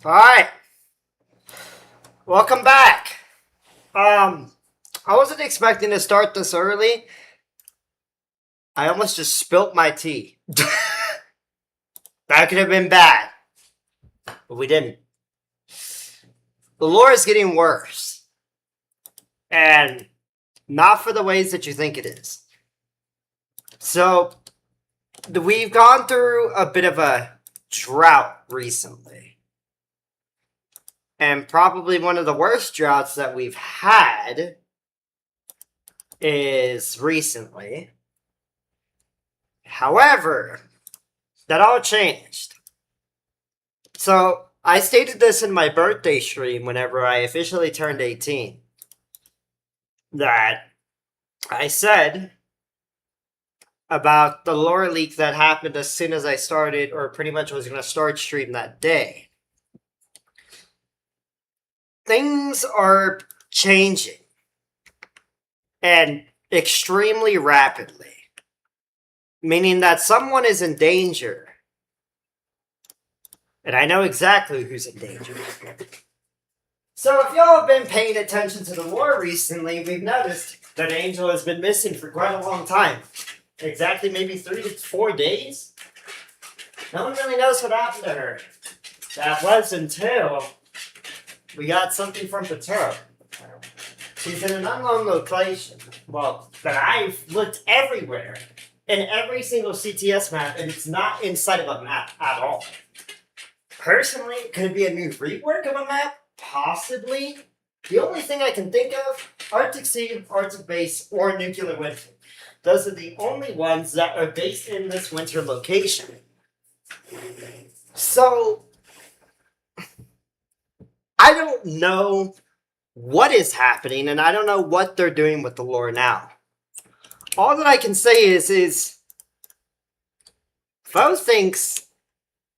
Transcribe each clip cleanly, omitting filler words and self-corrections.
All right, welcome back. I wasn't expecting to start this early. I almost just spilt my tea. That could have been bad, but we didn't. The lore is getting worse, and not for the ways that you think it is. So, we've gone through a bit of a drought recently. And probably one of the worst droughts that we've had is recently. However, that all changed. So, I stated this in my birthday stream whenever I officially turned 18. That I said about the lore leak that happened as soon as I started, or pretty much was going to start stream that day. Things are changing, and extremely rapidly, meaning that someone is in danger, and I know exactly who's in danger. So if y'all have been paying attention to the lore recently, we've noticed that Angel has been missing for quite a long time. Exactly maybe 3 to 4 days? No one really knows what happened to her. That was until we got something from Paterra. She's in an unknown location. Well, that I've looked everywhere. In every single CTS map, and it's not inside of a map at all. Personally, could it be a new rework of a map? Possibly. The only thing I can think of, Arctic Sea, Arctic Base, or Nuclear Winter. Those are the only ones that are based in this winter location. So, I don't know what is happening, and I don't know what they're doing with the lore now. All that I can say is Foe thinks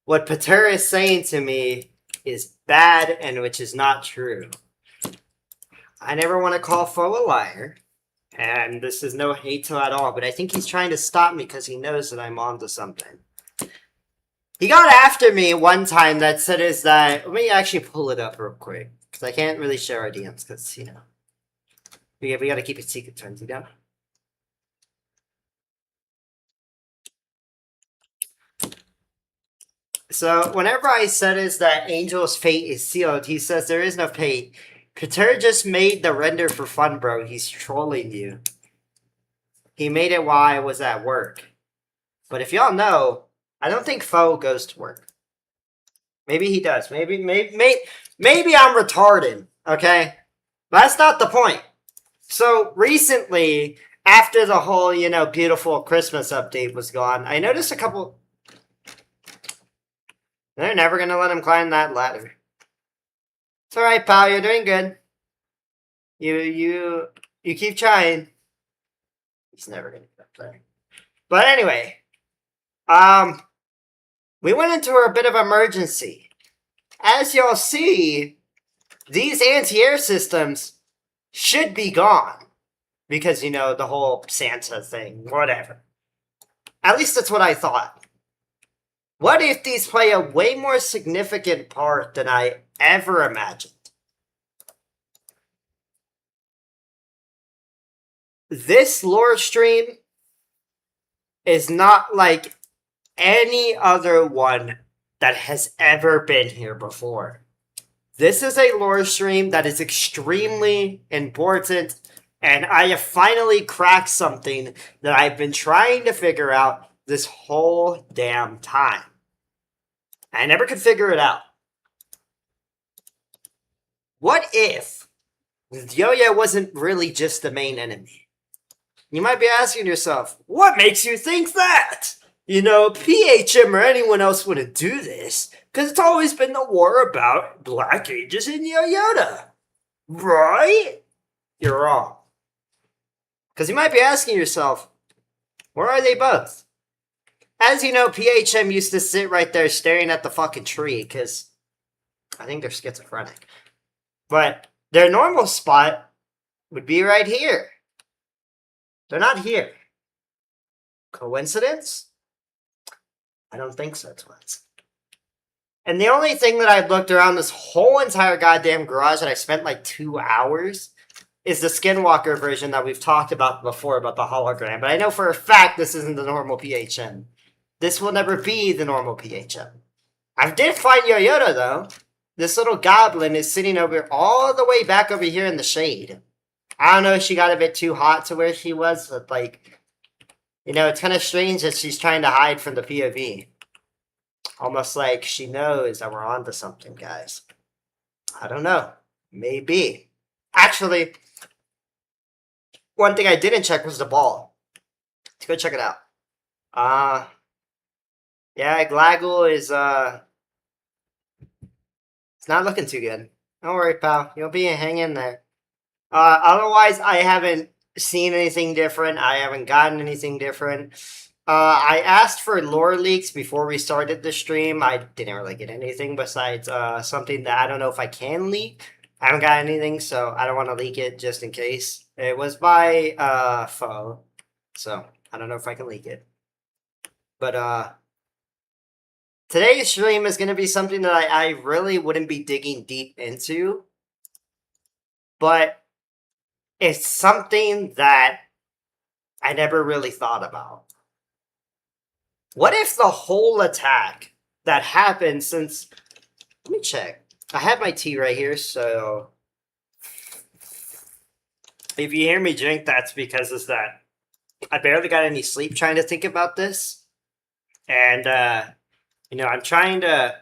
what Paterra is saying to me is bad, and which is not true. I never want to call Foe a liar, And this is no hate to at all, but I think he's trying to stop me because he knows that I'm onto something. He got after me one time that said is that, let me actually pull it up real quick, because I can't really share our DMs, because, you know, we gotta keep it secret, turns, you know? So, whenever I said is that Angel's fate is sealed, he says there is no fate. Pater just made the render for fun, bro. He's trolling you. He made it while I was at work. But if y'all know, I don't think Foe goes to work. Maybe he does. Maybe I'm retarded, okay? But that's not the point. So, recently, after the whole, you know, beautiful Christmas update was gone, I noticed a couple... They're never gonna let him climb that ladder. It's alright, pal. You're doing good. You keep trying. He's never gonna get up there. But anyway, we went into a bit of emergency. As y'all see, these anti-air systems should be gone. Because, you know, the whole Santa thing, whatever. At least that's what I thought. What if these play a way more significant part than I ever imagined? This lore stream is not like any other one that has ever been here before. This is a lore stream that is extremely important, and I have finally cracked something that I've been trying to figure out this whole damn time. I never could figure it out. What if Yo-Yo wasn't really just the main enemy? You might be asking yourself, what makes you think that? You know, PHM or anyone else wouldn't do this, because it's always been the war about Black Ages and Yo-Yoda. Right? You're wrong. Because you might be asking yourself, where are they both? As you know, PHM used to sit right there staring at the fucking tree, because I think they're schizophrenic. But their normal spot would be right here. They're not here. Coincidence? I don't think so, twins. And the only thing that I've looked around this whole entire goddamn garage that I spent like 2 hours is the Skinwalker version that we've talked about before about the hologram. But I know for a fact this isn't the normal PHM. This will never be the normal PHM. I did find Yo-Yoda, though. This little goblin is sitting over all the way back over here in the shade. I don't know if she got a bit too hot to where she was, but like, you know, it's kind of strange that she's trying to hide from the POV. Almost like she knows that we're onto something, guys. I don't know. Maybe. Actually, one thing I didn't check was the ball. Let's go check it out. Yeah, Glaggle is, it's not looking too good. Don't worry, pal. You'll be hanging in there. Otherwise, I haven't seen anything different. I haven't gotten anything different. I asked for lore leaks before we started the stream. I didn't really get anything besides something that I don't know if I can leak. I haven't got anything, so I don't want to leak it just in case. It was by Foe, so I don't know if I can leak it. But today's stream is going to be something that I really wouldn't be digging deep into. But it's something that I never really thought about. What if the whole attack that happened since... Let me check. I have my tea right here, so... If you hear me drink, that's because it's that I barely got any sleep trying to think about this. And, you know, I'm trying to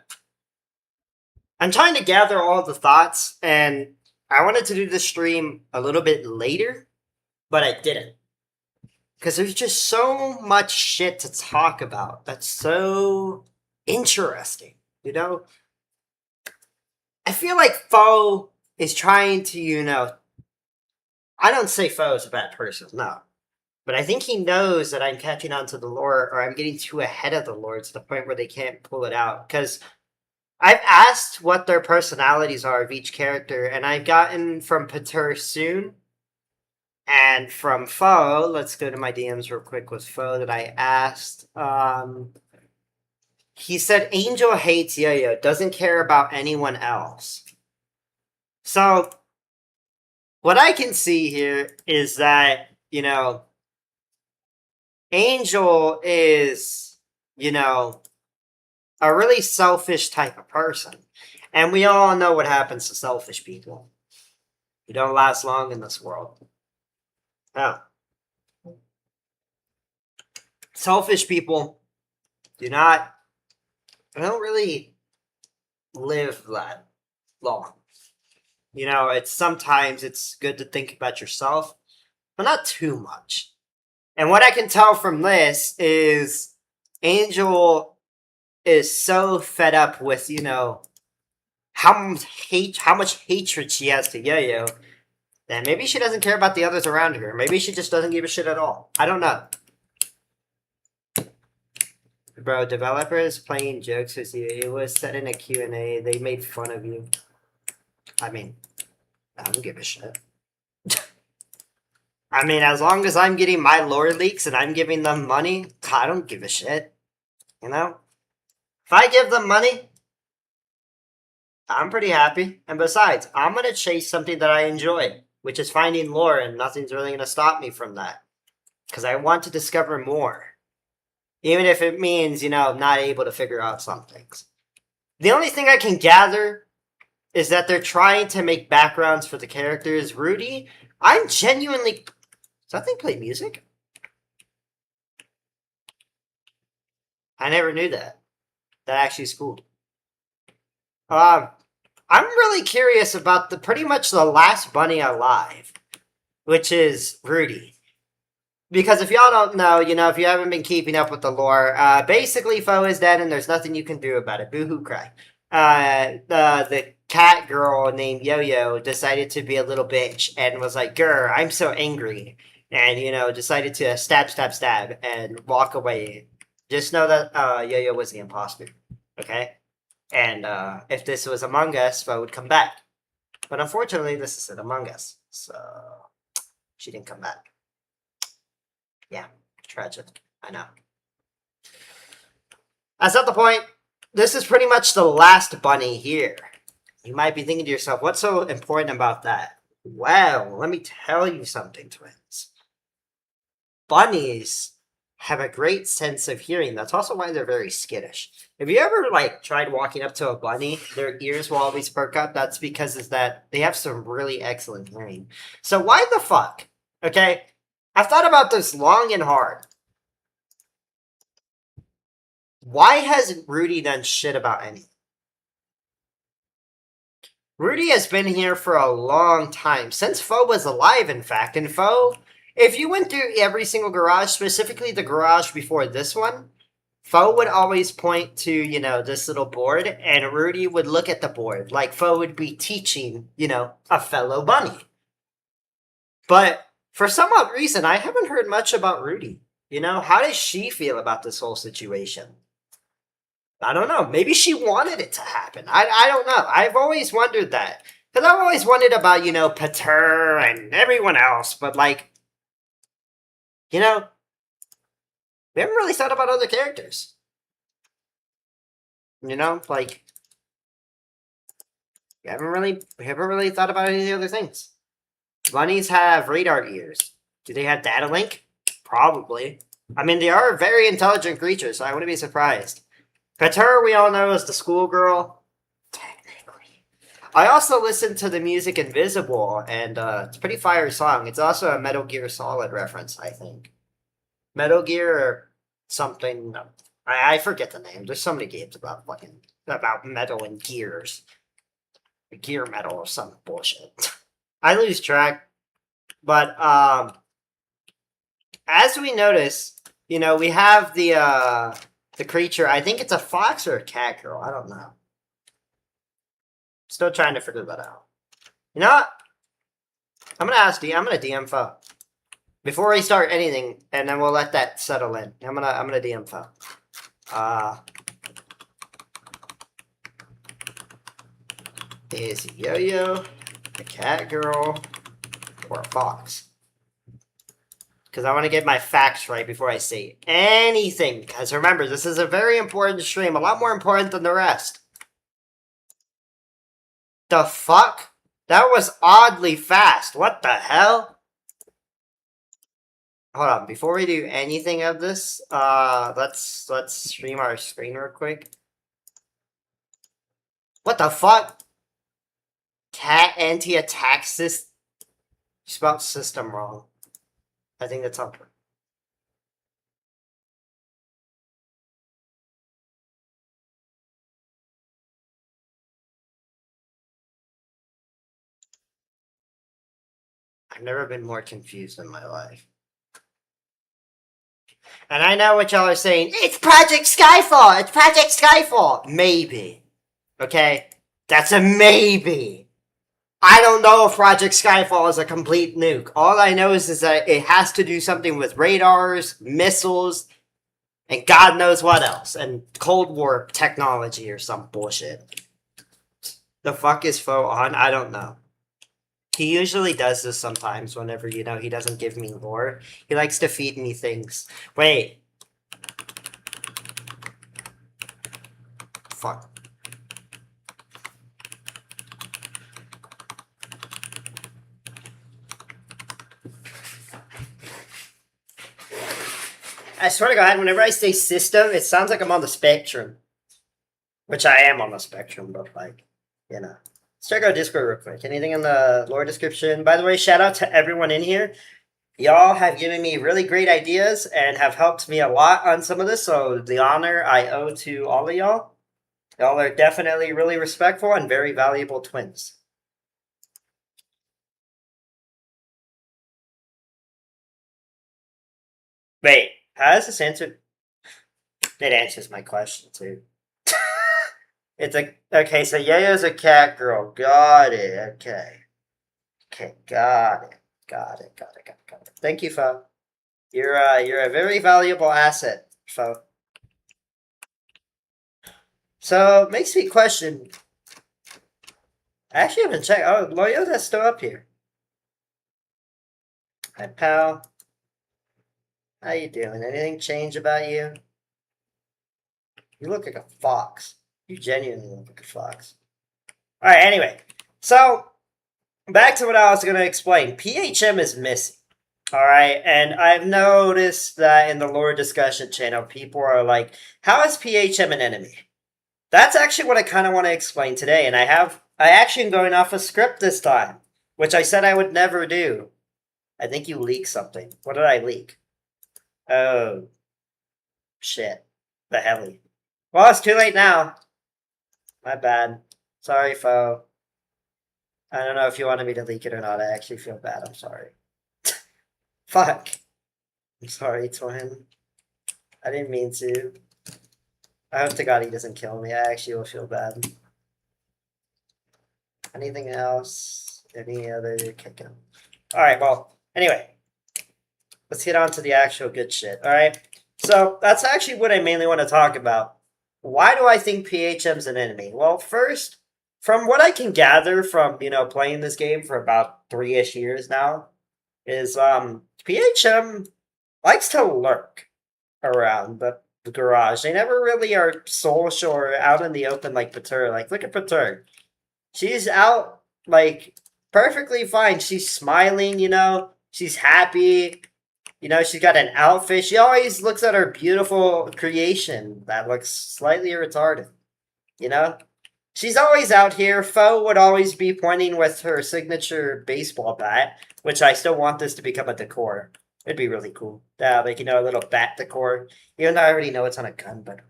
gather all the thoughts, and I wanted to do the stream a little bit later, but I didn't. Because there's just so much shit to talk about that's so interesting, you know? I feel like Foe is trying to, you know... I don't say Foe is a bad person, no. But I think he knows that I'm catching on to the lore, or I'm getting too ahead of the lore to the point where they can't pull it out. Because I've asked what their personalities are of each character, and I've gotten from Pater soon. And from Foe, let's go to my DMs real quick with Foe that I asked. He said Angel hates Yo-Yo, doesn't care about anyone else. So, what I can see here is that, Angel is, a really selfish type of person. And we all know what happens to selfish people. You don't last long in this world. Oh. Selfish people don't really live that long. Sometimes it's good to think about yourself, but not too much. And what I can tell from this is Angel is so fed up with, how much hatred she has to Yo-Yo, that maybe she doesn't care about the others around her. Maybe she just doesn't give a shit at all. I don't know. Bro, developers playing jokes with you. It was said in a Q&A. They made fun of you. I mean, I don't give a shit. I mean, as long as I'm getting my lore leaks and I'm giving them money, I don't give a shit. If I give them money, I'm pretty happy. And besides, I'm going to chase something that I enjoy, which is finding lore, and nothing's really going to stop me from that. Because I want to discover more. Even if it means, not able to figure out some things. The only thing I can gather is that they're trying to make backgrounds for the characters. Rudy, I'm genuinely... Does that thing play music? I never knew that. That actually is cool. I'm really curious about pretty much the last bunny alive, which is Rudy. Because if y'all don't know, if you haven't been keeping up with the lore, basically Foe is dead and there's nothing you can do about it. Boo-hoo cry. The cat girl named Yo-Yo decided to be a little bitch and was like, "Grr, I'm so angry." And, decided to stab, and walk away. Just know that Yo-Yo was the imposter. Okay? And if this was Among Us, Foe would come back. But unfortunately, this isn't Among Us. So, she didn't come back. Yeah, tragic. I know. That's not the point. This is pretty much the last bunny here. You might be thinking to yourself, what's so important about that? Well, let me tell you something, twins. Bunnies have a great sense of hearing. That's also why they're very skittish. Have you ever, tried walking up to a bunny? Their ears will always perk up. That's because they have some really excellent hearing. So why the fuck? Okay? I've thought about this long and hard. Why hasn't Rudy done shit about anything? Rudy has been here for a long time, since Foe was alive, in fact. And Foe, if you went through every single garage, specifically the garage before this one, Foe would always point to, this little board, and Rudy would look at the board, like Foe would be teaching, a fellow bunny. But for some odd reason, I haven't heard much about Rudy. How does she feel about this whole situation? I don't know. Maybe she wanted it to happen. I don't know. I've always wondered that. Because I've always wondered about, Pater and everyone else. But, we haven't really thought about other characters. We haven't really thought about any other things. Bunnies have radar ears. Do they have data link? Probably. I mean, they are very intelligent creatures, so I wouldn't be surprised. Pater, we all know, is the schoolgirl. Technically. I also listened to the music Invisible, and it's a pretty fire song. It's also a Metal Gear Solid reference, I think. Metal Gear or something. I forget the name. There's so many games about metal and gears. Gear metal or some bullshit. I lose track. But as we notice, we have the creature. I think it's a fox or a cat girl. I don't know. Still trying to figure that out. You know what? I'm gonna DM Foe before we start anything, and then we'll let that settle in. I'm gonna DM Foe. Is Yo-Yo a cat girl or a fox? Because I want to get my facts right before I say anything. Because remember, this is a very important stream. A lot more important than the rest. The fuck? That was oddly fast. What the hell? Hold on. Before we do anything of this, let's stream our screen real quick. What the fuck? Cat anti-attack system. You spelled system wrong. I think that's up. I've never been more confused in my life. And I know what y'all are saying. It's Project Skyfall! It's Project Skyfall! Maybe. Okay? That's a maybe. I don't know if Project Skyfall is a complete nuke. All I know is that it has to do something with radars, missiles, and God knows what else. And Cold War technology or some bullshit. The fuck is Foe on? I don't know. He usually does this sometimes whenever, he doesn't give me lore. He likes to feed me things. Wait. Fuck. I swear to God, whenever I say system, it sounds like I'm on the spectrum. Which I am on the spectrum, but Let's check out Discord real quick. Anything in the lore description? By the way, shout out to everyone in here. Y'all have given me really great ideas and have helped me a lot on some of this, so the honor I owe to all of y'all. Y'all are definitely really respectful and very valuable twins. Wait, how does this answer? It answers my question, too. Okay, so Yayo's a cat girl. Got it. Okay. Okay, got it. Got it. Thank you, Fo. You're a very valuable asset, Fo. So it makes me question. I actually haven't checked. Oh, Loyota's still up here. Hi, pal. How you doing? Anything change about you? You look like a fox. You genuinely look like a fox. Alright, anyway. So, back to what I was going to explain. PHM is missing. Alright, and I've noticed that in the lore discussion channel, people are like, how is PHM an enemy? That's actually what I kind of want to explain today, and I actually am going off a script this time, which I said I would never do. I think you leaked something. What did I leak? Oh. Shit. The helly. Well, it's too late now. My bad. Sorry, Fo. I don't know if you wanted me to leak it or not. I actually feel bad. I'm sorry. Fuck. I'm sorry, twin. I didn't mean to. I hope to God he doesn't kill me. I actually will feel bad. Anything else? Any other kicking? Alright, well, anyway. Let's get on to the actual good shit, alright? So, that's actually what I mainly want to talk about. Why do I think PHM's an enemy? Well, first, from what I can gather from, playing this game for about 3-ish years now, is, PHM likes to lurk around the garage. They never really are social or out in the open like Patur. Like, look at Patur. She's out, perfectly fine. She's smiling, She's happy. She's got an outfit. She always looks at her beautiful creation that looks slightly retarded. She's always out here. Fo would always be pointing with her signature baseball bat, which I still want this to become a decor. It'd be really cool. A little bat decor. Even though I already know it's on a gun, but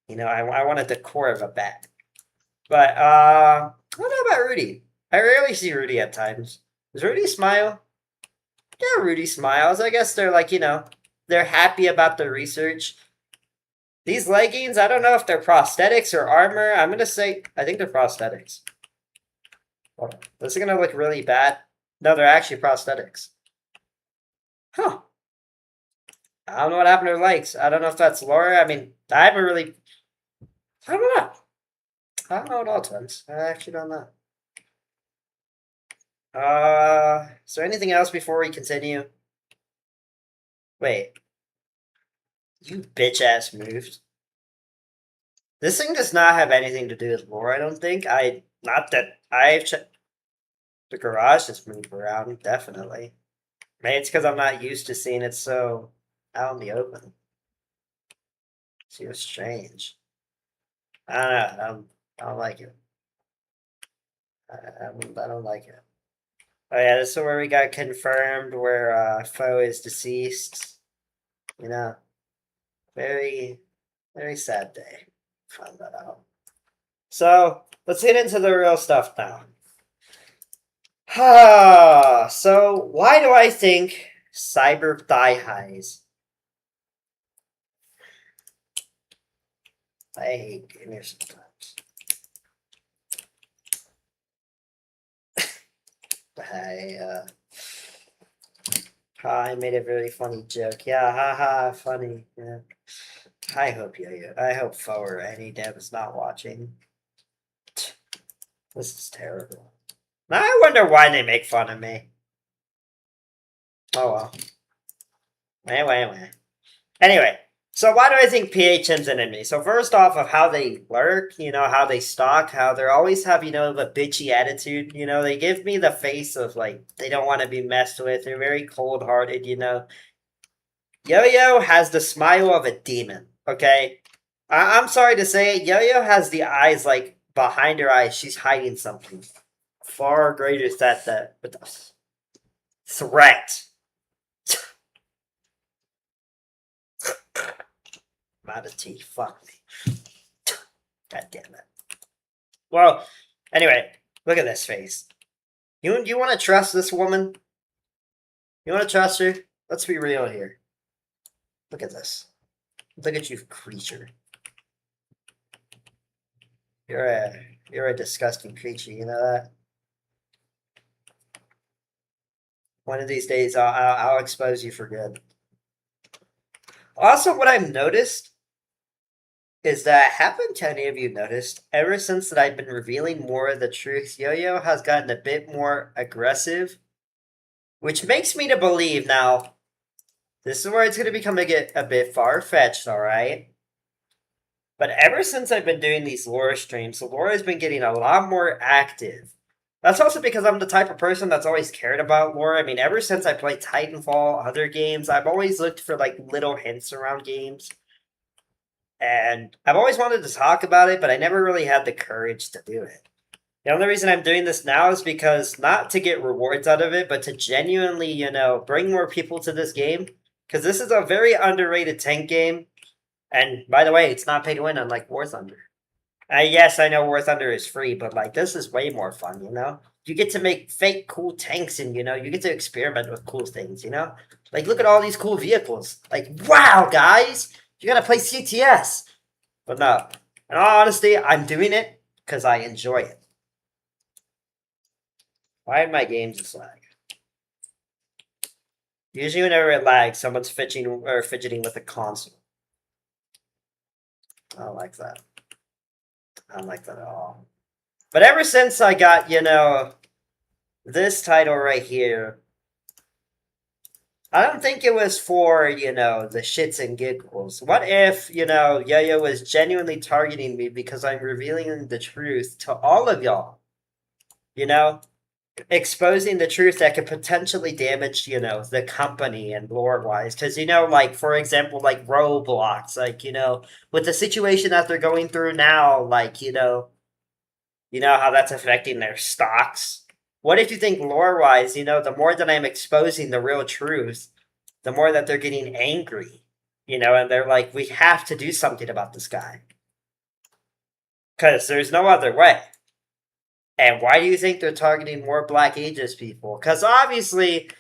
I want a decor of a bat. But I don't know about Rudy. I rarely see Rudy at times. Does Rudy smile? Yeah, Rudy smiles. I guess they're they're happy about the research. These leggings, I don't know if they're prosthetics or armor. I'm going to say, I think they're prosthetics. Hold on. This is going to look really bad. No, they're actually prosthetics. Huh. I don't know what happened to her legs. I don't know if that's Laura. I mean, I don't know. I don't know at all, twins. I actually don't know. Is there anything else before we continue? Wait, you bitch ass moved. This thing does not have anything to do with lore, I don't think. Not that I've checked. The garage just moved around, definitely. Maybe it's because I'm not used to seeing it so out in the open. Seems strange. I don't know. I don't like it. I don't like it. Oh yeah, this is where we got confirmed where Foe is deceased. You know, very, very sad day. Found that out. So let's get into the real stuff now. So why do I think cyber thigh highs? I hate gamers sometimes. I made a very funny joke. Yeah, haha, funny. Yeah. I hope I hope Foe any dev is not watching. This is terrible. Now I wonder why they make fun of me. Oh well. Anyway, so why do I think PHM's an enemy? So first off of how they lurk, how they stalk, how they always have, the bitchy attitude. They give me the face of like they don't want to be messed with. They're very cold-hearted, Yo-Yo has the smile of a demon, okay? I'm sorry to say it, Yo-Yo has the eyes like behind her eyes, she's hiding something far greater than that with us. Threat. I'm out of tea. Fuck me. God damn it. Well, anyway, look at this face. You want to trust this woman? You want to trust her? Let's be real here. Look at this. Look at you, creature. You're a disgusting creature. You know that. One of these days, I'll expose you for good. Also, what I've noticed is that haven't any of you noticed ever since that I've been revealing more of the truth, Yo-Yo has gotten a bit more aggressive, which makes me to believe now. This is where it's going to become a bit far-fetched, all right? But ever since I've been doing these lore streams, the lore has been getting a lot more active. That's also because I'm the type of person that's always cared about lore. I mean, ever since I played Titanfall, other games, I've always looked for like little hints around games. And I've always wanted to talk about it, but I never really had the courage to do it. The only reason I'm doing this now is because not to get rewards out of it, but to genuinely, bring more people to this game. Because this is a very underrated tank game. And by the way, it's not pay to win unlike War Thunder. Yes, I know War Thunder is free, but like this is way more fun, You get to make fake cool tanks and, you get to experiment with cool things, Like look at all these cool vehicles. Like, wow, guys! You gotta play CTS. But no, in all honesty, I'm doing it because I enjoy it. Why did my game just lag? Usually whenever it lags, someone's fidgeting with a console. I don't like that. I don't like that at all. But ever since I got, this title right here, I don't think it was for, the shits and giggles. What if, Yo-Yo was genuinely targeting me because I'm revealing the truth to all of y'all? Exposing the truth that could potentially damage, the company and lore-wise. Because, like, for example, like Roblox, like, with the situation that they're going through now, like, how that's affecting their stocks. What if you think lore-wise, the more that I'm exposing the real truth, the more that they're getting angry, and they're like, we have to do something about this guy. Because there's no other way. And why do you think they're targeting more Black Ages people? Because obviously,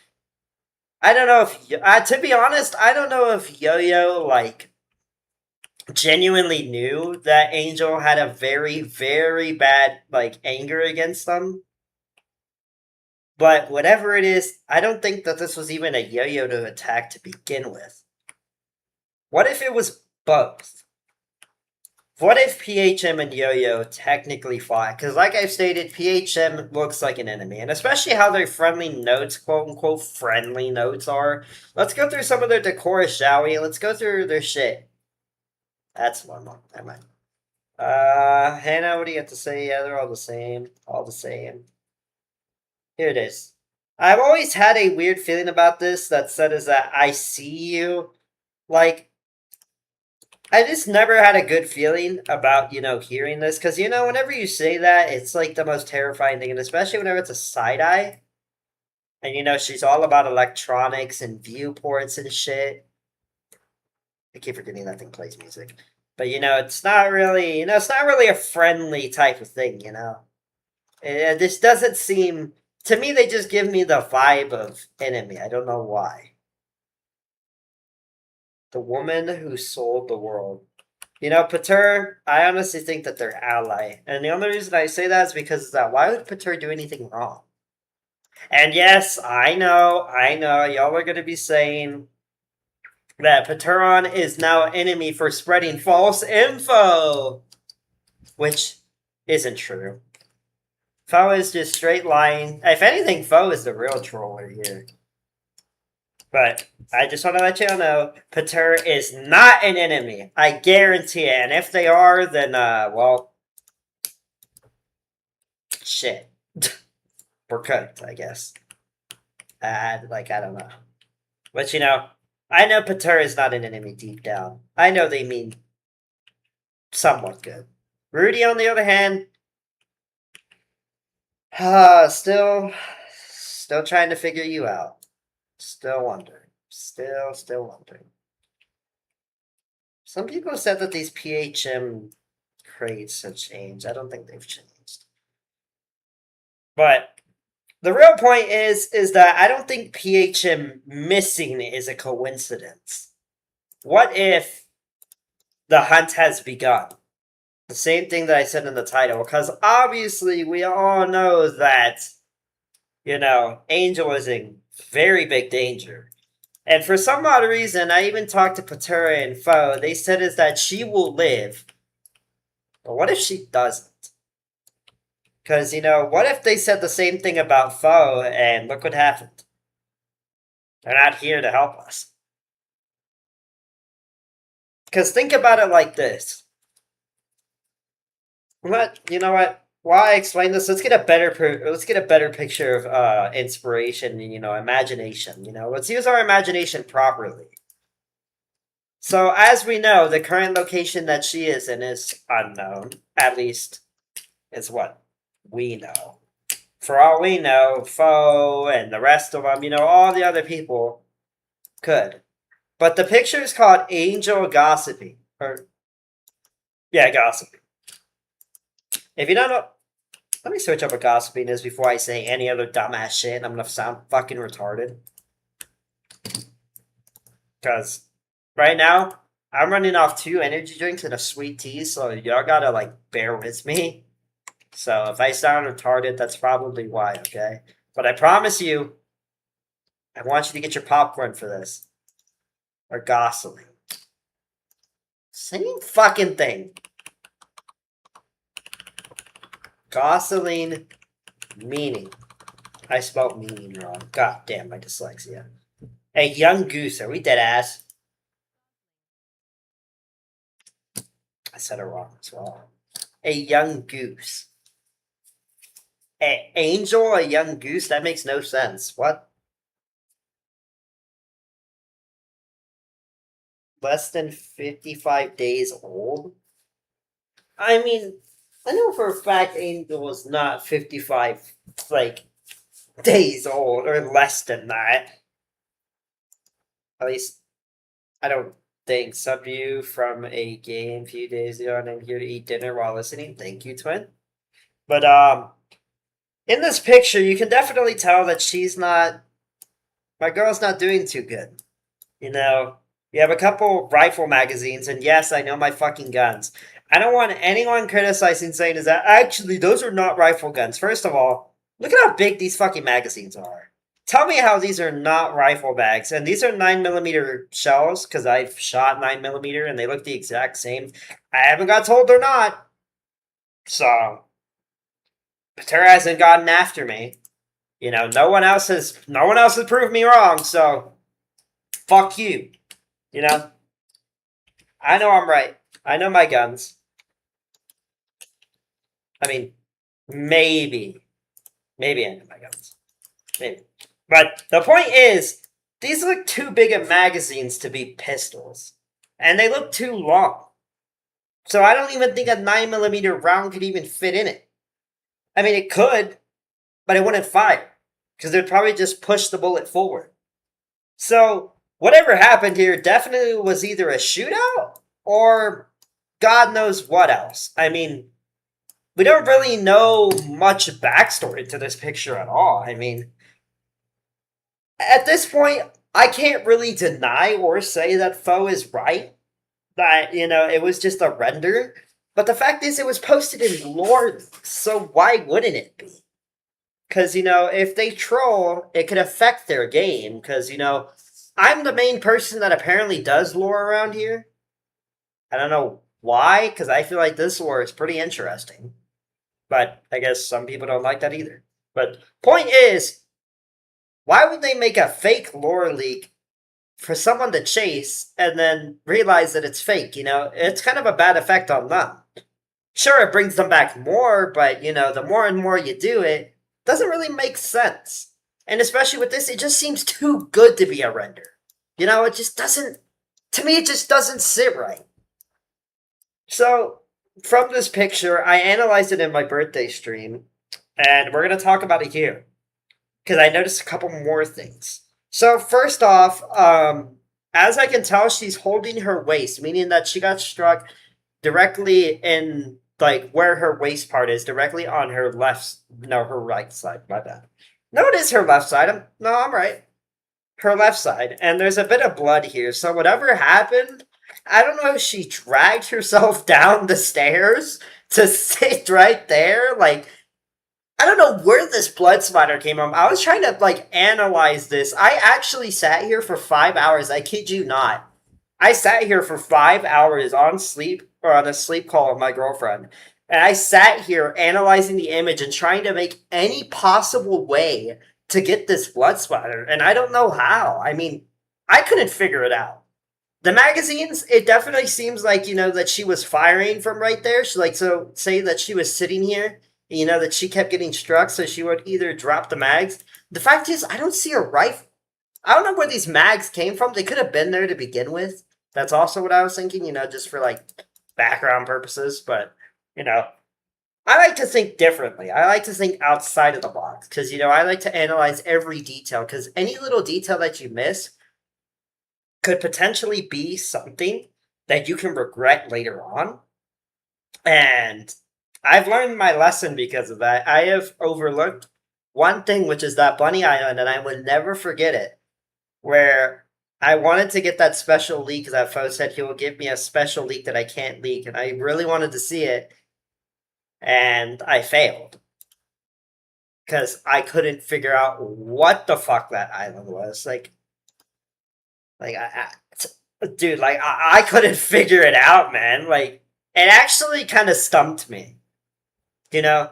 I don't know if, to be honest, I don't know if Yo-Yo, like, genuinely knew that Angel had a very, very bad, like, anger against them. But whatever it is, I don't think that this was even a Yo-Yo to attack to begin with. What if it was both? What if PHM and Yo-Yo technically fought? Because like I've stated, PHM looks like an enemy. And especially how their friendly notes, quote-unquote friendly notes are. Let's go through some of their decor, shall we? Let's go through their shit. That's one more. Never mind. Hannah, what do you have to say? Yeah, they're all the same. All the same. Here it is. I've always had a weird feeling about this that said is that I see you. Like, I just never had a good feeling about, hearing this. Because, whenever you say that, it's like the most terrifying thing. And especially whenever it's a side eye. And, she's all about electronics and viewports and shit. I keep forgetting that thing plays music. But, it's not really, it's not really a friendly type of thing, This doesn't seem, to me, they just give me the vibe of enemy. I don't know why. The woman who sold the world. Pater, I honestly think that they're ally. And the only reason I say that is because why would Pater do anything wrong? And yes, I know, y'all are going to be saying that Pateron is now an enemy for spreading false info. Which isn't true. Foe is just straight lying. If anything, Foe is the real troller here. But I just want to let y'all know, Pater is not an enemy. I guarantee it. And if they are, then, well, shit. We're cooked, I guess. I don't know. But, I know Pater is not an enemy deep down. I know they mean somewhat good. Rudy, on the other hand, still trying to figure you out. Still wondering. Still wondering. Some people said that these PHM crates have changed. I don't think they've changed. But the real point is that I don't think PHM missing is a coincidence. What if the hunt has begun? The same thing that I said in the title. Because obviously we all know that, Angel is in very big danger. And for some odd reason, I even talked to Patera and Foe. They said is that she will live. But what if she doesn't? Because, what if they said the same thing about Foe and look what happened? They're not here to help us. Because think about it like this. You know what? While I explain this, let's get a better picture of inspiration and imagination. Let's use our imagination properly. So as we know, the current location that she is in is unknown. At least, it's what we know. For all we know, Foe and the rest of them, all the other people could. But the picture is called Angel Gossiping. Gossiping. If you don't know, let me search up what gossiping is before I say any other dumbass shit. I'm gonna sound fucking retarded. Because right now, I'm running off 2 energy drinks and a sweet tea, so y'all gotta, bear with me. So if I sound retarded, that's probably why, okay? But I promise you, I want you to get your popcorn for this. Or gosling. Same fucking thing. Gosling meaning. I spelled meaning wrong. God damn, my dyslexia. A young goose. Are we dead ass? I said it wrong as well. A young goose. Angel, a young goose? That makes no sense. What? Less than 55 days old? I mean, I know for a fact Angel is not 55, days old, or less than that. At least, I don't think. Sub you from a game a few days ago, and I'm here to eat dinner while listening. Thank you, twin. But, in this picture, you can definitely tell that my girl's not doing too good. You have a couple rifle magazines, and yes, I know my fucking guns. I don't want anyone criticizing saying is that actually those are not rifle guns. First of all, look at how big these fucking magazines are. Tell me how these are not rifle bags, and these are 9mm shells because I've shot 9mm and they look the exact same. I haven't got told they're not, so Pater hasn't gotten after me. You know, no one else has proved me wrong. So fuck you. You know, I know I'm right. I know my guns. I mean, maybe, maybe I know my guns. Maybe. But the point is, these look too big of magazines to be pistols. And they look too long. So I don't even think a 9mm round could even fit in it. I mean, it could, but it wouldn't fire. Because they'd probably just push the bullet forward. So, whatever happened here definitely was either a shootout or God knows what else. I mean, we don't really know much backstory to this picture at all. I mean, at this point, I can't really deny or say that Foe is right. That, it was just a render. But the fact is, it was posted in lore, so why wouldn't it be? Because, if they troll, it could affect their game. Because, I'm the main person that apparently does lore around here. I don't know why, because I feel like this lore is pretty interesting. But I guess some people don't like that either. But point is, why would they make a fake lore leak for someone to chase and then realize that it's fake? It's kind of a bad effect on them. Sure, it brings them back more, but, the more and more you do it, doesn't really make sense. And especially with this, it just seems too good to be a render. It just doesn't, to me, it just doesn't sit right. So, from this picture, I analyzed it in my birthday stream, and we're going to talk about it here. Because I noticed a couple more things. So, first off, as I can tell, she's holding her waist, meaning that she got struck directly in, like, where her waist part is, directly on her her right side, my bad. No, it is her left side. I'm right. Her left side. And there's a bit of blood here. So whatever happened, I don't know if she dragged herself down the stairs to sit right there. Like, I don't know where this blood splatter came from. I was trying to, analyze this. I actually sat here for 5 hours. I kid you not. I sat here for 5 hours on a sleep call with my girlfriend. And I sat here analyzing the image and trying to make any possible way to get this blood splatter. And I don't know how. I mean, I couldn't figure it out. The magazines, it definitely seems like, that she was firing from right there. So say that she was sitting here, that she kept getting struck, so she would either drop the mags. The fact is, I don't see a rifle. I don't know where these mags came from. They could have been there to begin with. That's also what I was thinking, just for, background purposes. But, I like to think differently. I like to think outside of the box. Because, I like to analyze every detail. Because any little detail that you miss could potentially be something that you can regret later on. And I've learned my lesson because of that. I have overlooked one thing, which is that Bunny Island, and I would never forget it. Where I wanted to get that special leak that Foe said he will give me a special leak that I can't leak, and I really wanted to see it, and I failed. Because I couldn't figure out what the fuck that island was. Dude, I couldn't figure it out, man. It actually kind of stumped me. I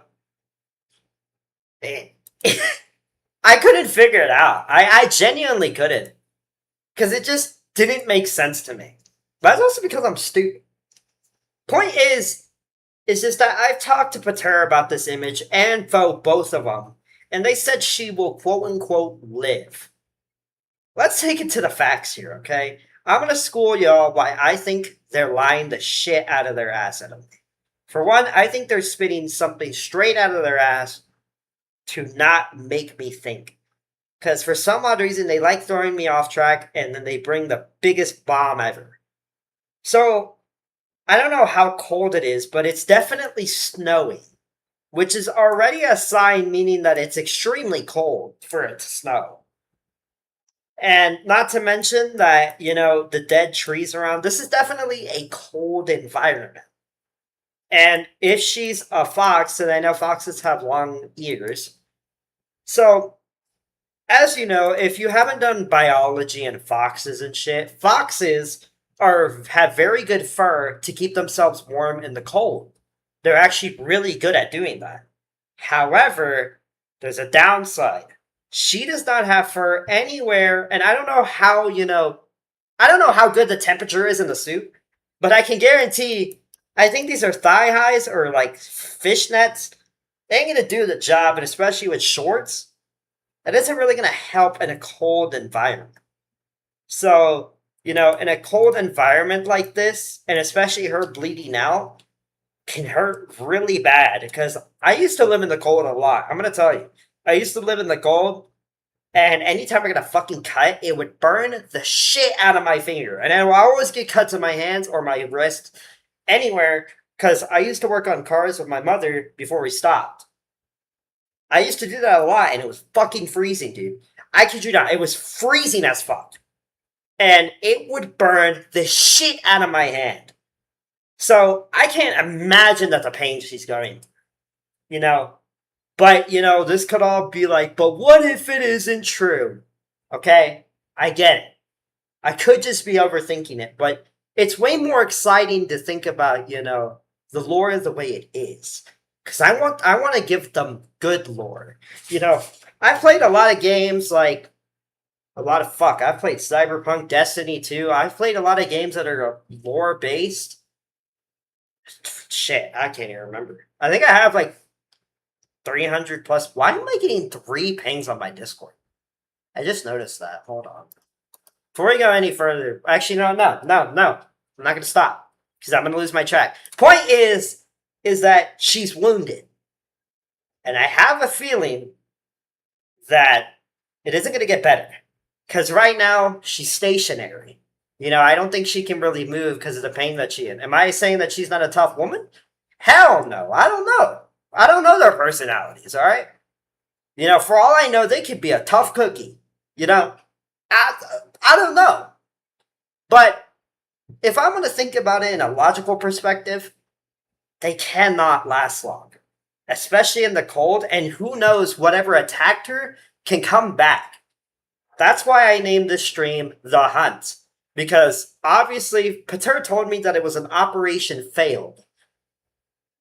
couldn't figure it out. I genuinely couldn't. Because it just didn't make sense to me. But that's also because I'm stupid. Point is just that I've talked to Pater about this image and Foe, both of them. And they said she will quote-unquote live. Let's take it to the facts here, okay? I'm going to school y'all why I think they're lying the shit out of their ass at them. For one, I think they're spitting something straight out of their ass to not make me think. Because for some odd reason, they like throwing me off track, and then they bring the biggest bomb ever. So, I don't know how cold it is, but it's definitely snowing. Which is already a sign, meaning that it's extremely cold for it to snow. And not to mention that, the dead trees around. This is definitely a cold environment. And if she's a fox, and I know foxes have long ears. So, As you know, if you haven't done biology and foxes and shit, foxes are have very good fur to keep themselves warm in the cold. They're actually really good at doing that. However, there's a downside. She does not have fur anywhere, and I don't know how, I don't know how good the temperature is in the suit, but I can guarantee, I think these are thigh highs or like fishnets. They ain't gonna do the job, and especially with shorts, that isn't really gonna help in a cold environment. So, in a cold environment like this, and especially her bleeding out, can hurt really bad. Because I used to live in the cold a lot. I'm gonna tell you, I used to live in the cold, and anytime I got a fucking cut, it would burn the shit out of my finger. And I would always get cuts on my hands or my wrist, anywhere, because I used to work on cars with my mother before we stopped. I used to do that a lot, and it was fucking freezing, dude. I kid you not, it was freezing as fuck. And it would burn the shit out of my hand. So I can't imagine that the pain she's going, you know. But, this could all be like, but what if it isn't true? Okay? I get it. I could just be overthinking it, but it's way more exciting to think about, the lore the way it is. Because I want to give them good lore. I played a lot of games like I've played Cyberpunk, Destiny 2. I've played a lot of games that are lore based. Shit, I can't even remember. I think I have like 300 plus. Why am I getting 3 pings on my Discord? I just noticed that. Hold on. Before we go any further, actually, no. I'm not going to stop because I'm going to lose my track. Point is that she's wounded. And I have a feeling that it isn't going to get better. Because right now, she's stationary. I don't think she can really move because of the pain that she's in. Am I saying that she's not a tough woman? Hell no. I don't know. I don't know their personalities, all right? For all I know, they could be a tough cookie. I don't know. But if I'm going to think about it in a logical perspective, they cannot last long. Especially in the cold, and who knows, whatever attacked her can come back. That's why I named this stream The Hunt. Because, obviously, Pater told me that it was an operation failed.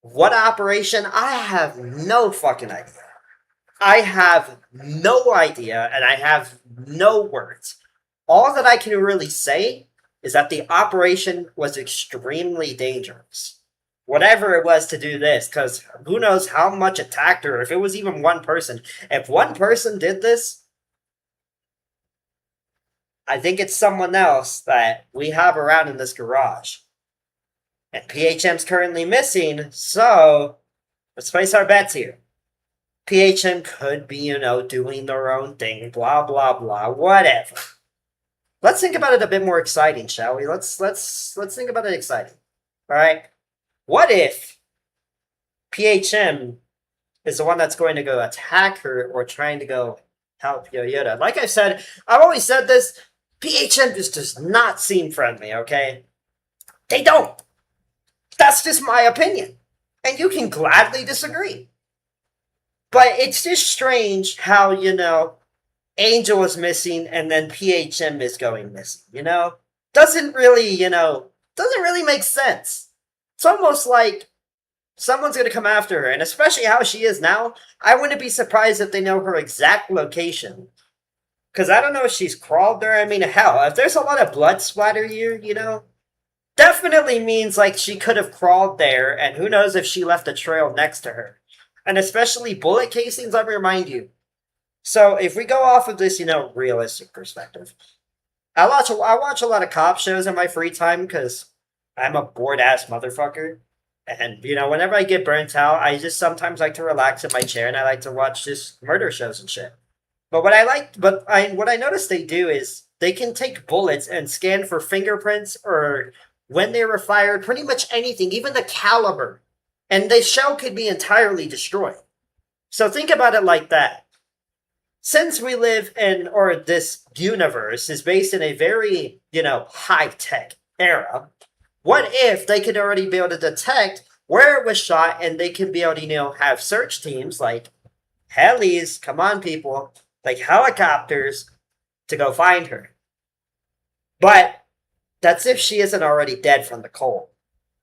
What operation? I have no fucking idea. I have no idea, and I have no words. All that I can really say is that the operation was extremely dangerous. Whatever it was to do this, because who knows how much attacked her, if it was even one person. If one person did this, I think it's someone else that we have around in this garage. And PHM's currently missing, so let's place our bets here. PHM could be, doing their own thing, blah, blah, blah, whatever. Let's think about it a bit more exciting, shall we? Let's think about it exciting. All right? What if PHM is the one that's going to go attack her or trying to go help Yoyoda? Like I said, I've always said this, PHM just does not seem friendly, okay? They don't. That's just my opinion. And you can gladly disagree. But it's just strange how, Angel is missing and then PHM is going missing, Doesn't really make sense. It's almost like someone's going to come after her, and especially how she is now, I wouldn't be surprised if they know her exact location. Because I don't know if she's crawled there. I mean, hell, if there's a lot of blood splatter here, definitely means like she could have crawled there, and who knows if she left a trail next to her. And especially bullet casings, let me remind you. So if we go off of this, realistic perspective, I watch a lot of cop shows in my free time because I'm a bored-ass motherfucker. And, whenever I get burnt out, I just sometimes like to relax in my chair and I like to watch just murder shows and shit. But what I noticed they do is they can take bullets and scan for fingerprints or when they were fired, pretty much anything, even the caliber. And the shell could be entirely destroyed. So think about it like that. Since we live in, or this universe is based in a very, high-tech era, what if they could already be able to detect where it was shot and they could be able to, have search teams like helis, come on people, like helicopters, to go find her. But that's if she isn't already dead from the cold.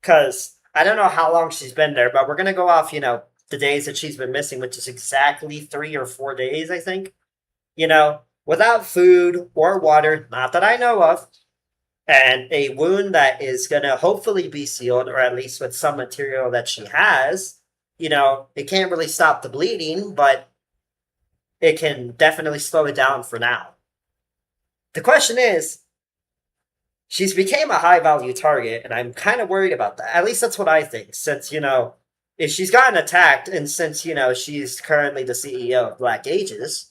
Because I don't know how long she's been there, but we're going to go off, the days that she's been missing, which is exactly 3 or 4 days, I think. Without food or water, not that I know of, and a wound that is going to hopefully be sealed, or at least with some material that she has. It can't really stop the bleeding, but it can definitely slow it down for now. The question is, she's became a high value target, and I'm kind of worried about that. At least that's what I think, since, if she's gotten attacked, and since, she's currently the CEO of Black Ages,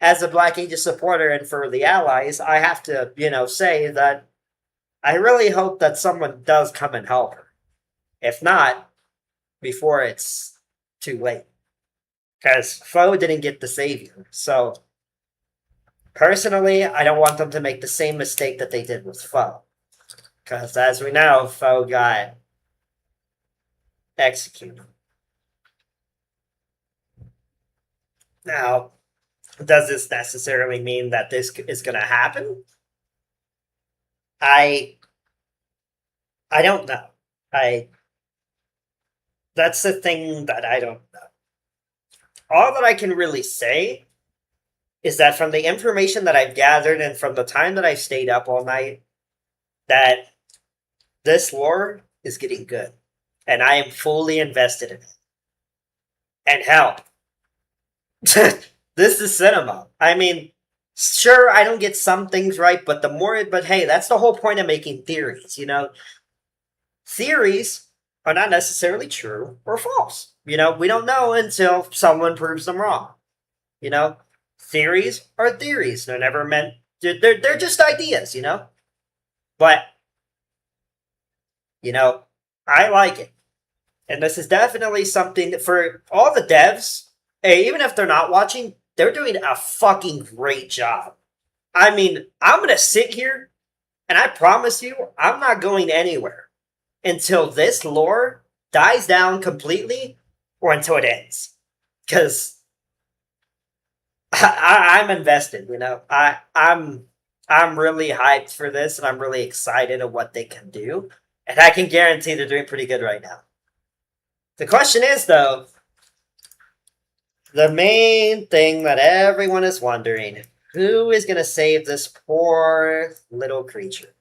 as a Black Ages supporter and for the allies, I have to, say that I really hope that someone does come and help her. If not, before it's too late. Because Foe didn't get the savior. So, personally, I don't want them to make the same mistake that they did with Foe. Because, as we know, Foe got executed. Now, does this necessarily mean that this is going to happen? I don't know. That's the thing that I don't know. All that I can really say is that from the information that I've gathered and from the time that I stayed up all night, that this lore is getting good. And I am fully invested in it. And hell, this is cinema. I mean, sure, I don't get some things right, but hey, that's the whole point of making theories, Theories are not necessarily true or false. We don't know until someone proves them wrong. Theories are theories. They're never meant, they're just ideas, But, I like it. And this is definitely something that for all the devs, hey, even if they're not watching, they're doing a fucking great job. I mean, I'm going to sit here and I promise you, I'm not going anywhere until this lore dies down completely or until it ends. Because I'm invested, I'm really hyped for this and I'm really excited of what they can do. And I can guarantee they're doing pretty good right now. The question is, though, the main thing that everyone is wondering, who is going to save this poor little creature?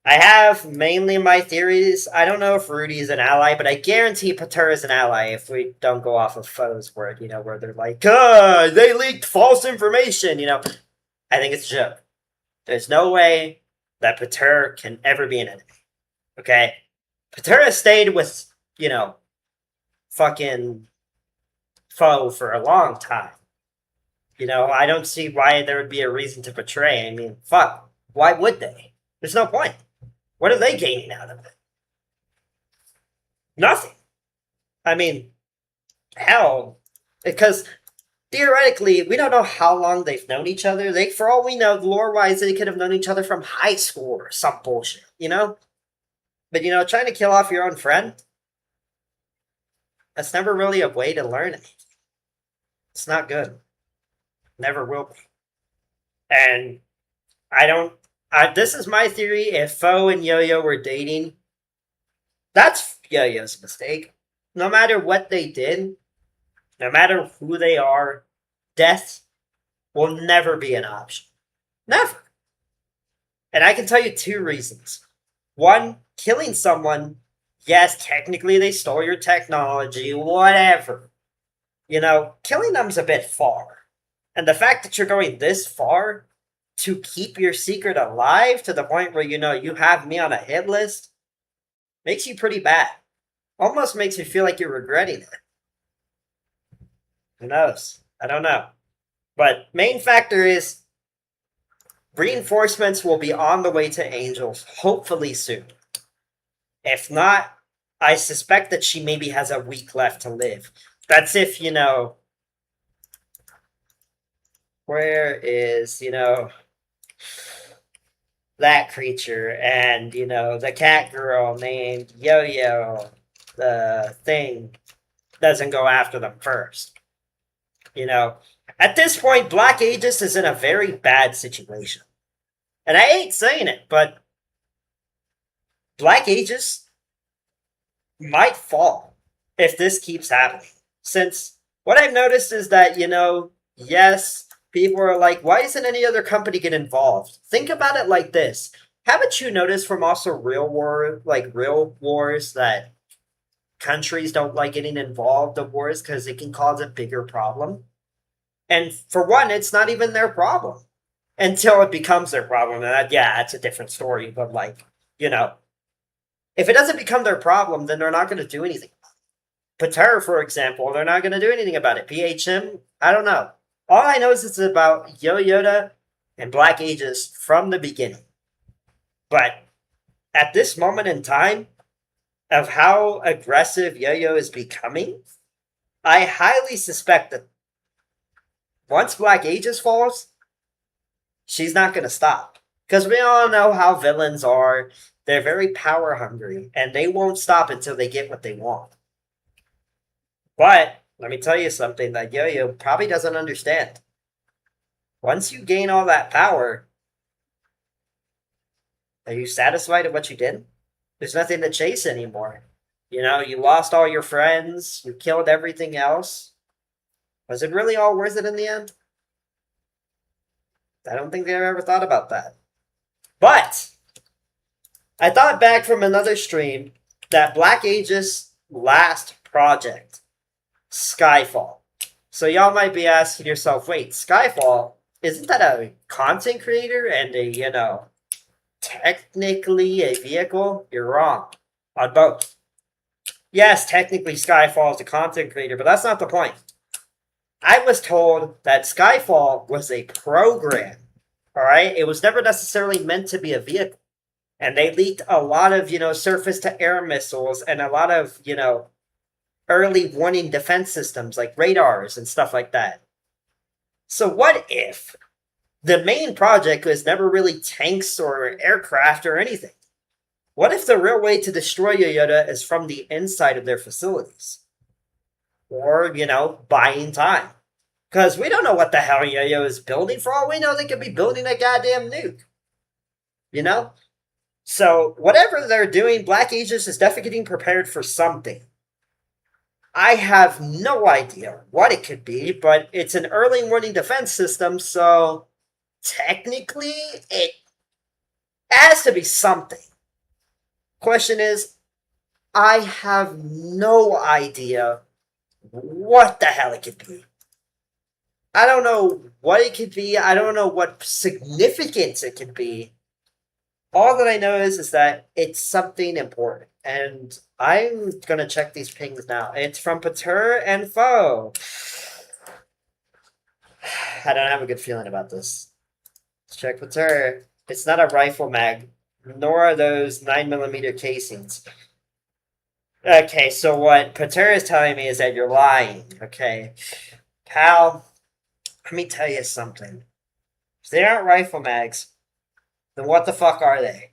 I have mainly my theories. I don't know if Rudy's an ally, but I guarantee Pater is an ally if we don't go off of Foe's word, where they're like, they leaked false information, I think it's a joke. There's no way that Pater can ever be an enemy. Okay? Pater has stayed with, fucking Foe for a long time. I don't see why there would be a reason to betray. I mean, fuck. Why would they? There's no point. What are they gaining out of it? Nothing. I mean, hell, because theoretically, we don't know how long they've known each other. For all we know, lore-wise, they could have known each other from high school or some bullshit, But, trying to kill off your own friend, that's never really a way to learn anything. It's not good. Never will be. And this is my theory. If Foe and Yo-Yo were dating, that's Yo-Yo's mistake. No matter what they did, no matter who they are, death will never be an option. Never. And I can tell you 2 reasons. One, killing someone, yes, technically they stole your technology, whatever. Killing them's a bit far. And the fact that you're going this far to keep your secret alive to the point where, you have me on a hit list makes you pretty bad. Almost makes you feel like you're regretting it. Who knows? I don't know. But main factor is reinforcements will be on the way to Angels, hopefully soon. If not, I suspect that she maybe has a week left to live. That's if, where is, that creature and, the cat girl named Yo-Yo, the thing, doesn't go after them first. At this point, Black Aegis is in a very bad situation. And I hate saying it, but Black Aegis might fall if this keeps happening. Since what I've noticed is that, yes, people are like, why doesn't any other company get involved? Think about it like this. Haven't you noticed from also real wars that countries don't like getting involved in wars because it can cause a bigger problem? And for one, it's not even their problem until it becomes their problem. And that's a different story. But if it doesn't become their problem, then they're not going to do anything. Pater, for example, they're not going to do anything about it. PHM, I don't know. All I know is it's about Yoda and Black Aegis from the beginning. But at this moment in time of how aggressive Yo-Yo is becoming, I highly suspect that once Black Aegis falls, she's not going to stop. Because we all know how villains are. They're very power hungry, and they won't stop until they get what they want. But let me tell you something that Yo-Yo probably doesn't understand. Once you gain all that power, are you satisfied at what you did? There's nothing to chase anymore. You lost all your friends. You killed everything else. Was it really all worth it in the end? I don't think they've ever thought about that. But I thought back from another stream that Black Aegis' last project, Skyfall. So y'all might be asking yourself, wait, Skyfall, isn't that a content creator and a, technically a vehicle? You're wrong. On both. Yes, technically Skyfall is a content creator, but that's not the point. I was told that Skyfall was a program. Alright? It was never necessarily meant to be a vehicle. And they leaked a lot of, surface-to-air missiles and a lot of, early warning defense systems like radars and stuff like that. So what if the main project was never really tanks or aircraft or anything? What if the real way to destroy Yoda is from the inside of their facilities? Or, buying time. Because we don't know what the hell Yo-Yo is building. For all we know, they could be building a goddamn nuke. So, whatever they're doing, Black Aegis is definitely getting prepared for something. I have no idea what it could be, but it's an early warning defense system, so technically it has to be something. Question is, I have no idea what the hell it could be. I don't know what it could be. I don't know what significance it could be. All that I know is that it's something important. And I'm going to check these pings now. It's from Pater and Foe. I don't have a good feeling about this. Let's check Pater. It's not a rifle mag, nor are those 9mm casings. Okay, so what Pater is telling me is that you're lying. Okay. Pal, let me tell you something. If they aren't rifle mags, then what the fuck are they?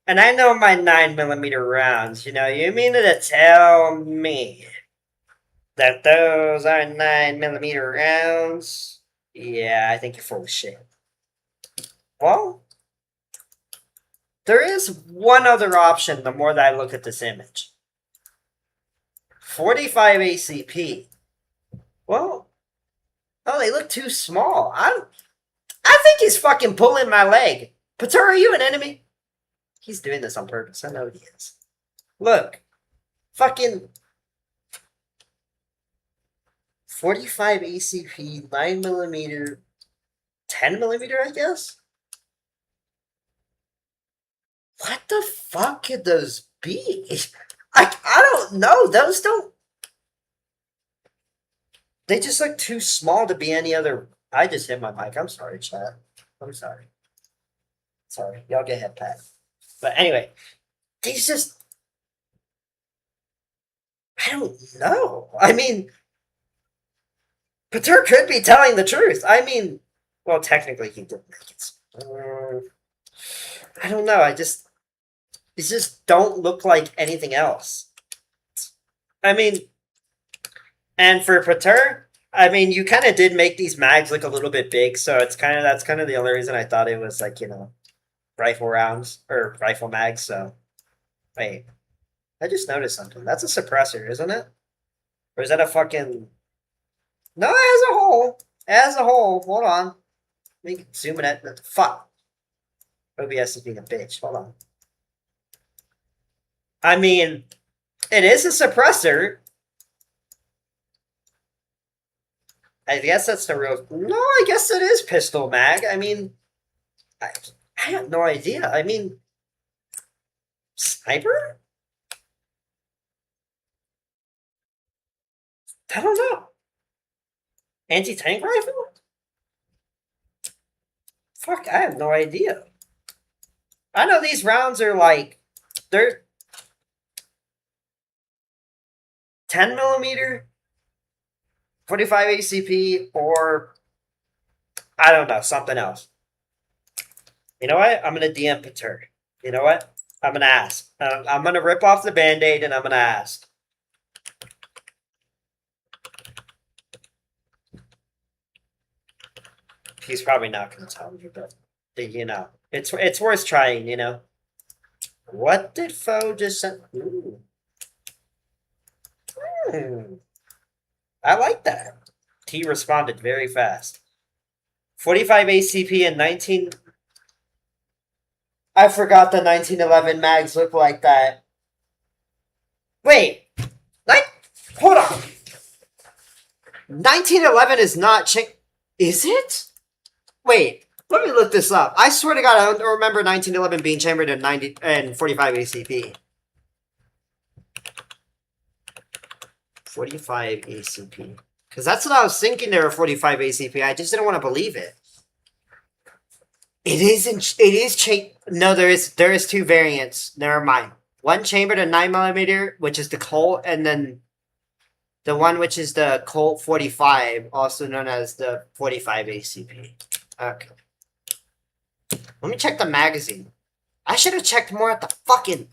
And I know my 9mm rounds, you mean to tell me that those are 9mm rounds? Yeah, I think you're full of shit. Well, there is one other option the more that I look at this image. 45 ACP. Well, they look too small. I think he's fucking pulling my leg. Pater, are you an enemy? He's doing this on purpose. I know he is. Look. Fucking 45 ACP, 9mm, 10mm, I guess? What the fuck could those be? I don't know. Those don't... They just look too small to be any other... I just hit my mic. I'm sorry, chat. I'm sorry. Sorry. Y'all get head pat. But anyway, these just... I don't know. I mean, Pater could be telling the truth. I mean, well, technically he didn't make it. I don't know. These just don't look like anything else. I mean, and for Pater, I mean, you kind of did make these mags look a little bit big, so that's kind of the only reason I thought it was like rifle rounds or rifle mags. So wait, I just noticed something. That's a suppressor, isn't it? Or is that a fucking? No, it has a hole. It has a hole. Hold on. Let me zoom in at the fuck. OBS is being a bitch. Hold on. I mean, it is a suppressor. I guess that's the real. No, I guess it is pistol mag. I mean, I have no idea. I mean, sniper? I don't know. Anti-tank rifle? Fuck, I have no idea. I know these rounds are like, they're 10 millimeter, 45 ACP, or I don't know, something else. You know what? I'm going to DM Pater. You know what? I'm going to ask. I'm going to rip off the Band-Aid and I'm going to ask. He's probably not going to tell me, but it's worth trying. What did Foe just send? Ooh. I like that. He responded very fast. 45 ACP and 19. I forgot the 1911 mags look like that. Wait. Hold on. 1911 is not Is it? Wait. Let me look this up. I swear to God, I don't remember 1911 being chambered in 90 and 45 ACP. 45 ACP. Because that's what I was thinking they were 45 ACP. I just didn't want to believe it. It is no, there is two variants. Never mind. One chambered at 9mm, which is the Colt, and then the one which is the Colt 45, also known as the 45 ACP. Okay. Let me check the magazine. I should have checked more at the fucking...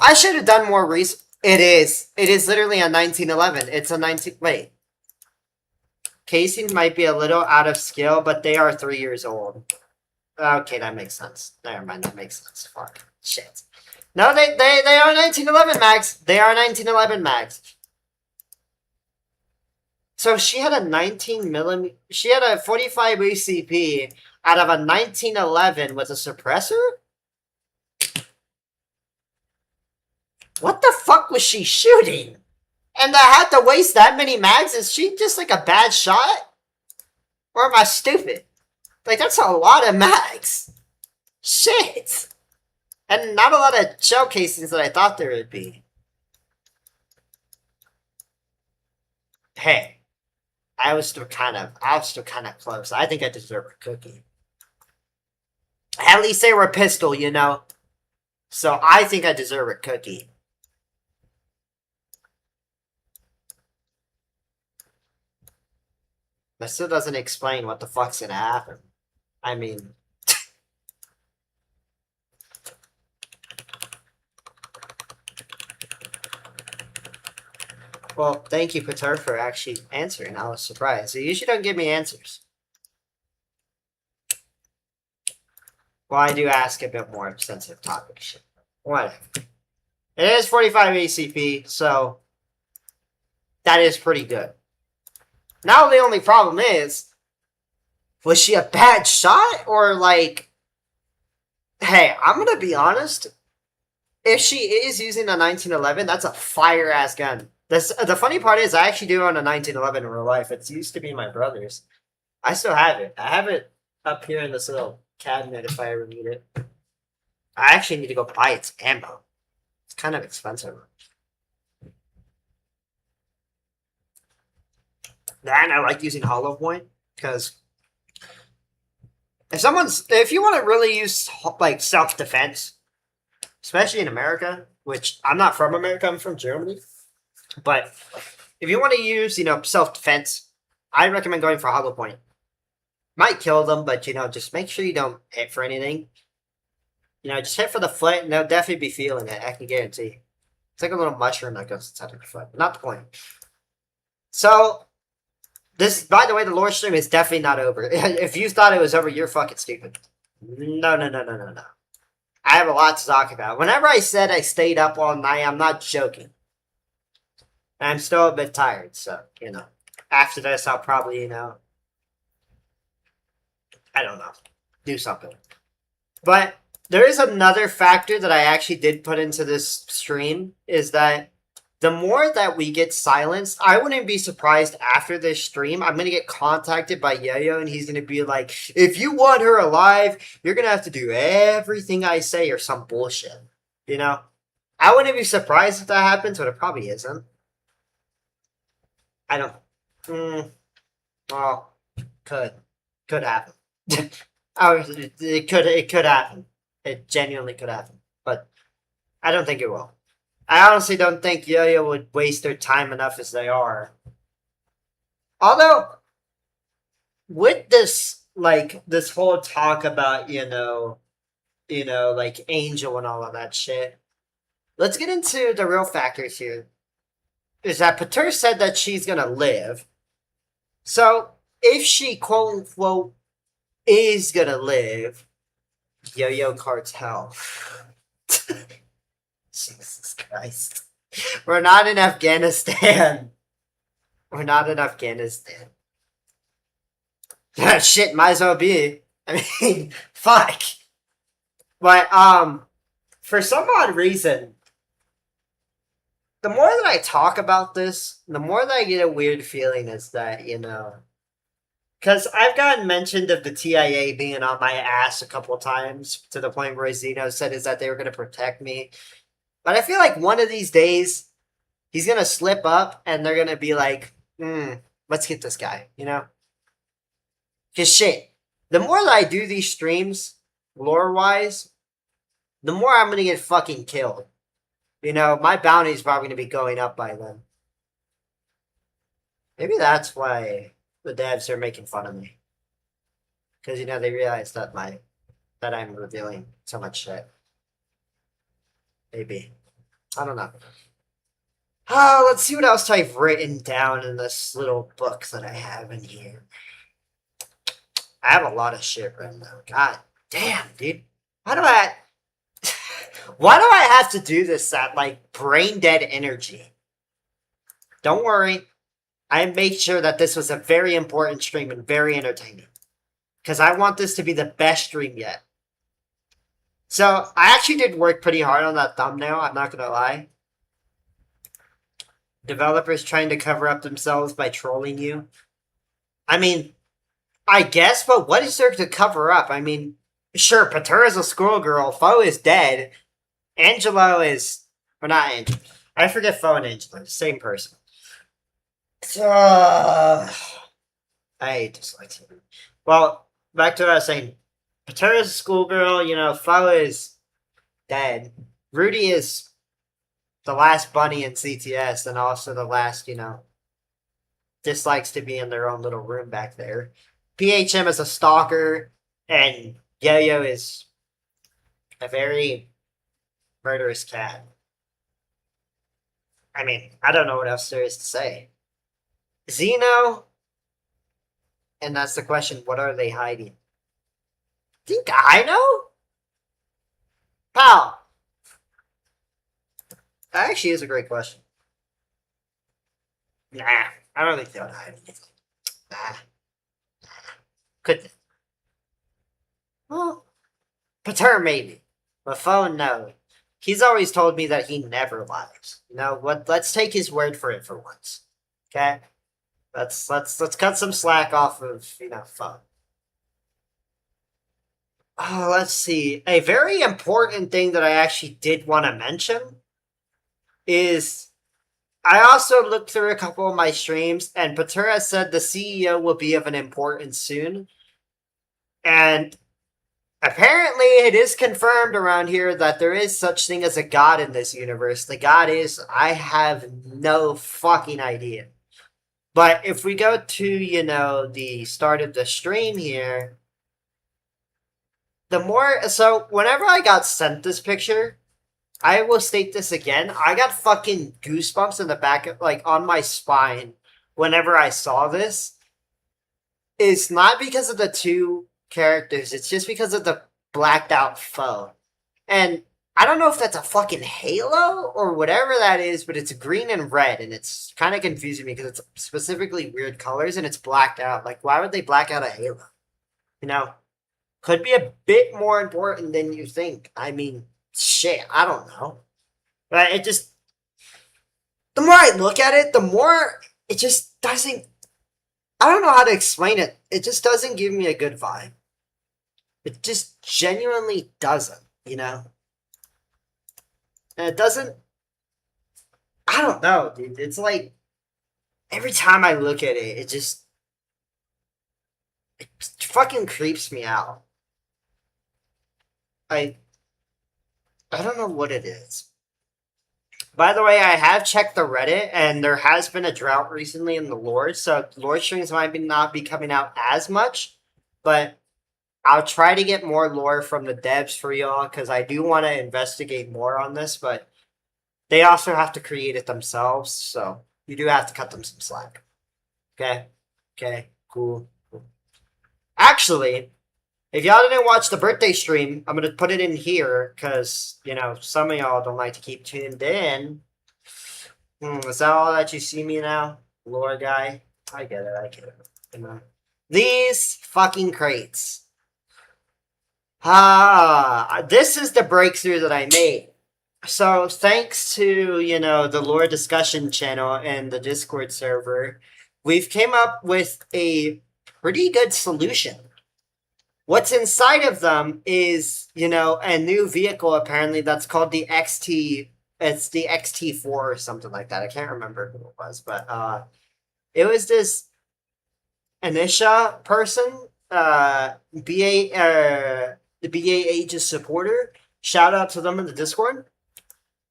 I should have done more research. It is. It is literally a 1911. It's a 19... Wait. Casings might be a little out of scale, but they are 3 years old. Okay, that makes sense. Never mind, that makes sense. Fuck. Shit. No, they are 1911 mags. They are 1911 mags. So she had a 19mm... She had a 45 ACP out of a 1911 with a suppressor? What the fuck was she shooting? And I had to waste that many mags? Is she just like a bad shot? Or am I stupid? Like, that's a lot of mags. Shit. And not a lot of shell casings that I thought there would be. Hey. I was still kind of close. I think I deserve a cookie. At least they were a pistol, So I think I deserve a cookie. That still doesn't explain what the fuck's gonna happen. I mean... Well, thank you, Pater, for actually answering. I was surprised. You usually don't give me answers. Well, I do ask a bit more sensitive topics. Whatever. It is 45 ACP, so... That is pretty good. Now the only problem is... Was she a bad shot? Or, like... Hey, I'm gonna be honest. If she is using a 1911, that's a fire-ass gun. The funny part is, I actually do own a 1911 in real life. It used to be my brother's. I still have it. I have it up here in this little cabinet if I ever need it. I actually need to go buy its ammo. It's kind of expensive. And I like using hollow point, because if you want to really use, like, self-defense, especially in America, which I'm not from America, I'm from Germany. But if you want to use, self-defense, I recommend going for hollow point. Might kill them, but, just make sure you don't hit for anything. Just hit for the foot, and they'll definitely be feeling it, I can guarantee. It's like a little mushroom that goes inside of your foot. Not the point. So, This, by the way, the lore stream is definitely not over. If you thought it was over, you're fucking stupid. No, no, no, no, no, no. I have a lot to talk about. Whenever I said I stayed up all night, I'm not joking. I'm still a bit tired, so, After this, I'll probably, I don't know, do something. But there is another factor that I actually did put into this stream, is that the more that we get silenced, I wouldn't be surprised after this stream, I'm going to get contacted by Yo-Yo and he's going to be like, if you want her alive, you're going to have to do everything I say or some bullshit. I wouldn't be surprised if that happens, but it probably isn't. I don't. Well, could happen. It could happen. It genuinely could happen, but I don't think it will. I honestly don't think Yo-Yo would waste their time enough as they are. Although, with this whole talk about, like Angel and all of that shit, let's get into the real factors here. Is that Pater said that she's gonna live. So, if she, quote unquote, is gonna live, Yo-Yo Cartel. Jesus Christ. We're not in Afghanistan. We're not in Afghanistan. Shit, might as well be. I mean, fuck. But, for some odd reason, the more that I talk about this, the more that I get a weird feeling is that, because I've gotten mentioned of the TIA being on my ass a couple times to the point where Zeno said is that they were going to protect me. But I feel like one of these days, he's going to slip up and they're going to be like, let's get this guy, Because shit, the more that I do these streams, lore-wise, the more I'm going to get fucking killed. My bounty's probably going to be going up by then. Maybe that's why the devs are making fun of me. Because, they realize that I'm revealing so much shit. Maybe. I don't know. Let's see what else I've written down in this little book that I have in here. I have a lot of shit written down. God damn, dude. Why do I have to do this at, brain dead energy? Don't worry. I made sure that this was a very important stream and very entertaining. Because I want this to be the best stream yet. So, I actually did work pretty hard on that thumbnail, I'm not gonna lie. Developers trying to cover up themselves by trolling you. I mean, I guess, but what is there to cover up? I mean, sure, Patura's a squirrel girl, Foe is dead, Angelo is... Or not Angelo. I forget Foe and Angelo, same person. I hate dyslexia. Well, back to what I was saying. Patura's a schoolgirl, Foe is dead. Rudy is the last bunny in CTS and also the last, dislikes to be in their own little room back there. PHM is a stalker, and Yo-Yo is a very murderous cat. I mean, I don't know what else there is to say. Zeno, and that's the question, what are they hiding? Think I know? Pal. That actually is a great question. Nah, I don't think they would hide anything. Nah. Could they? Well, Pater maybe. But Phone, no. He's always told me that he never lies. Let's take his word for it for once. Okay? Let's cut some slack off of, Phone. Let's see. A very important thing that I actually did want to mention is I also looked through a couple of my streams, and Patura said the CEO will be of an importance soon. And apparently it is confirmed around here that there is such thing as a god in this universe. The god is, I have no fucking idea. But if we go to, the start of the stream here, so whenever I got sent this picture, I will state this again, I got fucking goosebumps in the back, on my spine whenever I saw this. is not because of the two characters, it's just because of the blacked out foe. And I don't know if that's a fucking halo or whatever that is, but it's green and red, and it's kind of confusing me because it's specifically weird colors and it's blacked out. Like, why would they black out a halo? You know? Could be a bit more important than you think. I mean, shit, I don't know. But it just, the more I look at it, the more it just doesn't, I don't know how to explain it. It just doesn't give me a good vibe. It just genuinely doesn't, you know? And it doesn't, I don't know, dude. It's like, every time I look at it, it fucking creeps me out. I, I don't know what it is. By the way, I have checked the Reddit, and there has been a drought recently in the lore, so lore strings might not be coming out as much, but I'll try to get more lore from the devs for y'all, because I do want to investigate more on this, but they also have to create it themselves, so you do have to cut them some slack. Okay? Okay, cool. Actually, if y'all didn't watch the birthday stream, I'm gonna put it in here because some of y'all don't like to keep tuned in. Is that all that you see me now, lore guy? I get it. I get it. These fucking crates. This is the breakthrough that I made. So thanks to the lore discussion channel and the Discord server, we've came up with a pretty good solution. What's inside of them is, a new vehicle apparently that's called the XT. It's the XT4 or something like that. I can't remember who it was, but it was this Anisha person, the BA Aegis supporter. Shout out to them in the Discord.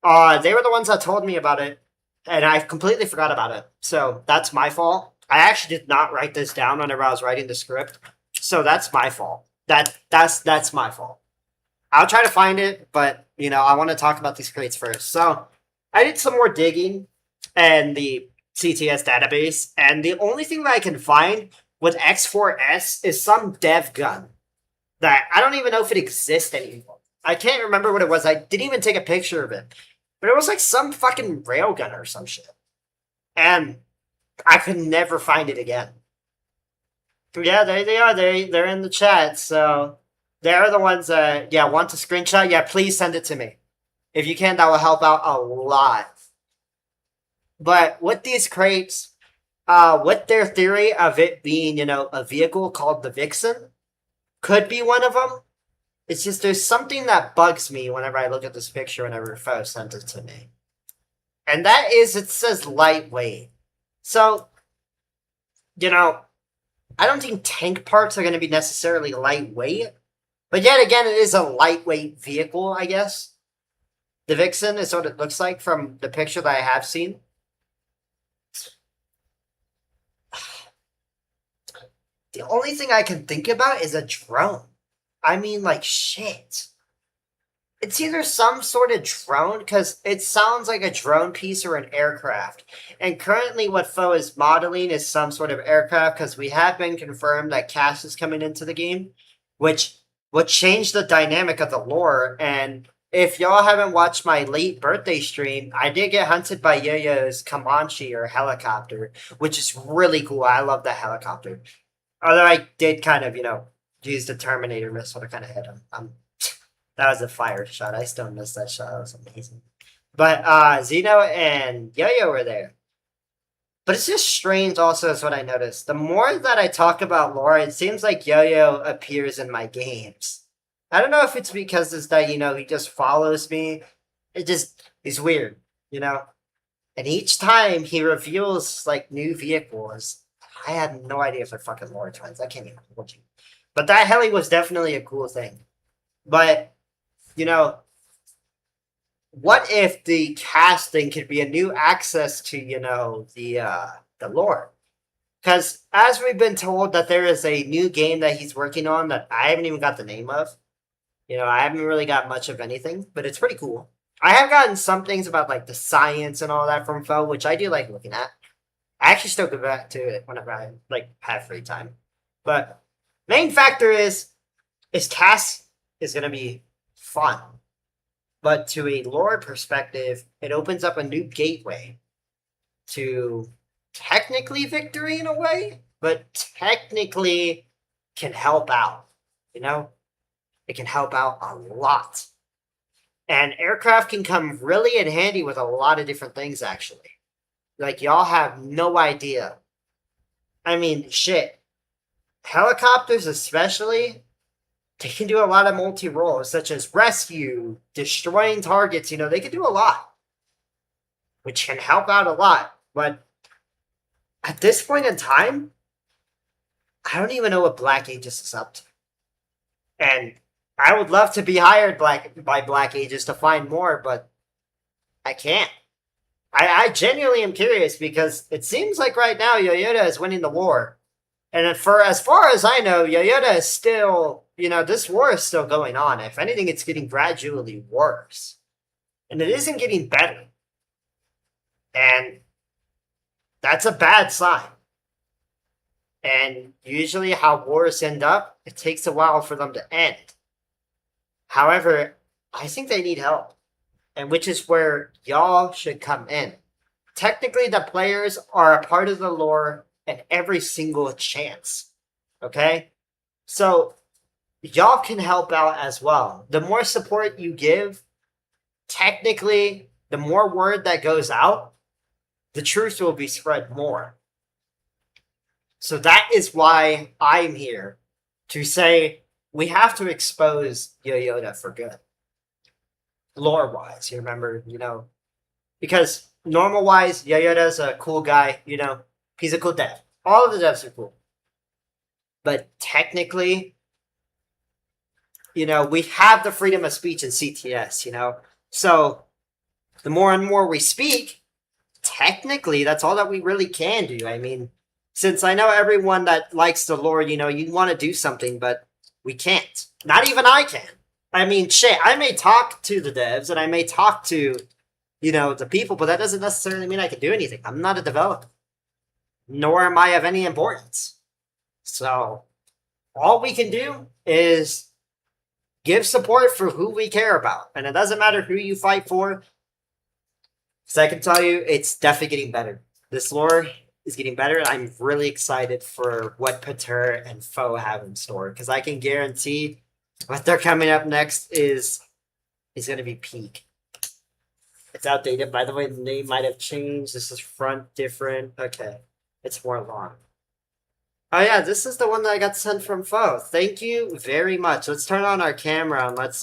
They were the ones that told me about it, and I completely forgot about it. So that's my fault. I actually did not write this down whenever I was writing the script. So that's my fault. That's my fault. I'll try to find it, but I want to talk about these crates first. So I did some more digging in the CTS database, and the only thing that I can find with X4S is some dev gun that I don't even know if it exists anymore. I can't remember what it was. I didn't even take a picture of it, but it was like some fucking railgun or some shit, and I could never find it again. Yeah, there they are. They're in the chat. So they're the ones that want to screenshot. Yeah, please send it to me. If you can, that will help out a lot. But with these crates, with their theory of it being, a vehicle called the Vixen, could be one of them. It's just there's something that bugs me whenever I look at this picture whenever Fo sent it to me. And that is, it says lightweight. So, I don't think tank parts are going to be necessarily lightweight, but yet again, it is a lightweight vehicle, I guess. The Vixen is what it looks like from the picture that I have seen. The only thing I can think about is a drone. I mean, like, shit. It's either some sort of drone, because it sounds like a drone piece or an aircraft. And currently what Foe is modeling is some sort of aircraft, because we have been confirmed that Cass is coming into the game, which would change the dynamic of the lore. And if y'all haven't watched my late birthday stream, I did get hunted by Yo-Yo's Comanche or helicopter, which is really cool. I love the helicopter. Although I did kind of, use the Terminator missile to kind of hit him. That was a fire shot. I still missed that shot. That was amazing. But Zeno and Yo-Yo were there. But it's just strange also is what I noticed. The more that I talk about lore, it seems like Yo-Yo appears in my games. I don't know if it's because it's that, he just follows me. He's weird, And each time he reveals, like, new vehicles, I had no idea if they're fucking lore twins. I can't even hold you. But that heli was definitely a cool thing. But what if the casting could be a new access to, the lore? Because as we've been told that there is a new game that he's working on that I haven't even got the name of. I haven't really got much of anything, but it's pretty cool. I have gotten some things about, like, the science and all that from Foe, which I do like looking at. I actually still go back to it whenever I, like, have free time. But main factor is cast is gonna be fun. But to a lore perspective, it opens up a new gateway to technically victory in a way, but technically can help out. You know? It can help out a lot. And aircraft can come really in handy with a lot of different things, actually. Like, y'all have no idea. I mean, shit. Helicopters, especially, they can do a lot of multi-roles, such as rescue, destroying targets. You know, they can do a lot, which can help out a lot. But at this point in time, I don't even know what Black Aegis is up to. And I would love to be hired by Black Aegis to find more, but I can't. I genuinely am curious because it seems like right now Yoyoda is winning the war. And for as far as I know, Yoyoda is still, you know, this war is still going on. If anything, it's getting gradually worse. And it isn't getting better. And that's a bad sign. And usually how wars end up, it takes a while for them to end. However, I think they need help. And which is where y'all should come in. Technically, the players are a part of the lore at every single chance. Okay? So, y'all can help out as well. The more support you give, technically, the more word that goes out, the truth will be spread more. So that is why I'm here. To say, we have to expose Yoyoda for good. Lore-wise, you remember, you know. Because normal-wise, Yoyoda's a cool guy, you know. He's a cool dev. All of the devs are cool. But technically, you know, we have the freedom of speech in CTS, you know. So, the more and more we speak, technically, that's all that we really can do. I mean, since I know everyone that likes the lore, you know, you want to do something, but we can't. Not even I can. I mean, shit, I may talk to the devs, and I may talk to, you know, the people, but that doesn't necessarily mean I can do anything. I'm not a developer. Nor am I of any importance. So, all we can do is give support for who we care about. And it doesn't matter who you fight for. Because I can tell you, it's definitely getting better. This lore is getting better, and I'm really excited for what Pater and Foe have in store. Because I can guarantee what they're coming up next is going to be peak. It's outdated. By the way, the name might have changed. This is front different. Okay. It's more long. Oh yeah, this is the one that I got sent from Foe. Thank you very much. Let's turn on our camera and let's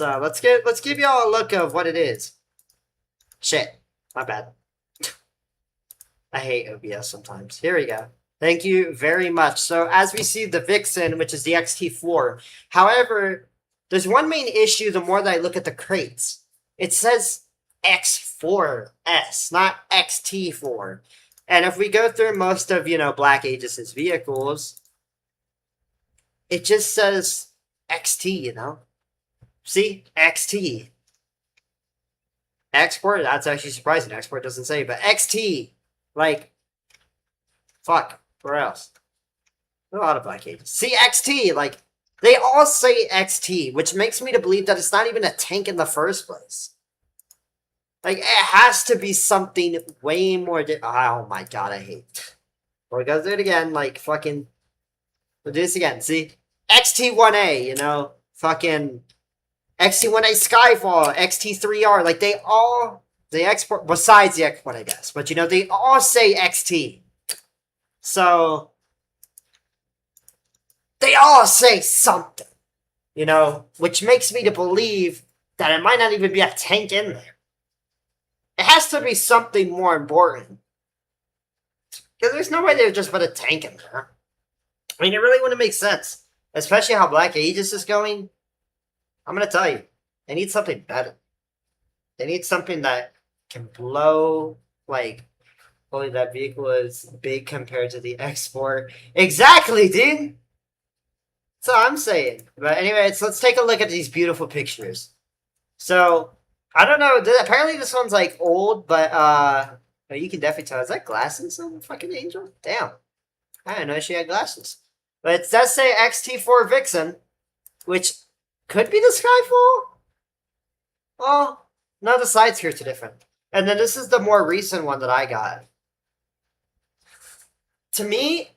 give y'all a look of what it is. Shit. My bad. I hate OBS sometimes. Here we go. Thank you very much. So as we see the Vixen, which is the XT4. However, there's one main issue the more that I look at the crates. It says X4S, not XT4. And if we go through most of, you know, Black Aegis' vehicles, it just says XT, you know? See? XT. Export? That's actually surprising. Export doesn't say, but XT. Like, fuck. Where else? A lot of Black Aegis. See, XT. Like, they all say XT, which makes me to believe that it's not even a tank in the first place. Like, it has to be something way more... Oh my god, I hate... We're gonna do it again, like, fucking... We'll do this again, see? XT1A, you know? Fucking... XT1A Skyfall, XT3R, like, they all... They export... Besides the X1, I guess. But, you know, they all say XT. So... They all say something. You know? Which makes me to believe that it might not even be a tank in there. It has to be something more important. Because there's no way they would just put a tank in there. I mean, it really wouldn't make sense. Especially how Black Aegis is going. I'm going to tell you. They need something better. They need something that can blow, like, only that vehicle is big compared to the export. Exactly, dude! That's what I'm saying. But anyways, let's take a look at these beautiful pictures. So... I don't know. Apparently this one's like old, but you can definitely tell. Is that glasses on the fucking angel? Damn. I didn't know she had glasses. But it does say XT4 Vixen, which could be the Skyfall? Oh, no, the sides here are too different. And then this is the more recent one that I got. To me,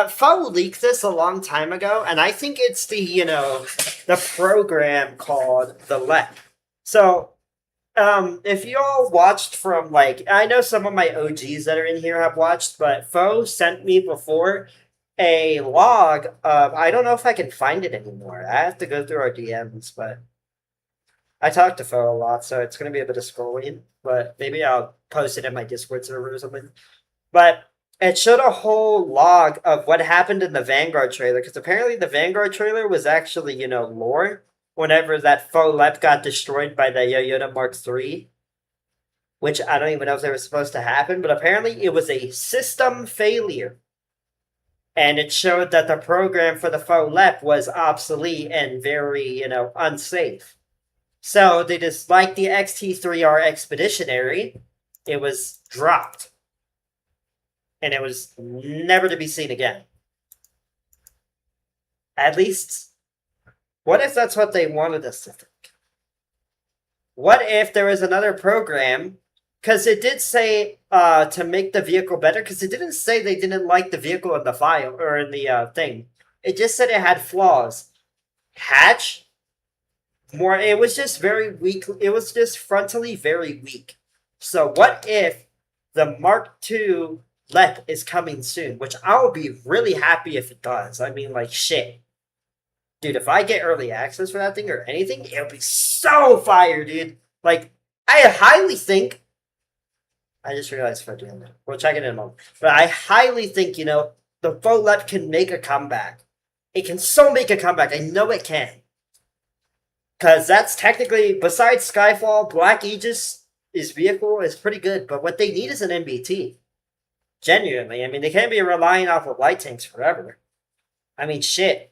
Foe leaked this a long time ago, and I think it's the program called the LEP. So, if you all watched from, like, I know some of my OGs that are in here have watched, but Foe sent me before a log of, I don't know if I can find it anymore. I have to go through our DMs, but I talk to Foe a lot, so it's going to be a bit of scrolling, but maybe I'll post it in my Discord server or something. But it showed a whole log of what happened in the Vanguard trailer, because apparently the Vanguard trailer was actually, lore whenever that faux lep got destroyed by the Yoyota Mark III, which I don't even know if they were supposed to happen, but apparently it was a system failure. And it showed that the program for the faux lep was obsolete and very, unsafe. So they just, like the XT3R Expeditionary, it was dropped. And it was never to be seen again. At least, what if that's what they wanted us to think? What if there was another program? Because it did say to make the vehicle better, because it didn't say they didn't like the vehicle in the file, or in the thing. It just said it had flaws. Hatch? More, it was just very weak. It was just frontally very weak. So what if the Mark II LEP is coming soon, which I'll be really happy if it does. I mean, like, shit. Dude, if I get early access for that thing or anything, it'll be so fire, dude. Like, I highly think... I just realized if I do that. We'll check it in a moment. But I highly think, the faux LEP can make a comeback. It can so make a comeback. I know it can. Because that's technically, besides Skyfall, Black Aegis, his vehicle is pretty good. But what they need is an MBT. Genuinely. I mean, they can't be relying off of light tanks forever. I mean, shit.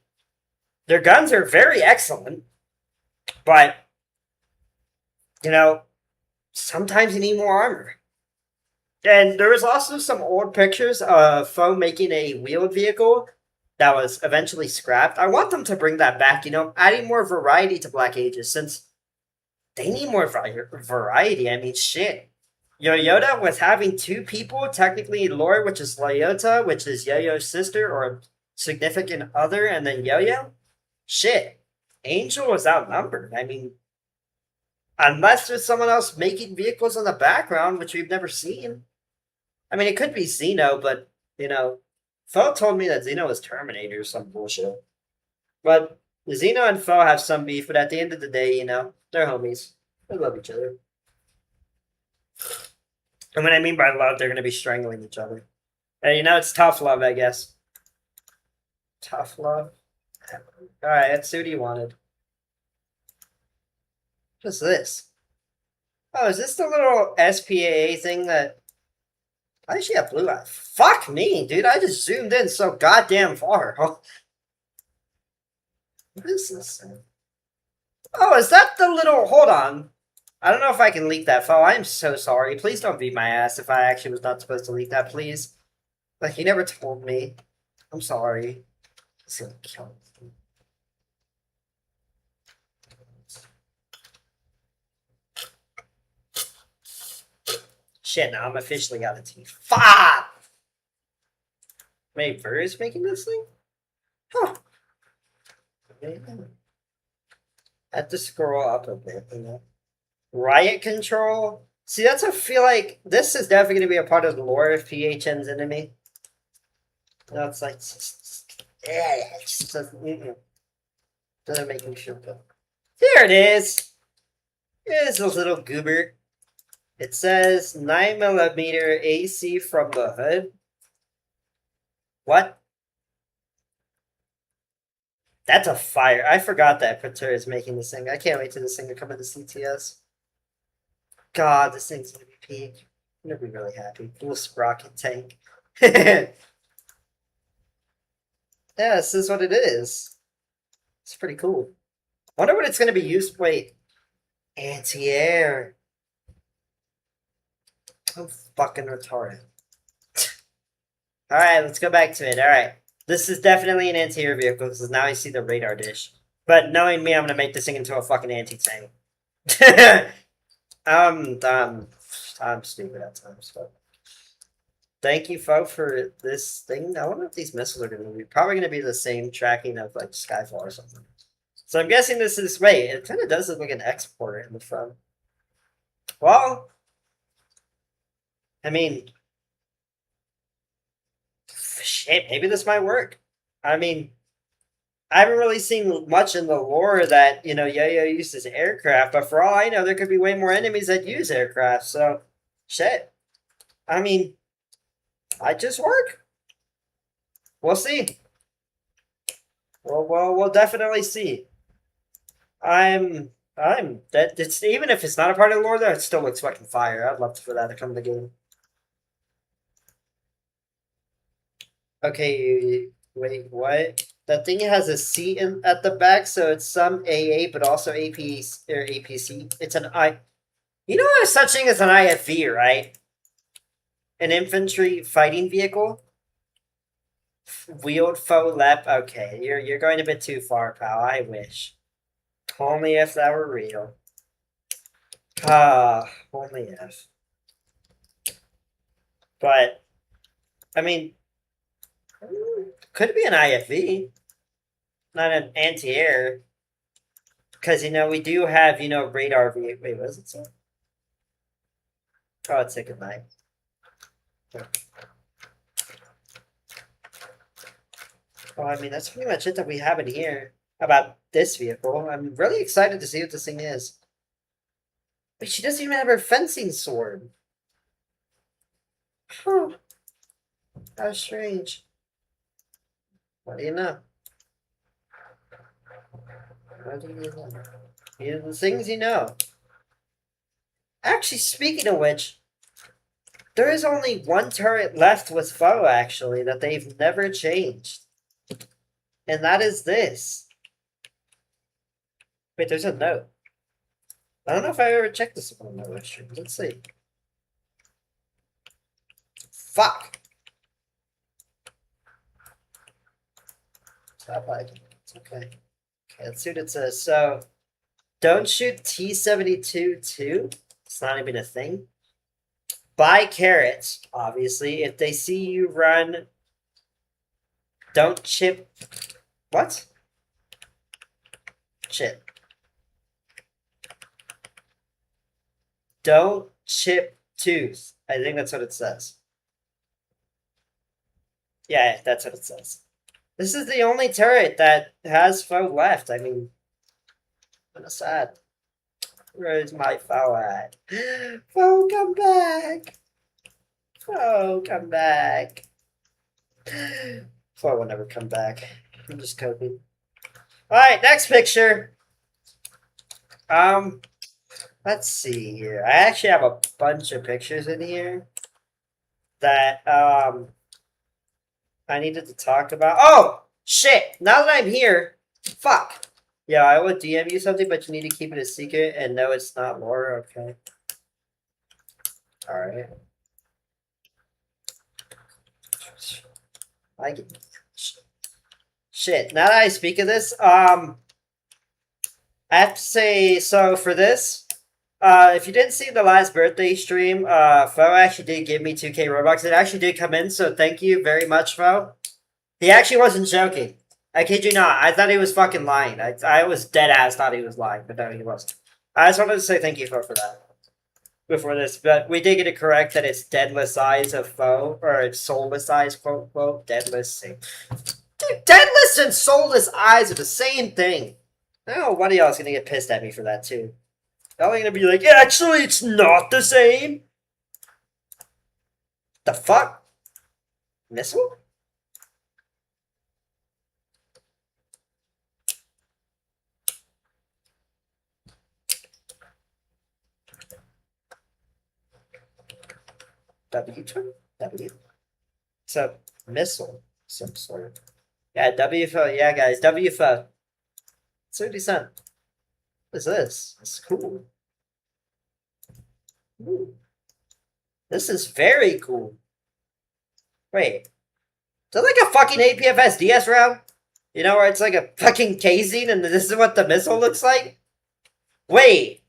Their guns are very excellent. But, sometimes you need more armor. And there was also some old pictures of Foe making a wheeled vehicle that was eventually scrapped. I want them to bring that back, adding more variety to Black Aegis, since they need more variety. I mean, shit. Yoyota was having two people, technically lore, which is Lyota, which is Yo-Yo's sister or significant other, and then Yo-Yo. Shit. Angel was outnumbered. I mean, unless there's someone else making vehicles in the background, which we've never seen. I mean, it could be Xeno, but, Foe told me that Xeno was Terminator or some bullshit. But Xeno and Foe have some beef, but at the end of the day, they're homies. They love each other. And what I mean by love, they're going to be strangling each other. And it's tough love, I guess. Tough love? Alright, let's see what you wanted. What's this? Oh, is this the little SPAA thing that... Why does she have blue eyes? Fuck me, dude. I just zoomed in so goddamn far. What is this thing? Oh, is that the little... Hold on. I don't know if I can leak that file. I'm so sorry. Please don't beat my ass if I actually was not supposed to leak that, please. Like, you never told me. I'm sorry. It's gonna kill me. Shit, now I'm officially out of teeth. Fuck! Wait, Ver is making this thing? Huh. I have to scroll up a bit, Riot control? See, I feel like this is definitely going to be a part of the lore of PHN's enemy. No, it's like, it just doesn't make me feel good. There it is! Here's a little goober. It says 9mm AC from the hood. What? That's a fire. I forgot that Praetor is making this thing. I can't wait till this thing to come into CTS. God, this thing's gonna be peak. I'm gonna be really happy. Full sprocket tank. Yeah, this is what it is. It's pretty cool. Wonder what it's gonna be used. Wait. Anti-air. I'm fucking retarded. Alright, let's go back to it. Alright. This is definitely an anti-air vehicle because now I see the radar dish. But knowing me, I'm gonna make this thing into a fucking anti-tank. um, um, I'm stupid at times, but thank you, folks, for this thing. I wonder if these missiles are gonna be probably gonna be the same tracking of like Skyfall or something. So I'm guessing this is wait, it kind of does look like an exporter in the front. Well, I mean, shit, maybe this might work. I mean, I haven't really seen much in the lore that, you know, Yo-Yo uses aircraft, but for all I know, there could be way more enemies that use aircraft, so, shit. I mean, I just work. We'll see. We'll definitely see. It's even if it's not a part of the lore, though, it still looks fucking fire. I'd love for that to come in the game. Okay, wait, what? That thing has a C at the back, so it's some AA, but also AP or APC. It's an I. You know there's such thing as an IFV, right? An infantry fighting vehicle. Wheeled faux lep. Okay, you're going a bit too far, pal. I wish. Only if that were real. Ah, only if. But, I mean, could be an IFV, not an anti-air. Because, you know, we do have, you know, radar vehicle. Wait, what does it say? Oh, it's a good night. Well, I mean, that's pretty much it that we have in here about this vehicle. I'm really excited to see what this thing is. But she doesn't even have her fencing sword. Huh. How strange. What do you know? What do you know? You know the things you know. Actually, speaking of which, there is only one turret left with foe, actually, that they've never changed. And that is this. Wait, there's a note. I don't know if I ever checked this on my web stream. Let's see. Fuck! Stop lagging. It's okay. Okay, let's see what it says. So, don't shoot T-72 too. It's not even a thing. Buy carrots, obviously. If they see you run, don't chip. What? Shit. Don't chip tooth. I think that's what it says. Yeah, that's what it says. This is the only turret that has foe left. I mean, kind of sad. Where's my foe at? Foe, come back! Foe, come back! Foe will never come back. I'm just coping. Alright, next picture. Let's see here. I actually have a bunch of pictures in here that, I needed to talk about. Oh! Shit! Now that I'm here, fuck! Yeah, I would DM you something, but you need to keep it a secret and no, it's not lore. Okay. Alright. I get shit. Now that I speak of this, I have to say, so for this, if you didn't see the last birthday stream, Fo actually did give me 2K Robux. It actually did come in, so thank you very much, Fo. He actually wasn't joking. I kid you not. I thought he was fucking lying. I was dead ass thought he was lying, but no, he wasn't. I just wanted to say thank you, Fo, for that. Before this, but we did get it correct that it's deadless eyes of foe, or it's soulless eyes, quote unquote. Deadless. Dude, deadless and soulless eyes are the same thing. Oh, one of y'all is gonna get pissed at me for that too. Y'all are gonna be like, actually, it's not the same. The fuck? Missile? W turn? W. So, missile. Some sort. Yeah, W foe. Yeah, guys, W foe. 30%. What is this? It's cool. Ooh. This is very cool. Wait. that like a fucking APFS DS round? You know, where it's like a fucking casing and this is what the missile looks like? Wait.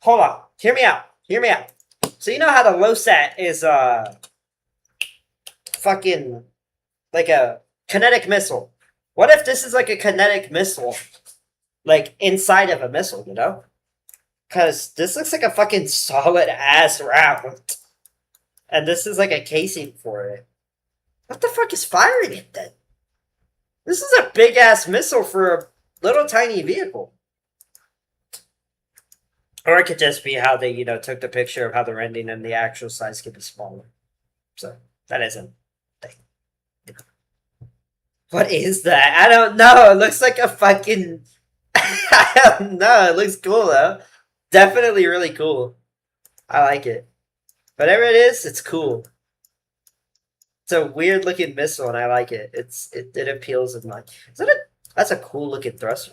Hold on. Hear me out. Hear me out. So you know how the LOSAT is, fucking, like a kinetic missile. What if this is like a kinetic missile? Like, inside of a missile, you know? Because this looks like a fucking solid-ass round. And this is like a casing for it. What the fuck is firing it, then? This is a big-ass missile for a little tiny vehicle. Or it could just be how they, took the picture of how the rendering and the actual size could be smaller. So, that isn't a thing. What is that? I don't know. It looks like a fucking... I don't know. It looks cool, though. Definitely really cool. I like it. Whatever it is, it's cool. It's a weird looking missile, and I like it. It appeals in my... That's a cool looking thruster.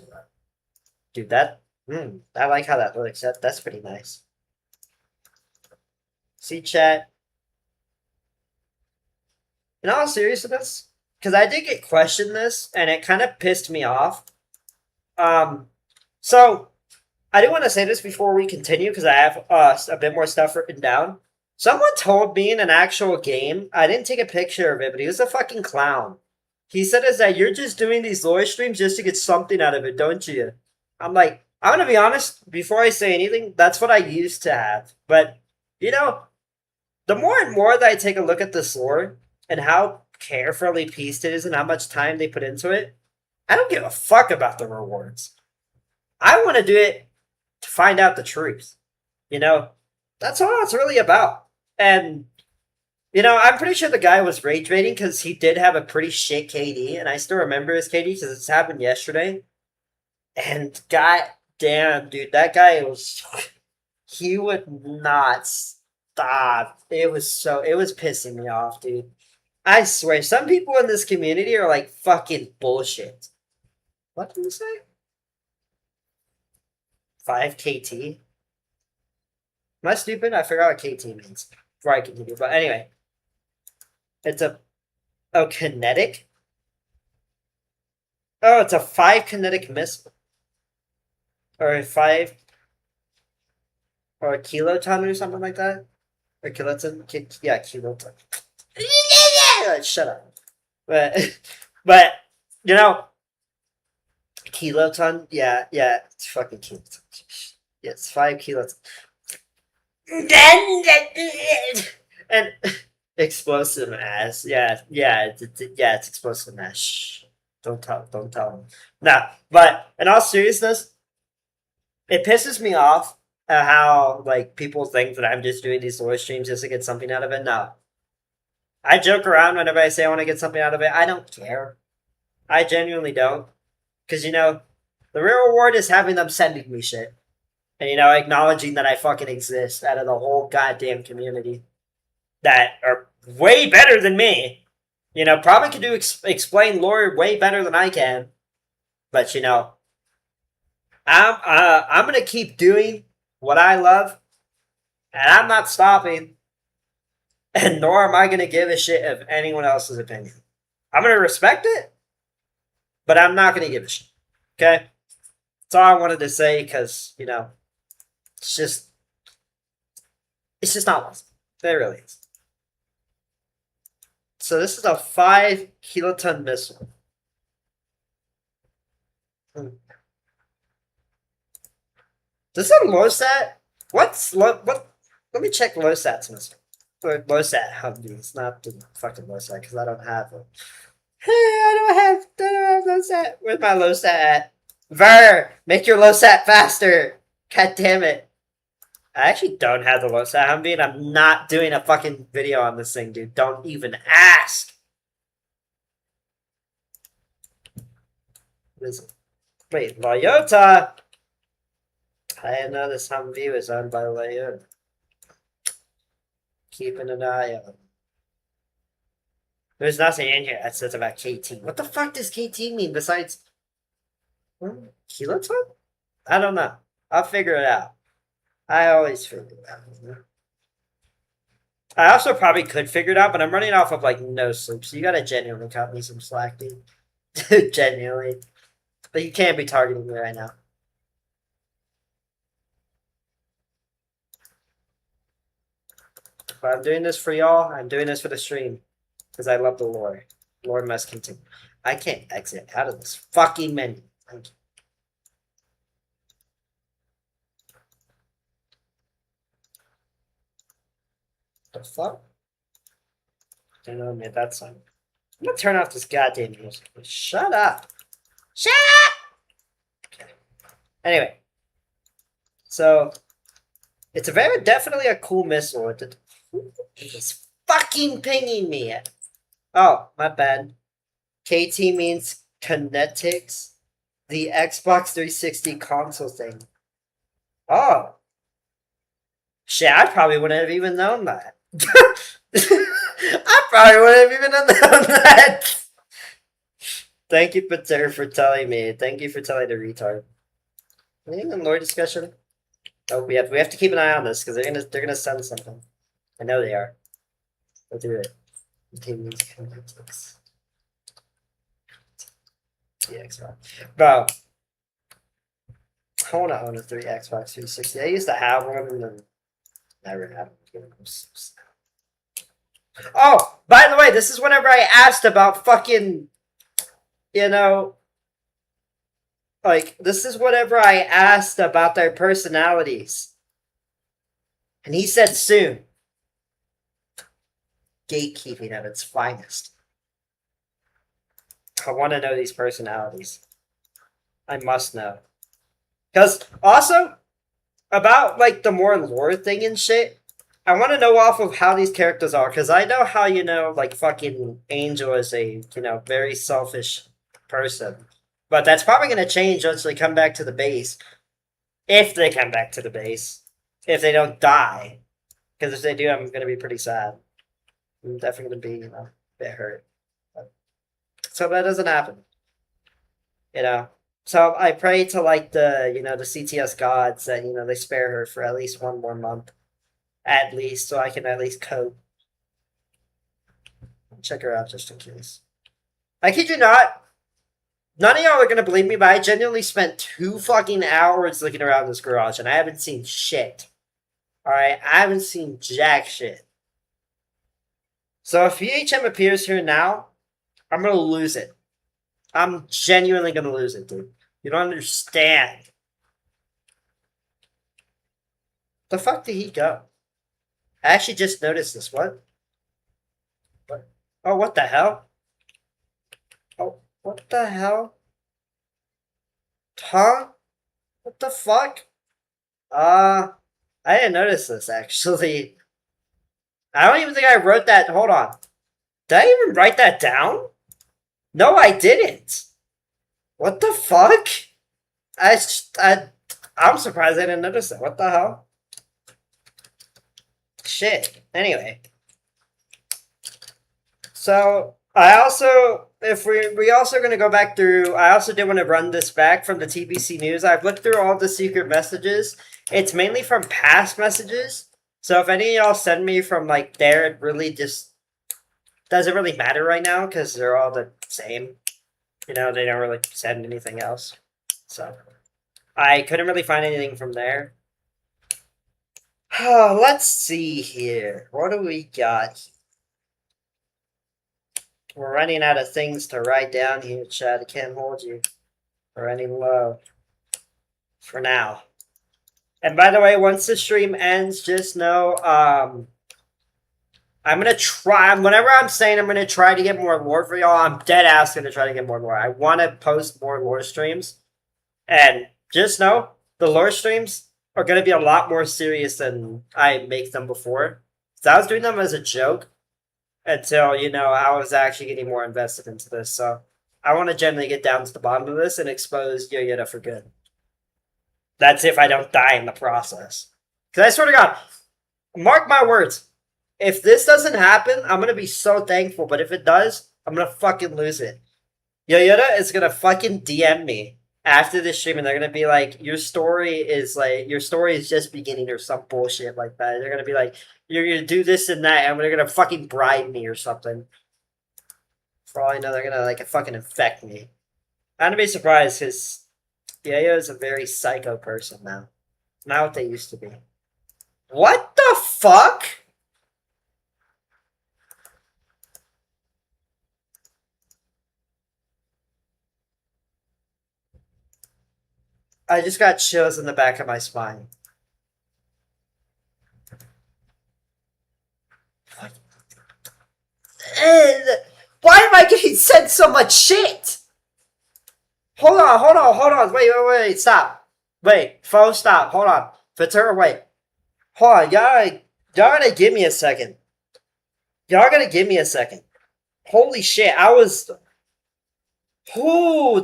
Dude, I like how that looks. That's pretty nice. See, chat. In all seriousness, because I did get questioned this, and it kind of pissed me off. So I do want to say this before we continue, because I have a bit more stuff written down. Someone told me in an actual game, I didn't take a picture of it, but he was a fucking clown. He said is that you're just doing these lore streams just to get something out of it, don't you? I'm like, I'm gonna be honest, before I say anything, that's what I used to have. But, the more and more that I take a look at this lore, and how carefully pieced it is and how much time they put into it, I don't give a fuck about the rewards. I want to do it to find out the truth. That's all it's really about. And, I'm pretty sure the guy was rage baiting because he did have a pretty shit KD, and I still remember his KD because it's happened yesterday. And god damn, dude, that guy he would not stop. It was pissing me off, dude. I swear, some people in this community are like fucking bullshit. What did you say? 5 KT? Am I stupid? I forgot what KT means before I continue. But anyway, it's kinetic? Oh, it's a 5 kinetic missile. Or a 5, or a kiloton or something like that? Or kiloton? Yeah, kiloton. Shut up. But, kiloton? Yeah, it's fucking kiloton. Yeah, it's 5 kiloton. And explosive ass. Yeah, it's explosive ass. Shh. Don't tell him. Nah, but in all seriousness, it pisses me off how people think that I'm just doing these lore streams just to get something out of it. No. I joke around whenever I say I want to get something out of it. I don't care. I genuinely don't. Because, the real reward is having them sending me shit. And, acknowledging that I fucking exist out of the whole goddamn community. That are way better than me. Probably could explain lore way better than I can. But, I'm going to keep doing what I love. And I'm not stopping. And nor am I going to give a shit of anyone else's opinion. I'm going to respect it, but I'm not going to give a shit. Okay? That's all I wanted to say because, it's just not worth it. It really is. So this is a 5 kiloton missile. This is a LOSAT? Let me check LOSAT's missile. LOSAT Humvee. It's not the fucking LOSAT because I don't have it. Hey, I don't have LOSAT. Where's my LOSAT at? Ver, make your LOSAT faster. God damn it. I actually don't have the LOSAT Humvee, and I'm not doing a fucking video on this thing, dude. Don't even ask. What is it? Wait, Toyota. I didn't know this Humvee was owned by Toyota. Keeping an eye on. There's nothing in here that says about KT. What the fuck does KT mean besides kiloton? I don't know. I'll figure it out. I always figure it out. I also probably could figure it out, but I'm running off of like no sleep, so you gotta genuinely cut me some slack, dude. Genuinely. But you can't be targeting me right now. But I'm doing this for y'all. I'm doing this for the stream. Because I love the lore. Lore must continue. I can't exit out of this fucking menu. Thank you. The fuck? I don't know, man. That's fine. I'm gonna turn off this goddamn music. Shut up. Shut up! Okay. Anyway. So, it's definitely a cool missile. It's fucking pinging me. Oh, my bad. KT means kinetics. The Xbox 360 console thing. Oh. Shit, I probably wouldn't have even known that. I probably wouldn't have even known that. Thank you, Pater, for telling me. Thank you for telling the retard. Anything in lore discussion? Oh, we have to keep an eye on this because they're gonna send something. I know they are. We'll do it. The Xbox. Bro. I want to own a Xbox 360. I used to have one and then never had one. Oh, by the way, this is whenever I asked about fucking, you know, like, this is whenever I asked about their personalities. And he said soon. Gatekeeping at its finest. I want to know these personalities. I must know. Because also, about like the more lore thing and shit, I want to know off of how these characters are. Because I know how, like fucking Angel is a, very selfish person. But that's probably going to change once they come back to the base. If they come back to the base. If they don't die. Because if they do, I'm going to be pretty sad. I'm definitely going to be, a bit hurt. But, so that doesn't happen. So I pray to like the CTS gods that they spare her for at least one more month, at least, so I can at least cope. Check her out just in case. I kid you not. None of y'all are gonna believe me, but I genuinely spent 2 fucking hours looking around this garage, and I haven't seen shit. All right, I haven't seen jack shit. So if VHM appears here now, I'm gonna lose it. I'm genuinely gonna lose it, dude. You don't understand. The fuck did he go? I actually just noticed this. What? Oh, what the hell? Oh, what the hell? Huh? What the fuck? I didn't notice this, actually. I don't even think I wrote that. Hold on. Did I even write that down? No, I didn't. What the fuck? I'm surprised I didn't notice it. What the hell? Shit. Anyway. So, I also, if we also going to go back through, I also did want to run this back from the TBC News. I've looked through all the secret messages. It's mainly from past messages. So if any of y'all send me from like there, it really just doesn't really matter right now because they're all the same. They don't really send anything else. So, I couldn't really find anything from there. Let's see here. What do we got? We're running out of things to write down here, Chad. I can't hold you. We're running low. For now. And by the way, once the stream ends, just know, I'm going to try, whenever I'm saying I'm going to try to get more lore for y'all, I'm dead ass going to try to get more lore. I want to post more lore streams. And just know, the lore streams are going to be a lot more serious than I make them before. So I was doing them as a joke until, I was actually getting more invested into this. So I want to generally get down to the bottom of this and expose Yo-Yoda for good. That's if I don't die in the process. Because I swear to God, mark my words. If this doesn't happen, I'm going to be so thankful. But if it does, I'm going to fucking lose it. Yo-Yoda is going to fucking DM me after this stream, and they're gonna be like, your story is just beginning or some bullshit like that. They're gonna be like, you're gonna do this and that, and they're gonna fucking bribe me or something. For all I know, they're gonna like fucking infect me. I'm gonna be surprised because Yayo is a very psycho person now. Not what they used to be. What the fuck? I just got chills in the back of my spine. Why am I getting sent so much shit? Hold on. Wait, stop. Wait, phone, stop. Hold on. Fatura, wait. Hold on, y'all gotta give me a second. Y'all gotta give me a second. Holy shit, Ooh,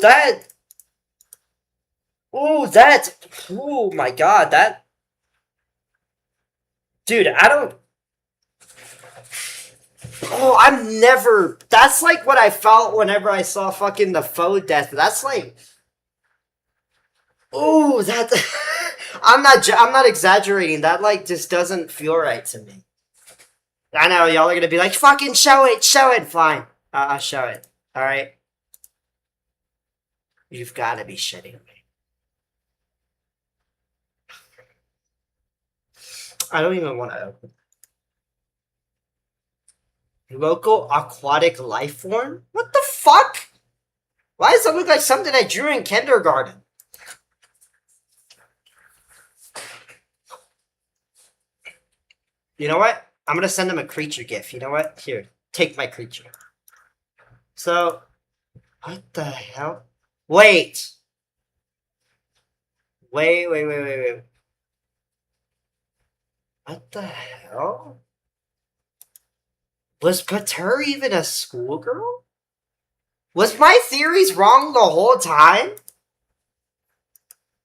oh my god, that... Dude, I don't... Oh, I'm never... That's like what I felt whenever I saw fucking the faux death. That's like... Ooh, that... I'm not exaggerating. That like just doesn't feel right to me. I know y'all are gonna be like, fucking show it. Fine. I'll show it. Alright? You've gotta be shitting me. I don't even want to open. Local aquatic life form? What the fuck? Why does that look like something I drew in kindergarten? You know what? I'm gonna send him a creature gift. You know what? Here, take my creature. So, what the hell? Wait. Wait. What the hell? Was Pater even a schoolgirl? Was my theories wrong the whole time?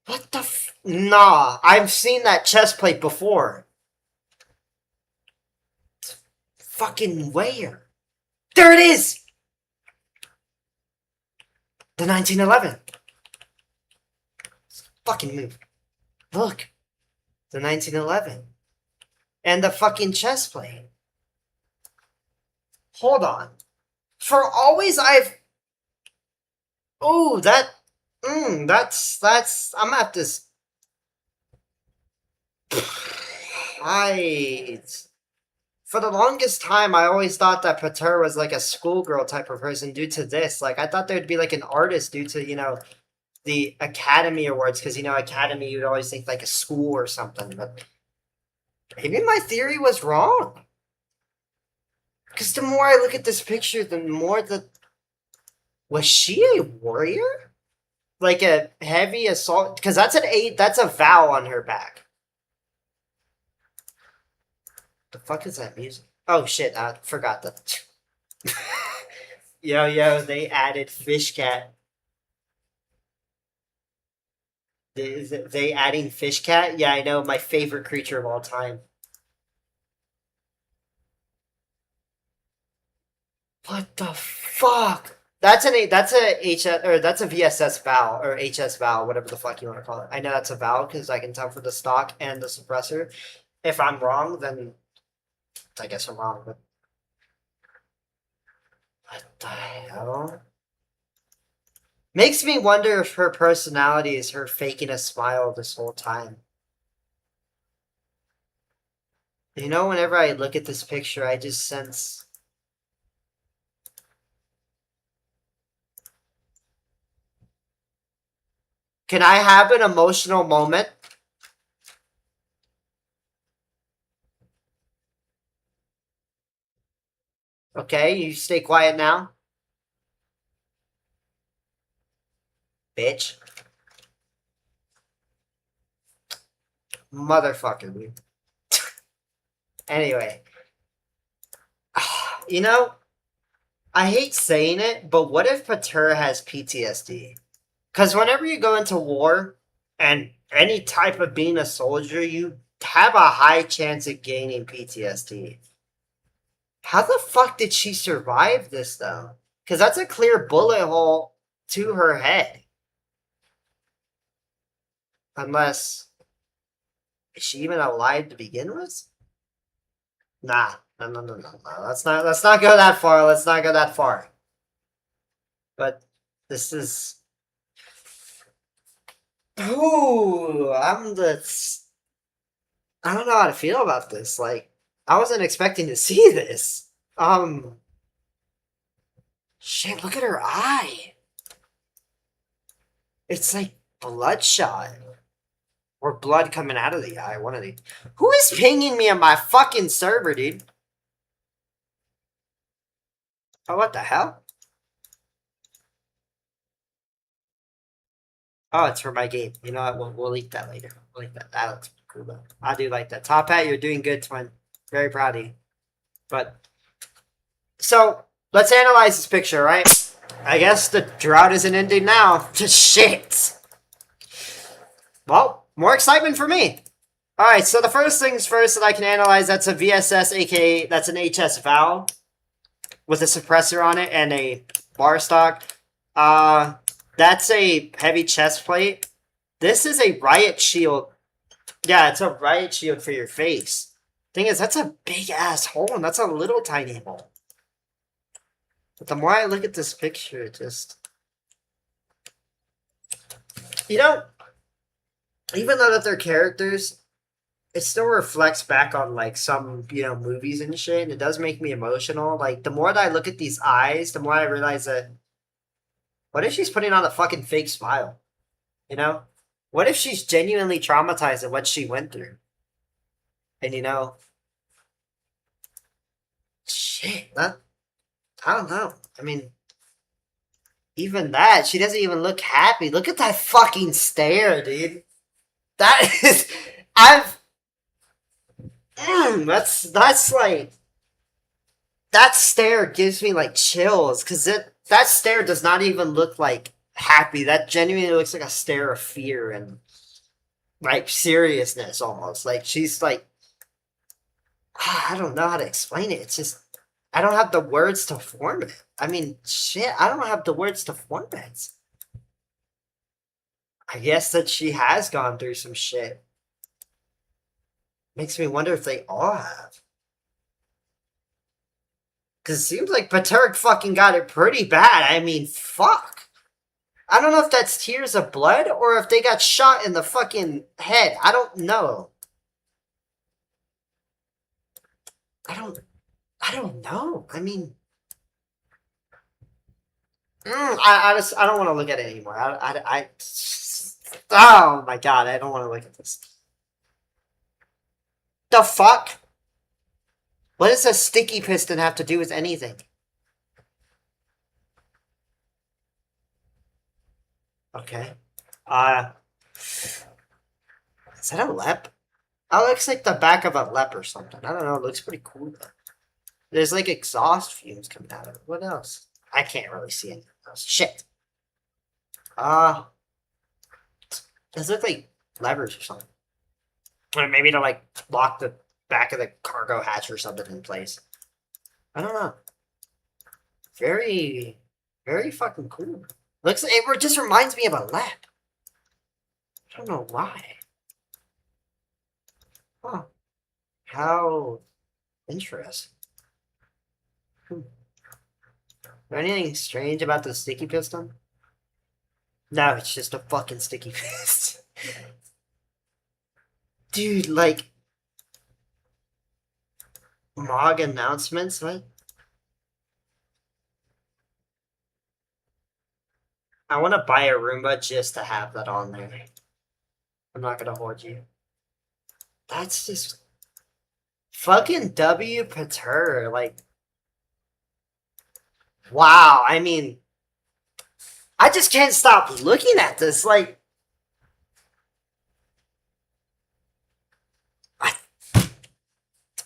What the Nah, I've seen that chest plate before. Fucking where? There it is! The 1911. Fucking move. Look. The 1911. And the fucking chest plate. Hold on. For always I've... Ooh, that's... I'm gonna have to... For the longest time, I always thought that Pater was like a schoolgirl type of person due to this. Like, I thought there'd be like an artist due to, you know, the Academy Awards. Because, you know, Academy, you'd always think like a school or something. But maybe my theory was wrong. Because the more I look at this picture, the more the... Was she a warrior? Like a heavy assault? Because that's that's a vow on her back. The fuck is that music? Oh shit, I forgot that. Yo, they added Fish Cat. Is they adding Fish Cat? Yeah, I know, my favorite creature of all time. What the fuck? That's a VSS Val or HS Val, whatever the fuck you want to call it. I know that's a Val because I can tell for the stock and the suppressor. If I'm wrong, then I guess I'm wrong. But what the hell? Makes me wonder if her personality is her faking a smile this whole time. You know, whenever I look at this picture, I just sense... Can I have an emotional moment? Okay, you stay quiet now. Bitch. Motherfucker. Anyway. You know, I hate saying it, but what if Pater has PTSD? Because whenever you go into war, and any type of being a soldier, you have a high chance of gaining PTSD. How the fuck did she survive this, though? Because that's a clear bullet hole to her head. Unless, is she even alive to begin with? Nah. No. Let's not go that far. Let's not go that far. But this is. Ooh, I don't know how to feel about this. Like, I wasn't expecting to see this. Shit, look at her eye. It's like bloodshot. Or blood coming out of the eye, one of these. Who is pinging me on my fucking server, dude? Oh, what the hell? Oh, it's for my game. You know what? We'll leak that later. We'll leak that. That looks cool, though. I do like that. Top Hat, you're doing good, twin. Very proud of you. But, so, let's analyze this picture, right? I guess the drought isn't ending now. Just shit. Well, more excitement for me. Alright, so the first things first that I can analyze, that's a VSS, aka that's an HS valve with a suppressor on it and a bar stock. That's a heavy chest plate. This is a riot shield. Yeah, it's a riot shield for your face. Thing is, that's a big ass hole, and that's a little tiny hole. But the more I look at this picture, it just... You know, even though that they're characters, it still reflects back on, like, some, you know, movies and shit, and it does make me emotional. Like, the more that I look at these eyes, the more I realize that, what if she's putting on a fucking fake smile? You know? What if she's genuinely traumatized at what she went through? And, you know, shit, that, I don't know. I mean, even that, she doesn't even look happy. Look at that fucking stare, dude. That is, that's like, that stare gives me like chills, because that stare does not even look like happy. That genuinely looks like a stare of fear and like seriousness almost. Like she's like, I don't know how to explain it. It's just, I don't have the words to form it. I mean, shit, I don't have the words to form it. I guess that she has gone through some shit. Makes me wonder if they all have. Because it seems like Paterk fucking got it pretty bad. I mean, fuck. I don't know if that's tears of blood or if they got shot in the fucking head. I don't know. I don't know. I mean, I don't want to look at it anymore. Oh my god, I don't want to look at this. The fuck? What does a sticky piston have to do with anything? Okay. Is that a lep? That looks like the back of a lep or something. I don't know. It looks pretty cool though. There's like exhaust fumes coming out of it. What else? I can't really see anything else. Shit. Those look like levers or something. Or maybe to like lock the back of the cargo hatch or something in place. I don't know. Very, very fucking cool. Looks like it just reminds me of a lap. I don't know why. Huh. How interesting. Is there anything strange about the sticky piston? No, it's just a fucking sticky piston. Dude, like, Mog announcements, like, I want to buy a Roomba just to have that on there. I'm not gonna hold you. That's just fucking W Pater, like, wow. I mean, I just can't stop looking at this. Like,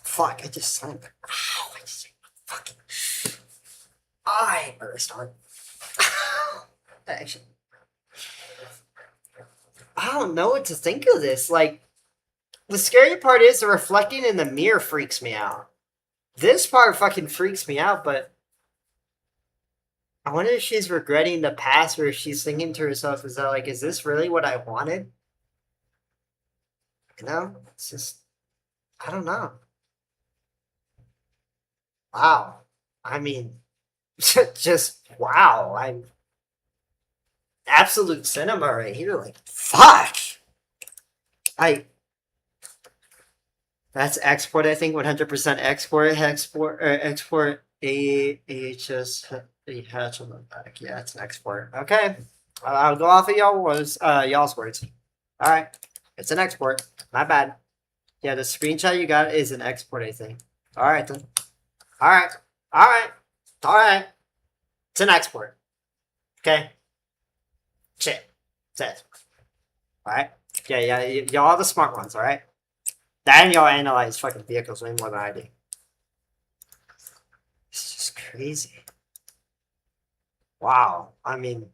fuck, I just slammed. Ow, I just fucking. I burst on. Actually, I don't know what to think of this. Like, the scary part is the reflecting in the mirror freaks me out. This part fucking freaks me out, but I wonder if she's regretting the past or if she's thinking to herself, is that like, is this really what I wanted? You know, it's just, I don't know. Wow. I mean, just wow. I'm absolute cinema right here. Like, fuck. I That's export. I think 100% export AHS hatch on the back. Yeah, it's an export. Okay, I'll go off of y'all's words. All right, it's an export. My bad. Yeah, the screenshot you got is an export. I think. All right then. All right. All right. All right. It's an export. Okay. Shit. It's an export. All right. Yeah. Y'all are the smart ones. All right. Then y'all analyze fucking vehicles way more than I do. It's just crazy. Wow. I mean,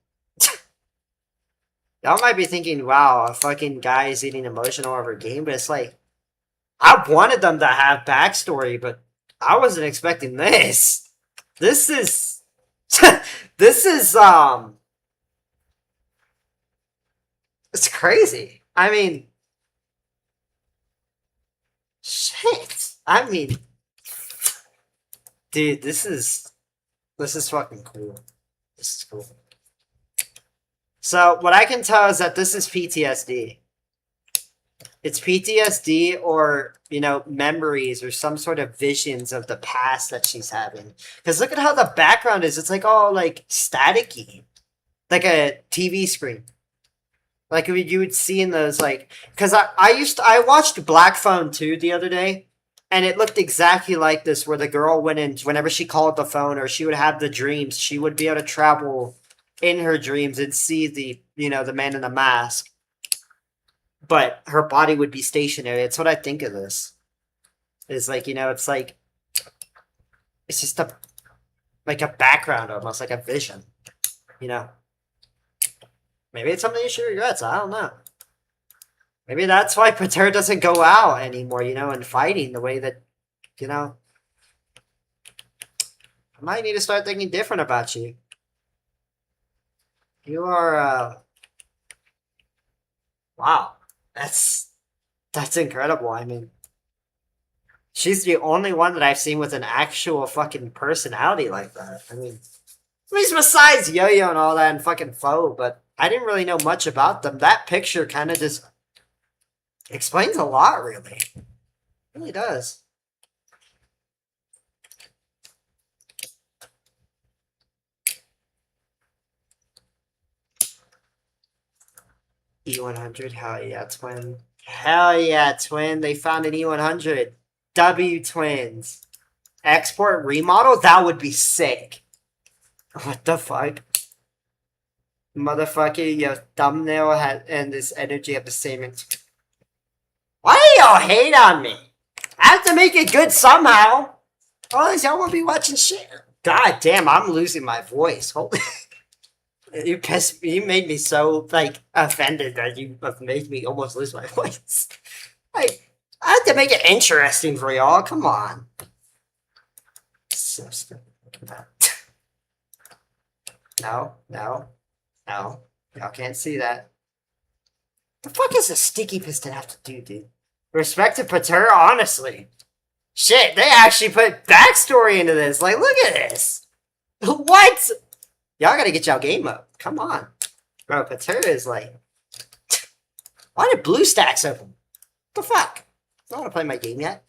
y'all might be thinking, wow, a fucking guy is eating emotional over a game, but it's like, I wanted them to have backstory, but I wasn't expecting this. This is, this is, it's crazy. I mean, shit. I mean, dude, this is fucking cool. This is cool. So what I can tell is that this is PTSD. It's PTSD or, you know, memories or some sort of visions of the past that she's having. Because look at how the background is. It's like all like staticky. Like a TV screen. Like you would see in those like, because I watched Black Phone 2 the other day, and it looked exactly like this, where the girl went in whenever she called the phone or she would have the dreams, she would be able to travel in her dreams and see the, you know, the man in the mask, but her body would be stationary. It's what I think of this. It's like, you know, it's like it's just a background, almost like a vision, you know. Maybe it's something she regrets. I don't know. Maybe that's why Pater doesn't go out anymore, you know, and fighting the way that, you know. I might need to start thinking different about you. You are, wow. That's incredible. I mean, she's the only one that I've seen with an actual fucking personality like that. I mean, at least besides Yo-Yo and all that and fucking Foe, but I didn't really know much about them. That picture kind of just explains a lot, really. It really does. E100, hell yeah, twin. Hell yeah, twin. They found an E100. W twins. Export remodel? That would be sick. What the fuck? Motherfucker, your thumbnail and this energy have the same. Why do y'all hate on me? I have to make it good somehow. Otherwise, y'all won't be watching shit. God damn, I'm losing my voice. Holy. You made me so, like, offended that you have made me almost lose my voice. Like, I have to make it interesting for y'all. Come on. So stupid. No. Y'all can't see that. The fuck is a sticky piston have to do, dude? Respect to Pater, honestly. Shit, they actually put backstory into this. Like, look at this. What? Y'all gotta get y'all game up. Come on. Bro, Pater is like... Why did BlueStacks open? What the fuck? I don't want to play my game yet.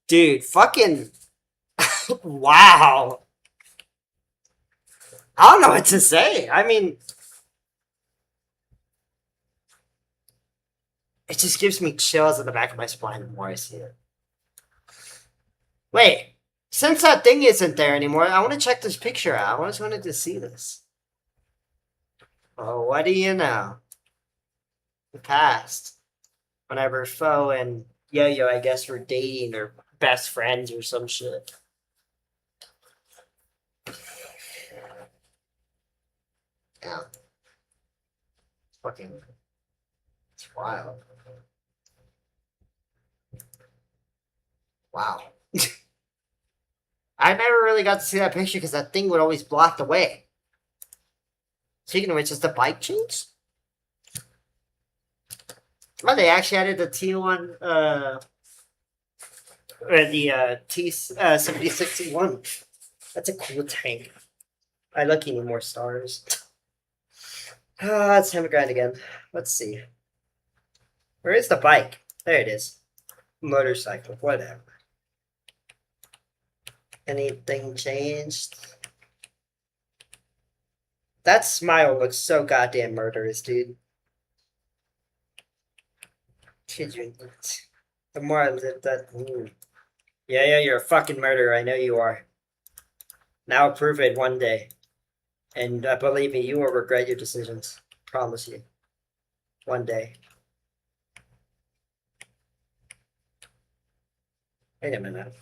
Dude, fucking... Wow. I don't know what to say. I mean... It just gives me chills at the back of my spine the more I see it. Wait. Since that thing isn't there anymore, I want to check this picture out. I just wanted to see this. Oh, what do you know? The past. Whenever Foe and Yo-Yo, I guess, were dating or best friends or some shit. Yeah. Fucking... It's wild. Wow. I never really got to see that picture because that thing would always block the way. Speaking of which, is the bike changed? Oh, they actually added the T1, or the T 7061. That's a cool tank. I lucky need more stars. Let's hammer grind again. Let's see. Where is the bike? There it is. Motorcycle, whatever. Anything changed? That smile looks so goddamn murderous, dude. The more I live that. Yeah, you're a fucking murderer. I know you are. Now prove it one day. And believe me, you will regret your decisions. Promise you. One day. Wait a minute.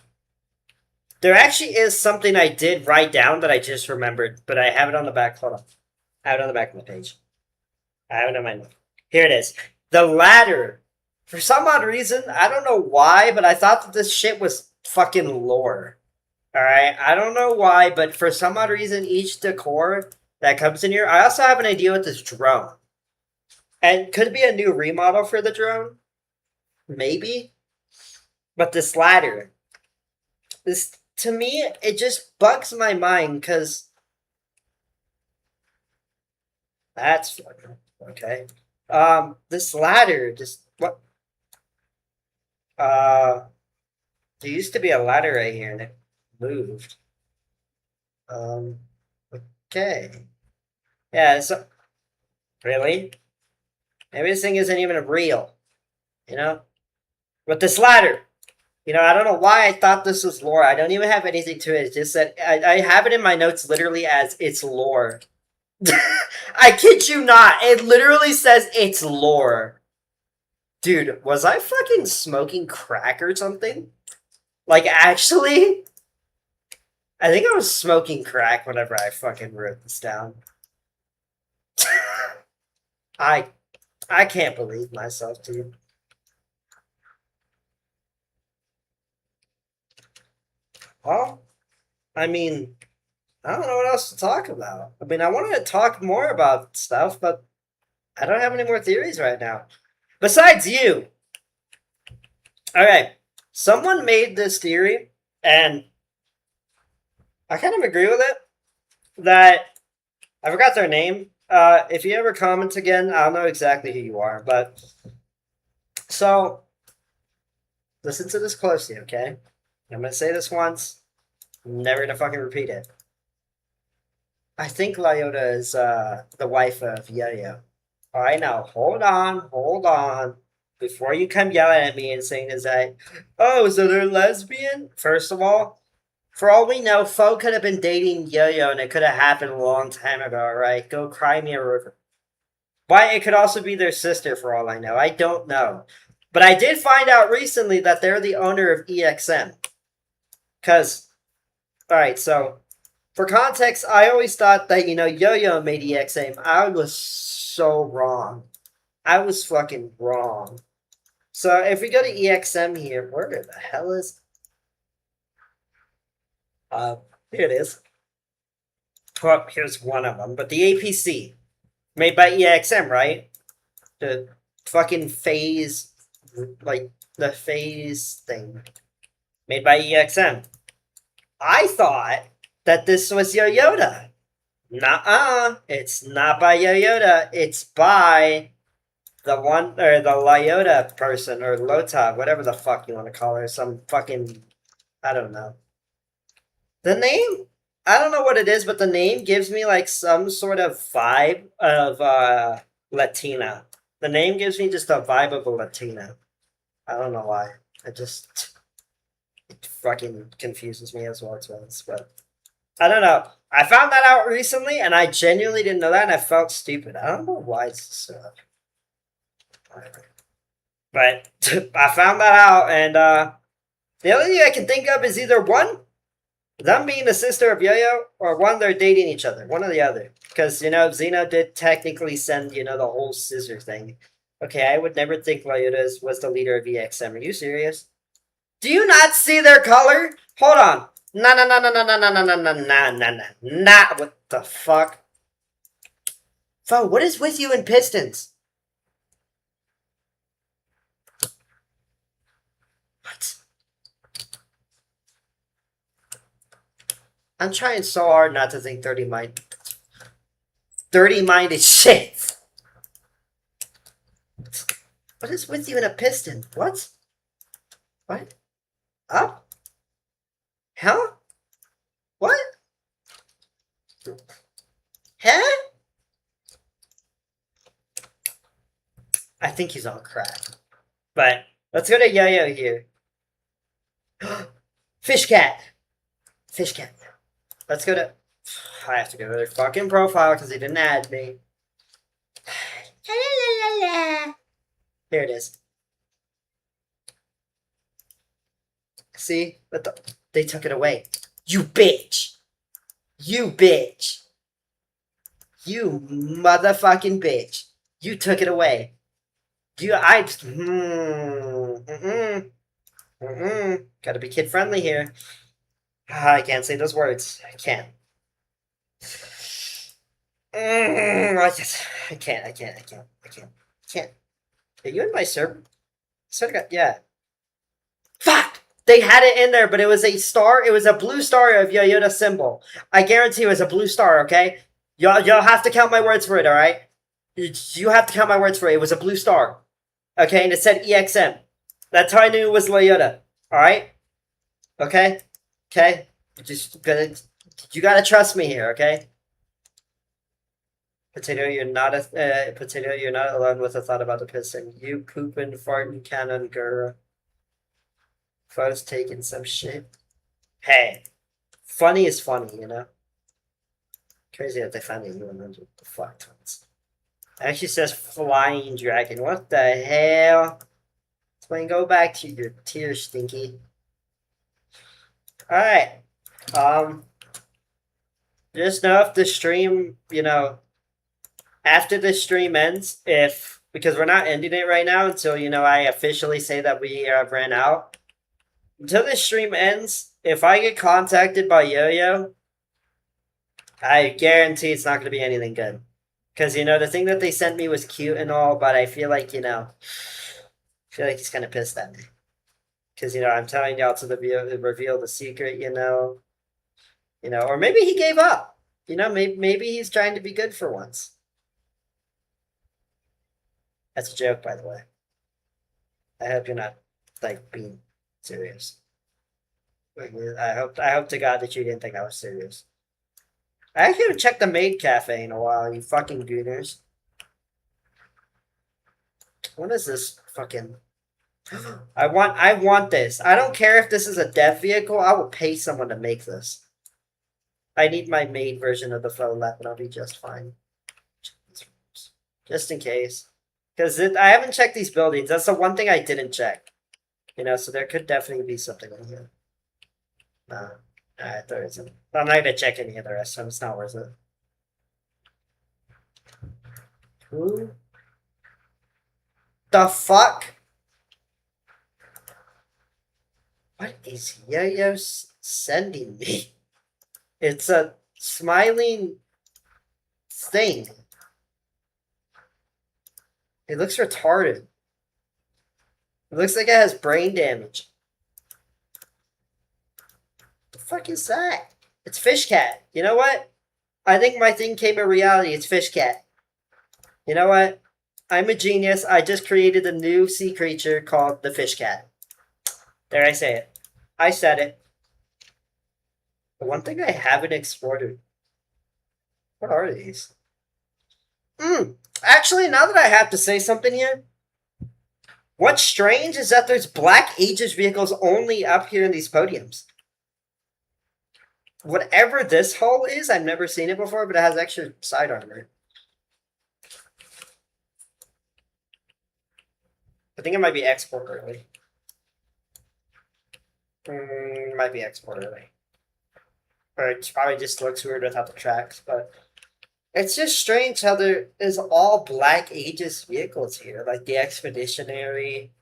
There actually is something I did write down that I just remembered, but I have it on the back. Hold on. I have it on the back of the page. I have it on my note. Here it is. The ladder. For some odd reason, I don't know why, but I thought that this shit was fucking lore. Alright? I don't know why, but for some odd reason, each decor that comes in here. I also have an idea with this drone. And could it be a new remodel for the drone? Maybe. But this ladder. This, to me, it just bugs my mind because that's okay. This ladder just what? There used to be a ladder right here and it moved. Okay. Yeah. So really, maybe this thing isn't even real. You know, with this ladder. You know, I don't know why I thought this was lore. I don't even have anything to it. It's just that I have it in my notes literally as it's lore. I kid you not. It literally says it's lore. Dude, was I fucking smoking crack or something? Like, actually? I think I was smoking crack whenever I fucking wrote this down. I can't believe myself, dude. Well, I mean, I don't know what else to talk about. I mean, I wanted to talk more about stuff, but I don't have any more theories right now. Besides you. Okay, someone made this theory, and I kind of agree with it, that I forgot their name. If you ever comment again, I'll know exactly who you are, but so listen to this closely, okay? I'm gonna say this once, I'm never gonna fucking repeat it. I think Lyota is the wife of Yo-Yo. Alright, now hold on. Before you come yelling at me and saying is that, oh, so they're lesbian? First of all, for all we know, Fo could have been dating Yo-Yo and it could have happened a long time ago, alright? Go cry me a river. Why, it could also be their sister for all I know. I don't know. But I did find out recently that they're the owner of EXM. Because, alright, so, for context, I always thought that, Yo-Yo made EXM. I was so wrong. I was fucking wrong. So, if we go to EXM here, where the hell is... here it is. Well, here's one of them. But the APC, made by EXM, right? The fucking phase, like, the phase thing. Made by EXM. I thought that this was Yoyoda. Nuh-uh. It's not by Yoyoda. It's by the one, or the Lyota person, or Lota, whatever the fuck you want to call her. Some fucking, I don't know. The name, I don't know what it is, but the name gives me like some sort of vibe of Latina. The name gives me just a vibe of a Latina. I don't know why. It fucking confuses me as well as once, but I don't know. I found that out recently, and I genuinely didn't know that, and I felt stupid. I don't know why it's so. But I found that out, and the only thing I can think of is either one, them being the sister of Yo-Yo, or one, they're dating each other. One or the other. Because, Xeno did technically send, the whole scissor thing. Okay, I would never think Lyota was the leader of EXM. Are you serious? Do you not see their color? Hold on. Nah. What the fuck? Fo, what is with you and Pistons? I'm trying so hard not to think dirty-minded shit. What is with you in a piston? What? What? Up? Huh? What? Huh? I think he's on crack. But let's go to Yo-Yo here. Fish cat. Fish cat. Let's go to... I have to go to their fucking profile because they didn't add me. Here it is. See? They took it away. You bitch! You bitch! You motherfucking bitch! You took it away. Gotta be kid friendly here. I can't say those words. I can't. I can't. Are you in my server? Yeah. Fuck! They had it in there, but it was a star. It was a blue star of Yoda symbol. I guarantee it was a blue star, okay? Y'all have to count my words for it, alright? You have to count my words for it. It was a blue star. Okay, and it said EXM. That's how I knew it was Yoda. Alright? Okay? Okay? You gotta trust me here, okay? Potato, you're not alone with a thought about the piston. You pooping, farting, cannon, girl. Photos taking some shit. Hey, funny is funny, you know? Crazy that they found you and what the fuck, twins. It actually says flying dragon. What the hell? Twin, go back to your tears, Stinky. Alright. Just know if the stream, after the stream ends, because we're not ending it right now until, I officially say that we ran out. Until this stream ends, if I get contacted by Yo-Yo, I guarantee it's not going to be anything good. Because, the thing that they sent me was cute and all, but I feel like, he's kind of pissed at me. Because, I'm telling y'all to reveal the secret, or maybe he gave up. Maybe he's trying to be good for once. That's a joke, by the way. I hope you're not, being serious. I hope to God that you didn't think I was serious. I actually haven't checked the maid cafe in a while, you fucking gooners. What is this fucking... I want this. I don't care if this is a death vehicle, I will pay someone to make this. I need my maid version of the faux lap and I'll be just fine. Just in case. Because I haven't checked these buildings. That's the one thing I didn't check. So there could definitely be something in here. No. There isn't. I'm not going to check any of the rest of them. It's not worth it. Who the fuck? What is Yo-Yo sending me? It's a smiling thing. It looks retarded. It looks like it has brain damage. What the fuck is that? It's Fish Cat. You know what? I think my thing came in reality. It's Fish Cat. You know what? I'm a genius. I just created a new sea creature called the Fish Cat. There, I say it. I said it. The one thing I haven't explored. What are these? Actually, now that I have to say something here, what's strange is that there's Black Aegis vehicles only up here in these podiums. Whatever this hull is, I've never seen it before, but it has extra side armor. I think it might be export early. Might be export early. Or it probably just looks weird without the tracks, but it's just strange how there is all Black Aegis vehicles here, like the Expeditionary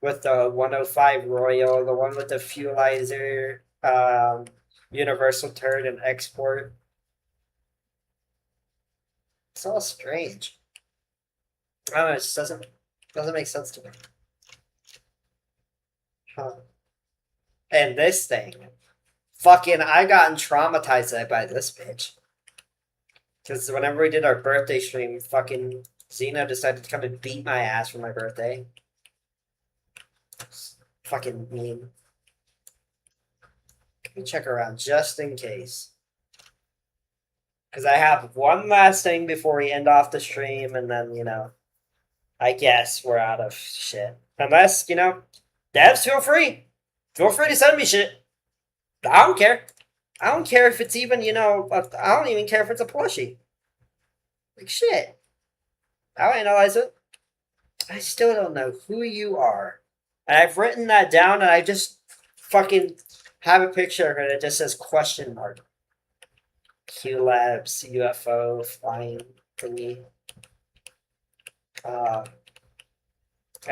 with the 105 Royal, the one with the Fuelizer, Universal Turret and Export. It's all strange. I don't know, it just doesn't make sense to me. Huh. And this thing. Fucking, I gotten traumatized by this bitch. Because whenever we did our birthday stream, fucking Xena decided to come and beat my ass for my birthday. Fucking mean. Let me check around just in case. Because I have one last thing before we end off the stream, and then, you know, I guess we're out of shit. Unless, you know, devs, feel free. Feel free to send me shit. I don't care. I don't care if it's even, you know, I don't even care if it's a plushie. Like, shit. I'll analyze it. I still don't know who you are. And I've written that down, and I just fucking have a picture of it. It just says question mark. Q Labs, UFO, flying thingy. I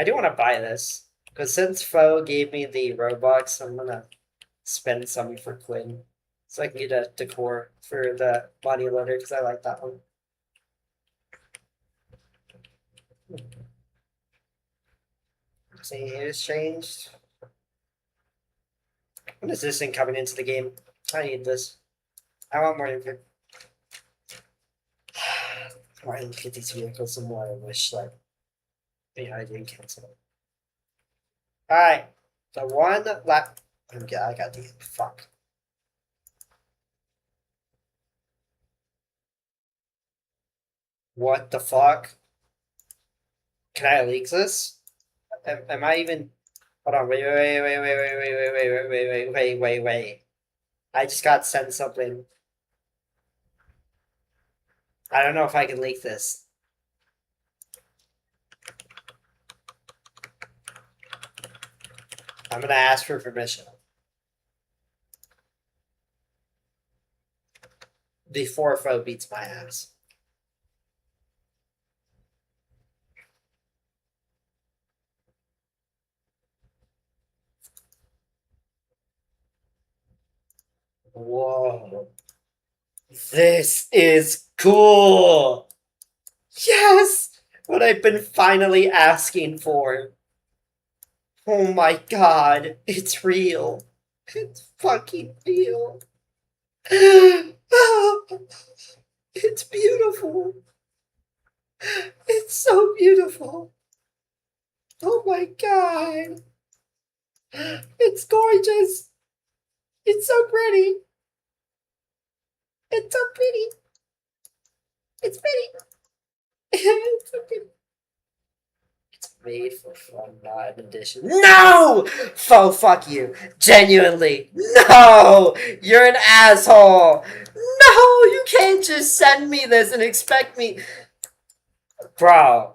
do want to buy this. Because since Foe gave me the Robux, I'm going to spend some for Quinn. So I can get a decor for the body loader, because I like that one. See, here's changed. When is this thing coming into the game? I need this. I want more info. The more I look at these vehicles, the more I wish that I didn't cancel it. Alright. The one lap. Yeah, I got the fuck. What the fuck? Can I leak this? Am I even? Hold on, wait. I just got sent something. I don't know if I can leak this. I'm gonna ask for permission. Before Foe beats my ass. Whoa. This is cool! Yes! What I've been finally asking for. Oh my god, it's real. It's fucking real. It's beautiful. It's so beautiful. Oh my god. It's gorgeous. It's so pretty. It's so pretty. It's pretty. It's so pretty. It's made for fun, not an edition. No! Faux, fuck you. Genuinely. No! You're an asshole. No! You can't just send me this and expect me. Bro.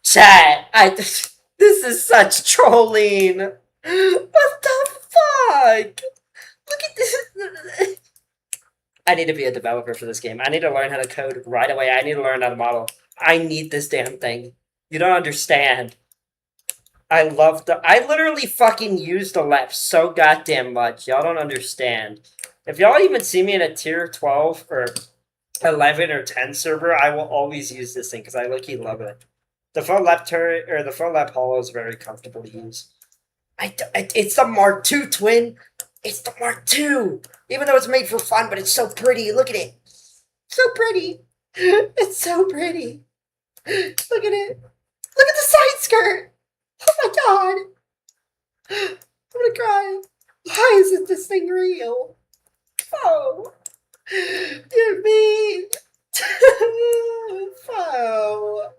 Chat. This is such trolling. What the fuck? Look at this. I need to be a developer for this game. I need to learn how to code right away. I need to learn how to model. I need this damn thing. You don't understand. I literally fucking use the left so goddamn much. Y'all don't understand. If y'all even see me in a tier 12 or 11 or 10 server, I will always use this thing because I low-key love it. The front left turret or the front left hollow is very comfortable to use. It's the Mark II, twin. It's the Mark II. Even though it's made for fun, but it's so pretty. Look at it. So pretty. It's so pretty. Look at it. Look at the side skirt. Oh my god. I'm gonna cry. Why isn't this thing real? Oh. You're mean. Oh.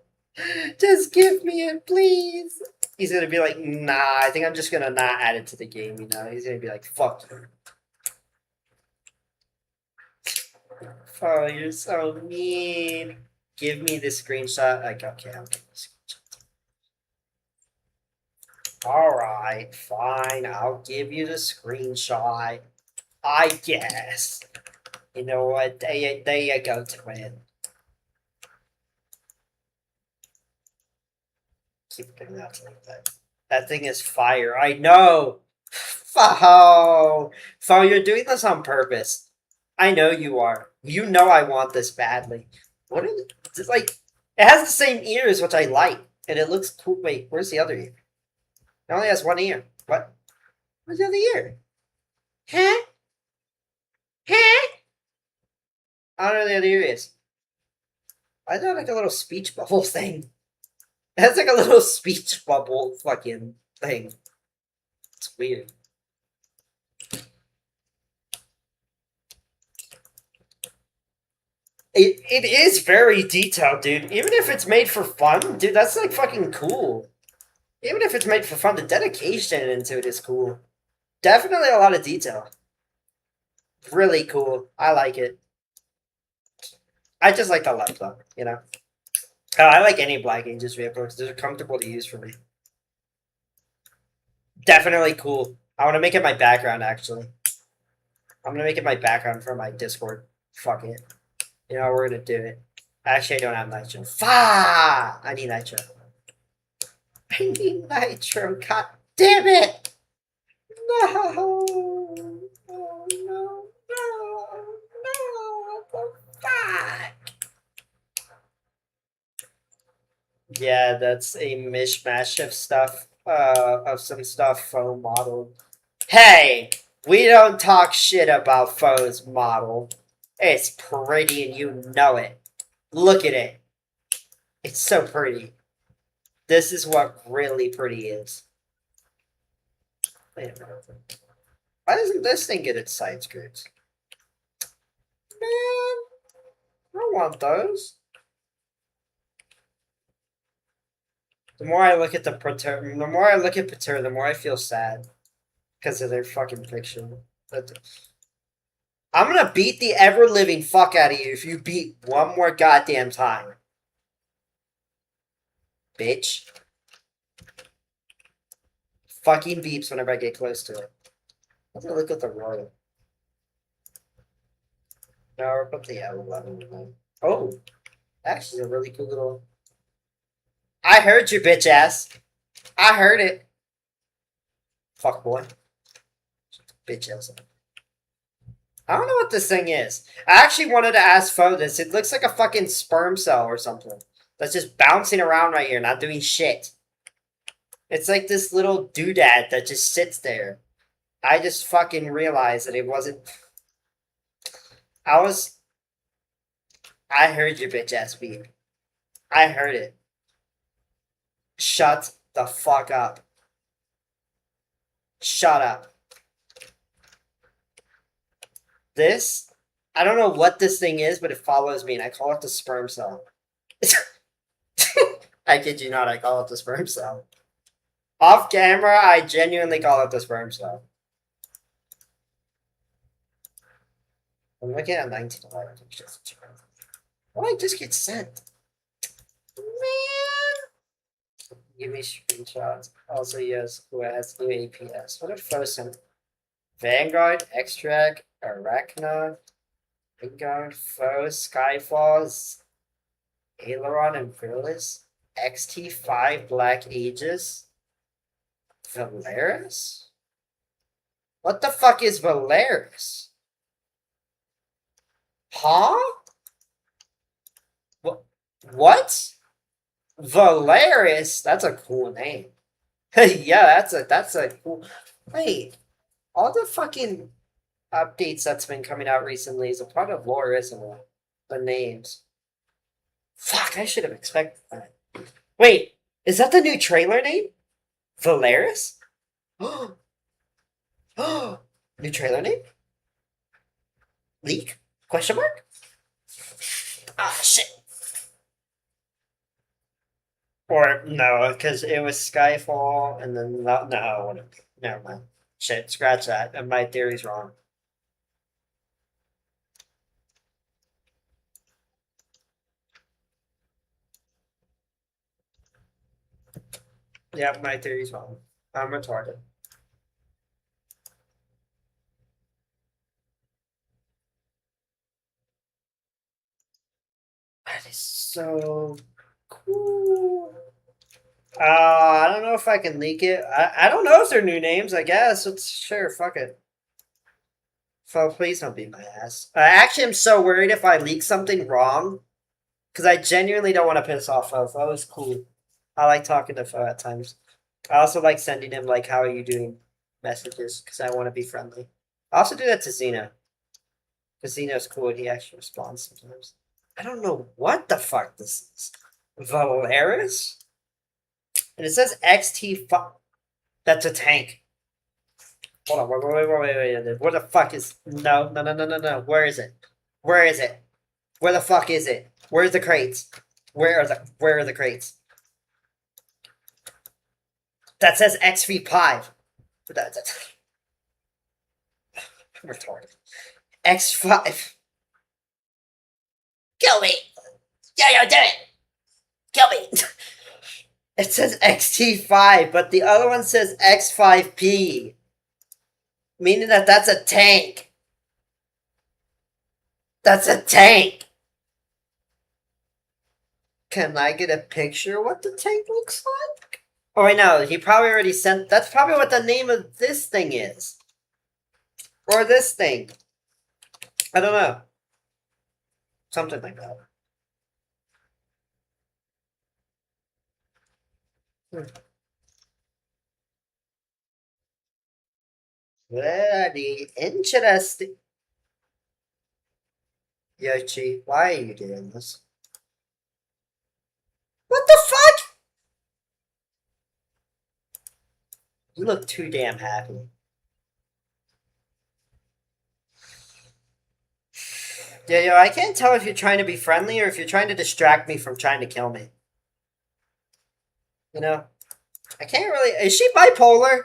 Just give me it, please. He's gonna be like, nah, I think I'm just gonna not add it to the game, you know? He's gonna be like, fuck you. Oh, you're so mean. Give me the screenshot. Like, okay, I'll give the screenshot. Alright, fine. I'll give you the screenshot. I guess. You know what? There you go, twin. Keep doing that like that. That thing is fire. I know. Fo, you're doing this on purpose. I know you are. You know I want this badly. What is it? It's like it has the same ears, which I like, and it looks cool. Wait, where's the other ear? It only has one ear. What? Where's the other ear? Huh? I don't know the other areas. I thought like a little speech bubble thing. That's like a little speech bubble fucking thing. It's weird. It is very detailed, dude. Even if it's made for fun, dude, that's like fucking cool. Even if it's made for fun, the dedication into it is cool. Definitely a lot of detail. Really cool. I like it. I just like the left though, you know? I like any Black Ages vehicle because they're comfortable to use for me. Definitely cool. I want to make it my background, actually. I'm going to make it my background for my Discord. Fuck it. You know, we're going to do it. Actually, I don't have nitro. Fuck! I need nitro. I need nitro. God damn it! No! No, no, no, no. Fuck! Yeah, that's a mishmash of stuff. Of some stuff foe modeled. Hey! We don't talk shit about foes model. It's pretty and you know it. Look at it. It's so pretty. This is what really pretty is. Wait a minute. Why doesn't this thing get its side skirts? Man, I don't want those. The more I look at the more I look at Pater, the more I feel sad. Because of their fucking fiction. I'm gonna beat the ever-living fuck out of you if you beat one more goddamn time. Bitch. Fucking beeps whenever I get close to it. Let's look at the royal. No, we're put the L11. Oh, actually, a really cool little. I heard you, bitch ass. I heard it. Fuck boy. Bitch ass. I don't know what this thing is. I actually wanted to ask Fo this. It looks like a fucking sperm cell or something. That's just bouncing around right here, not doing shit. It's like this little doodad that just sits there. I just fucking realized that it wasn't. I heard your bitch ass beep. I heard it. Shut the fuck up. Shut up. This, I don't know what this thing is, but it follows me, and I call it the sperm cell. I kid you not, I call it the sperm cell. Off camera, I genuinely call it the sperm cell. I'm looking at 1911. Why did I just get sent? Man! Give me screenshots. Also, yes, who has new APS? What did Fo send? Vanguard, Extract, Arachna, Vanguard, Foe, Skyfalls, Aileron, and Fearless, XT5, Black Aegis, Valeris? What the fuck is Valeris? Huh? What? Valeris? That's a cool name. Yeah, that's a cool. Wait, all the fucking updates that's been coming out recently is a part of lore, isn't it? The names. Fuck, I should have expected that. Wait, is that the new trailer name? Valeris? Oh, new trailer name? Leak? Question mark? Ah, shit. Or no, because it was Skyfall, and then no, never mind. Shit, scratch that. And my theory's wrong. Yeah, my theory's wrong. I'm retarded. That is so cool. I don't know if I can leak it. I don't know if they're new names. I guess it's sure. Fuck it. So please don't beat my ass. I actually am so worried if I leak something wrong, because I genuinely don't want to piss off Fo. Fo is cool. I like talking to Fo at times. I also like sending him like "How are you doing?" messages because I want to be friendly. I also do that to Xena Casino's cool. He actually responds sometimes. I don't know what the fuck this is. Valeris? And it says XT5. That's a tank. Hold on, wait. Where the fuck is... No. Where is it? Where is it? Where the fuck is it? Where's the crates? Where are the crates? That says XV5. That's I'm retarded. X5. Kill me! Yeah, do it! Kill me! It says XT5, but the other one says X5P. Meaning that that's a tank. That's a tank! Can I get a picture of what the tank looks like? Oh, wait, no. He probably already sent... That's probably what the name of this thing is. Or this thing. I don't know. Something like that. Very interesting. Yoshi, why are you doing this? What the fuck? You look too damn happy. Yo, I can't tell if you're trying to be friendly or if you're trying to distract me from trying to kill me. You know? I can't really... Is she bipolar?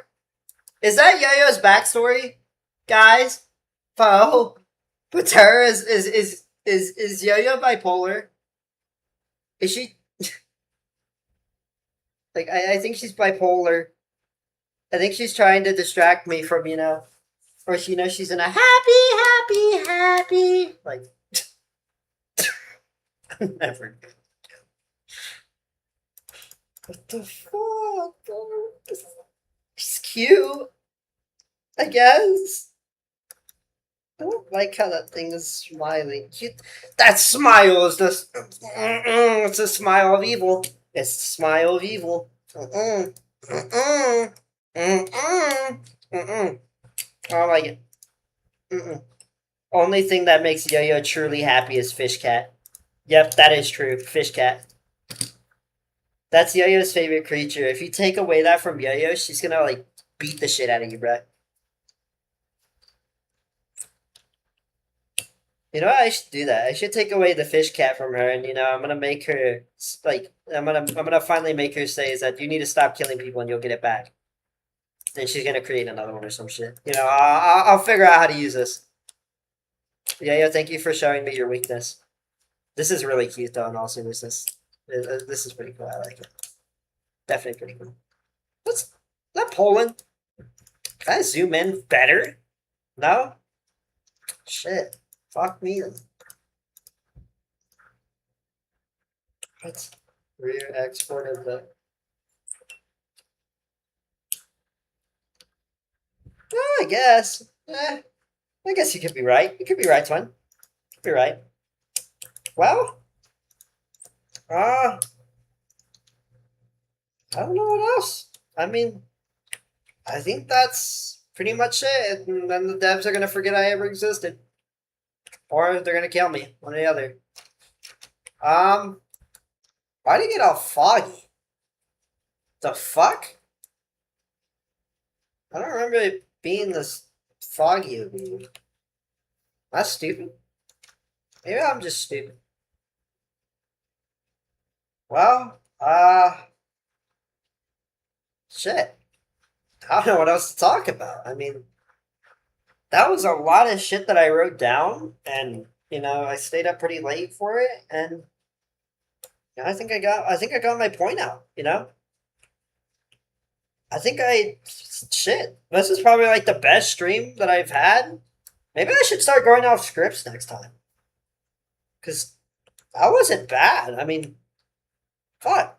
Is that Yo-Yo's backstory? Guys? Foe? But her is Yo-Yo bipolar? Is she... Like, I think she's bipolar. I think she's trying to distract me from, you know... Or, you know, she's in a happy... Like... Never... What the fuck? She's cute. I guess. I don't like how that thing is smiling. That smile is just... it's a smile of evil. It's a smile of evil. I don't like it. Only thing that makes Yo-Yo truly happy is Fish Cat. Yep, that is true. Fish Cat. That's Yo-Yo's favorite creature. If you take away that from Yo-Yo, she's gonna, like, beat the shit out of you, bro. You know what? I should do that. I should take away the fish cat from her, and, you know, I'm gonna make her, like, I'm gonna finally make her say is that you need to stop killing people and you'll get it back. Then she's gonna create another one or some shit. You know, I'll figure out how to use this. Yo-Yo, thank you for showing me your weakness. This is really cute, though, in all seriousness. This is pretty cool. I like it. Definitely pretty cool. What's that Poland? Can I zoom in better? No? Shit. Fuck me. What? Rear export of the... Oh, I guess. I guess you could be right. You could be right, twin. You could be right. Well... I don't know what else. I mean, I think that's pretty much it. And then the devs are going to forget I ever existed. Or they're going to kill me. One or the other. Why did it get all foggy? The fuck? I don't remember it being this foggy. That's stupid. Maybe I'm just stupid. Well, shit. I don't know what else to talk about. I mean, that was a lot of shit that I wrote down, and, you know, I stayed up pretty late for it, and you know, I think I got my point out, you know? Shit. This is probably like the best stream that I've had. Maybe I should start going off scripts next time. Because that wasn't bad. I mean, fuck.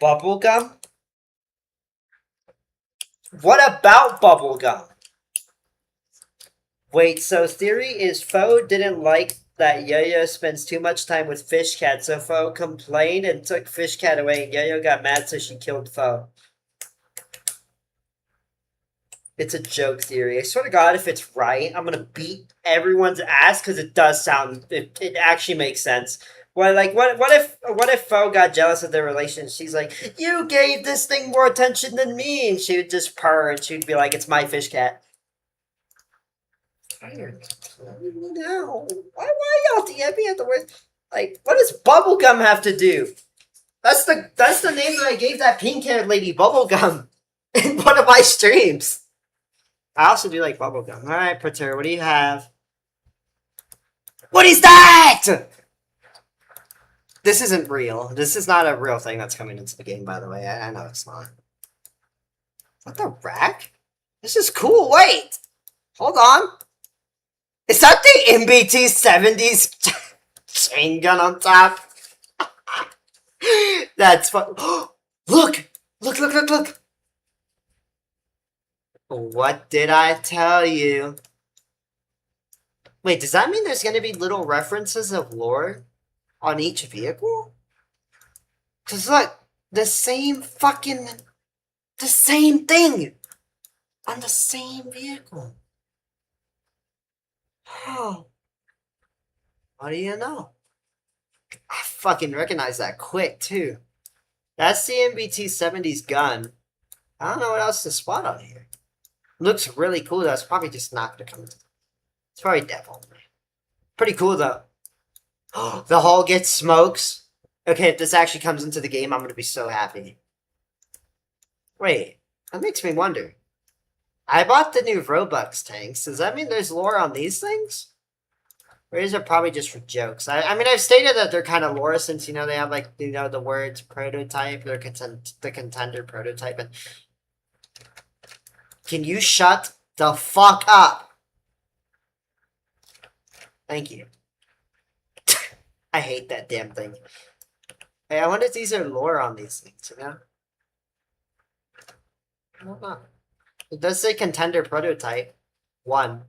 Bubblegum? What about bubblegum? Wait, so theory is Foe didn't like that Yo-Yo spends too much time with Fish Cat, so Foe complained and took Fish Cat away, and Yo-Yo got mad, so she killed Foe. It's a joke theory. I swear to God, if it's right, I'm gonna beat everyone's ass because it does sound. It actually makes sense. What if Fo got jealous of their relation? She's like, "You gave this thing more attention than me," and she would just purr and she'd be like, "It's my fish cat." No, why y'all DM me at the worst? Like, what does bubblegum have to do? That's the name that I gave that pink haired lady, bubblegum, in one of my streams. I also do like bubblegum. All right, Pater, what do you have? What is that? This isn't real. This is not a real thing that's coming into the game, by the way. I know it's not. What the rack? This is cool. Wait. Hold on. Is that the MBT 70s chain gun on top? That's fun. Look! Look, look, look, look! What did I tell you? Wait, does that mean there's gonna be little references of lore on each vehicle? Cause look, the same thing on the same vehicle. Oh, what do you know? I fucking recognize that quick too. That's the MBT 70s gun. I don't know what else to spot on here. Looks really cool though. It's probably just not gonna come. It's probably devil. Pretty cool though. The hull gets smokes. Okay, if this actually comes into the game, I'm gonna be so happy. Wait, that makes me wonder. I bought the new Robux tanks. Does that mean there's lore on these things? Or is it probably just for jokes? I mean, I've stated that they're kind of lore since, you know, they have, like, you know, the words prototype, or the contender prototype. And can you shut the fuck up? Thank you. I hate that damn thing. Hey, I wonder if these are lore on these things, you know? I don't know. It does say contender prototype. 1.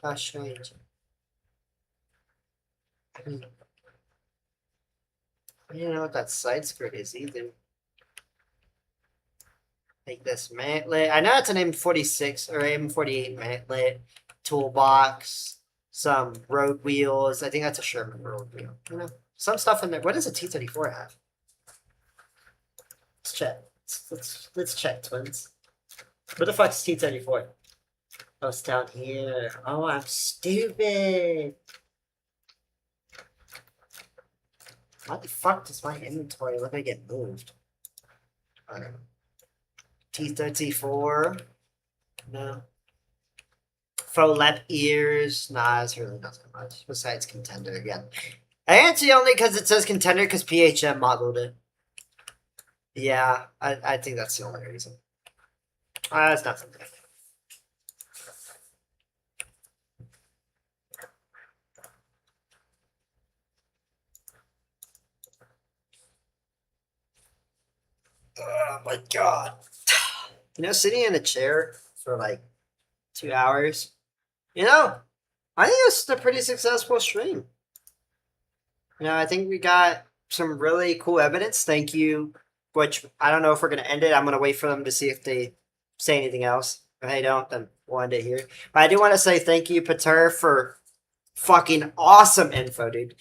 How strange. I don't know what that side skirt is either. Like this mantlet. I know it's an M46 or M48 mantlet. Toolbox. Some road wheels. I think that's a Sherman road wheel. You know, some stuff in there. What does a T-34 have? Let's check. Let's check, twins. What the fuck's T-34? Oh, it's down here. Oh, I'm stupid. Why the fuck does my inventory look like it moved? I don't know. T-34. No. Faux lap ears. Nah, it's really nothing much. Besides contender again. I answer only because it says contender because PHM modeled it. Yeah, I think that's the only reason. That's nothing. Oh my god. You know, sitting in a chair for like 2 hours, you know, I think it's a pretty successful stream. You know, I think we got some really cool evidence. Thank you. Which, I don't know if we're going to end it. I'm going to wait for them to see if they say anything else. If they don't, then we'll end it here. But I do want to say thank you, Pater, for fucking awesome info, dude.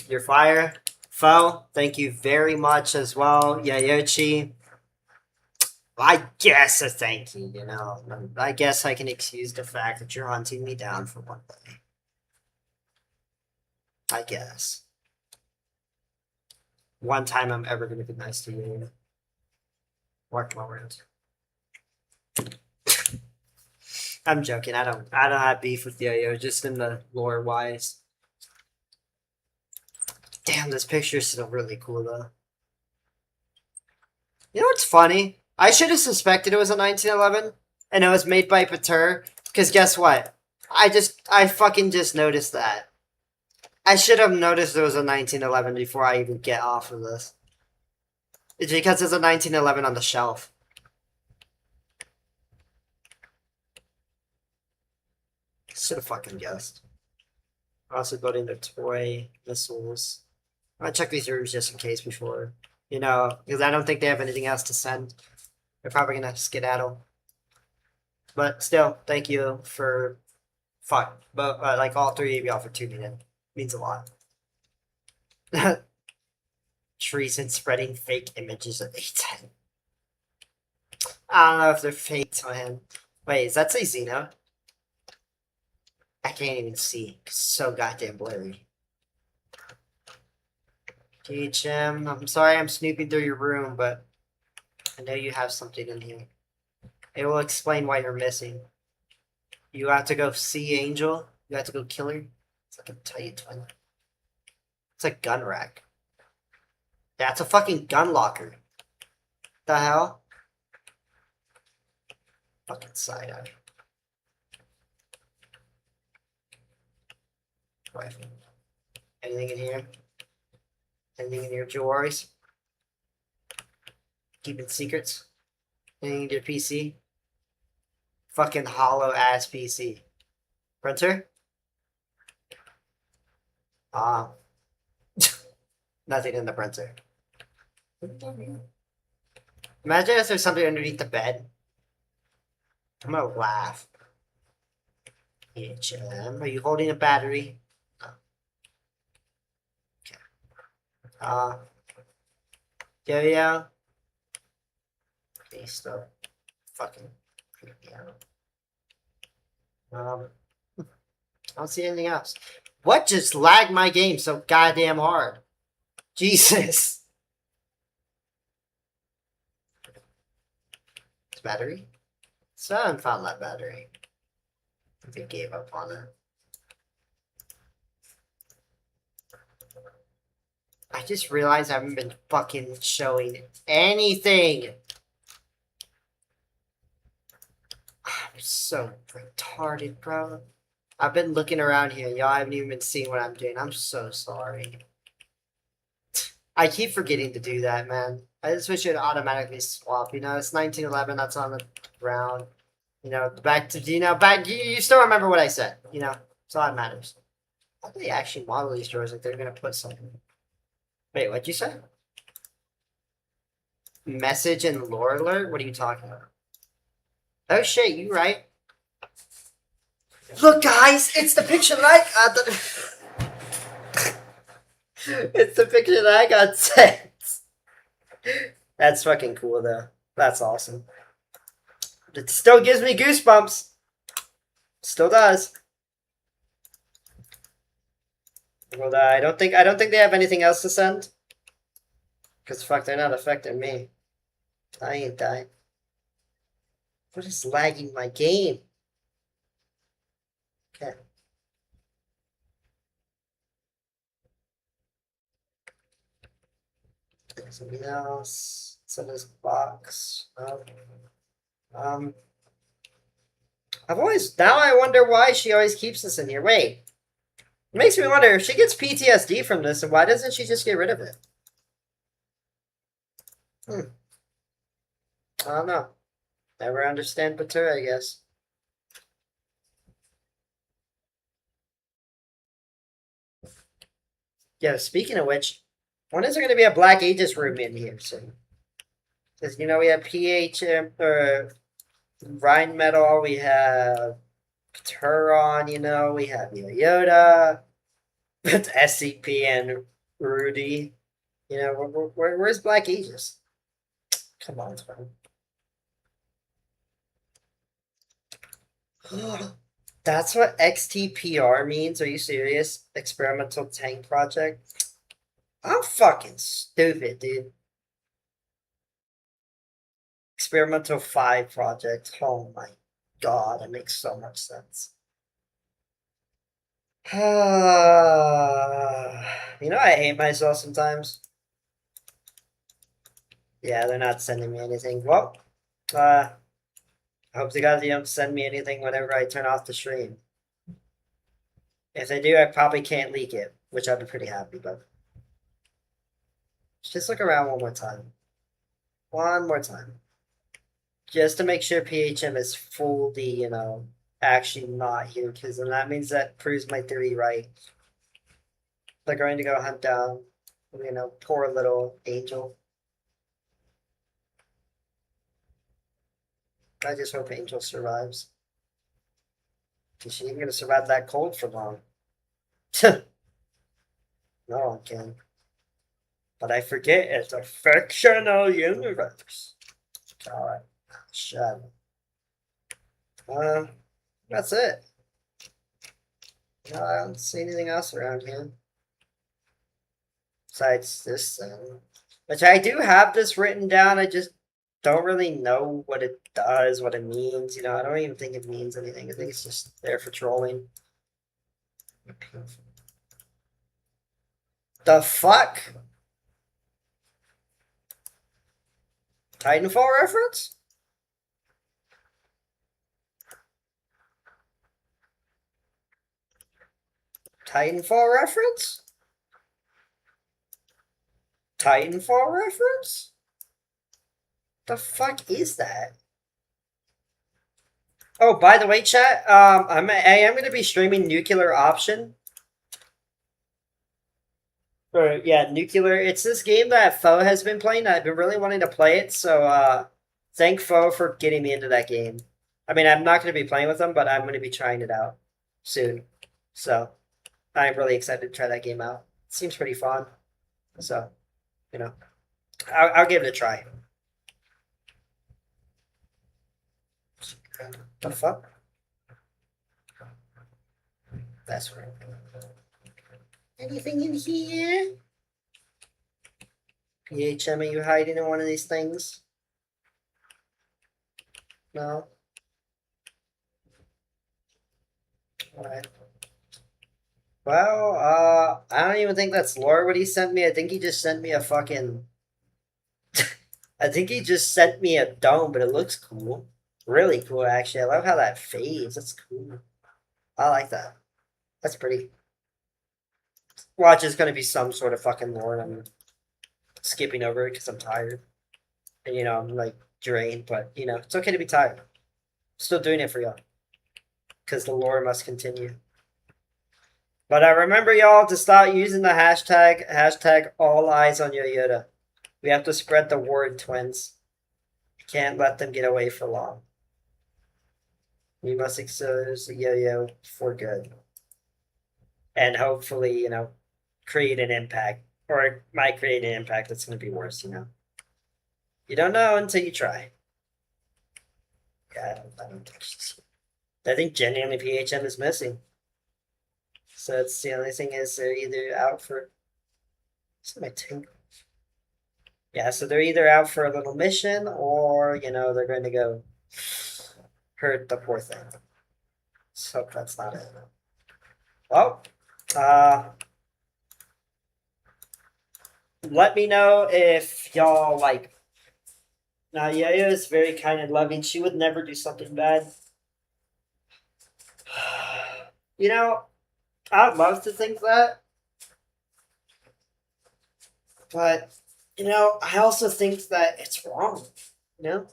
You're fire. Fo, thank you very much as well. Yayochi. I guess a thank you, you know. I guess I can excuse the fact that you're hunting me down for one day. I guess. One time I'm ever gonna be nice to you. Work my words. I'm joking. I don't have beef with Yo-Yo, just in the lore wise. Damn, this picture is still really cool though. You know what's funny? I should have suspected it was a 1911 and it was made by Pater, because guess what? I fucking just noticed that. I should have noticed it was a 1911 before I even get off of this. It's because there's a 1911 on the shelf. Should have fucking guessed. Also building the toy missiles. I'll check these rooms just in case before You know, because I don't think they have anything else to send. They're probably gonna skedaddle. But still, thank you for fun. But like all three of y'all for tuning in. Means a lot. Treason spreading fake images of A10. I don't know if they're fake, man. Wait, is that say Xeno? I can't even see. It's so goddamn blurry. GHM, I'm sorry I'm snooping through your room, but I know you have something in here. It will explain why you're missing. You have to go see Angel. You have to go kill her. It's like a tight twin. It's a gun rack. That's a fucking gun locker. The hell? Fucking side eye. Rifle. Anything in here? Anything in your drawers? Keeping secrets? Anything in your PC? Fucking hollow ass PC. Printer? Ah. Nothing in the printer. Imagine if there's something underneath the bed. I'm gonna laugh. HM, are you holding a battery? No. Okay. Yo. Okay, still fucking creepy out. I don't see anything else. What just lagged my game so goddamn hard? Jesus. It's battery? So I haven't found that battery. I think I gave up on it. I just realized I haven't been fucking showing anything. I'm so retarded, bro. I've been looking around here. Y'all haven't even been seeing what I'm doing. I'm so sorry. I keep forgetting to do that, man. I just wish it would automatically swap. You know, it's 1911. That's on the ground. You know, back to, you still remember what I said. You know, it's all that matters. How do they actually model these drawers like they're going to put something? Wait, what'd you say? Message and lore alert? What are you talking about? Oh shit, you right. Look, guys, it's the picture that it's the picture that I got sent. That's fucking cool, though. That's awesome. It still gives me goosebumps. Still does. Well, I don't think they have anything else to send. Cause fuck, they're not affecting me. I ain't dying. What is lagging my game? Okay. Something else. It's in this box. I've always, now I wonder why she always keeps this in here. Wait. It makes me wonder if she gets PTSD from this, and why doesn't she just get rid of it? I don't know. Never understand Batura, I guess. Yeah, speaking of which, when is there going to be a Black Aegis room in here soon? Because, you know, we have PHM, or Rhine Metal, we have Turon, you know, we have Yoda, SCP, and Rudy. You know, where's Black Aegis? Come on, Turon. That's what XTPR means? Are you serious? Experimental Tank Project? I'm fucking stupid, dude. Experimental 5 Project. Oh my god, that makes so much sense. You know, I hate myself sometimes. Yeah, they're not sending me anything. Well, I hope to God they don't send me anything whenever I turn off the stream. If they do, I probably can't leak it, which I'd be pretty happy about. Just look around one more time. One more time. Just to make sure PHM is fully, you know, actually not here, because then that means that proves my theory right. They're going to go hunt down, you know, poor little Angel. I just hope Angel survives. Because she ain't gonna survive that cold for long. No one can. But I forget it's a fictional universe. Alright. Shut up. That's it. No, I don't see anything else around here. Besides this thing. Which I do have this written down, I just don't really know what it does, what it means. You know, I don't even think it means anything. I think it's just there for trolling. The fuck? Titanfall reference? Titanfall reference? Titanfall reference? The fuck is that? Oh, by the way, chat, I am going to be streaming Nuclear Option. Or, yeah, Nuclear. It's this game that Foe has been playing. I've been really wanting to play it, so thank Foe for getting me into that game. I mean, I'm not going to be playing with them, but I'm going to be trying it out soon. So, I'm really excited to try that game out. It seems pretty fun. So, you know, I'll give it a try. The fuck? That's right. Anything in here? PHM, are you hiding in one of these things? No? Alright. Well, I don't even think that's lore what he sent me. I think he just sent me a fucking... I think he just sent me a dome, but it looks cool. Really cool, actually. I love how that fades. That's cool. I like that. That's pretty. Watch, it's gonna be some sort of fucking lore. I'm skipping over it because I'm tired. And, you know, I'm, like, drained. But, you know, it's okay to be tired. Still doing it for y'all. Because the lore must continue. But I remember y'all to start using the hashtag all eyes on Yo-Yoda. We have to spread the word, twins. We can't let them get away for long. We must expose the Yo-Yo for good. And hopefully, you know, create an impact. Or it might create an impact that's going to be worse, you know. You don't know until you try. Yeah, I think genuinely PHM is missing. So it's the only thing is they're either out for... What's my tingle? Yeah, so they're either out for a little mission or, you know, they're going to go hurt the poor thing. Let's hope that's not it. Well, let me know if y'all like... Now, Yaya is very kind and loving. She would never do something bad. You know, I'd love to think that. But, you know, I also think that it's wrong. You know?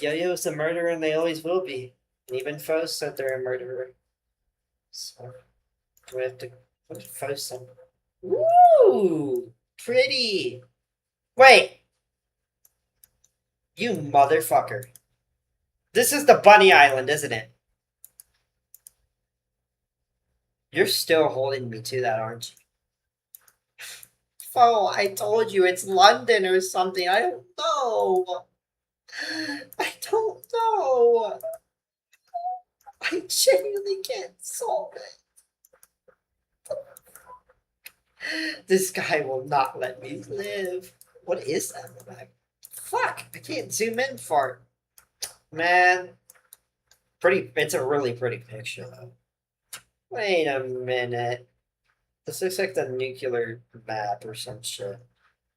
Yo-Yo's a murderer and they always will be. And even Foe said they're a murderer. So, do we have to... What did Foe say? Woo! Pretty! Wait! You motherfucker. This is the Bunny Island, isn't it? You're still holding me to that, aren't you? Oh, I told you it's London or something. I don't know. I don't know. I genuinely can't solve it. This guy will not let me live. What is that? Fuck, I can't zoom in for it. Man. Pretty, it's a really pretty picture, though. Wait a minute. This looks like the nuclear map or some shit.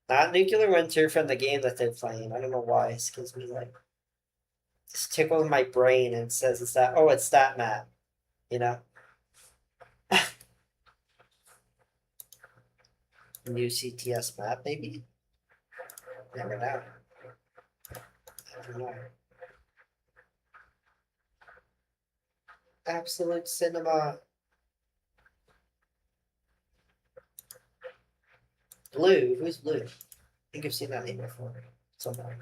Not nuclear winter from the game that they're playing. I don't know why. It gives me like... It's tickling my brain and it says it's that... Oh, it's that map. You know? New CTS map, maybe? Never know. Never know. Absolute cinema. Blue? Who's Blue? I think I've seen that name before. Somewhere.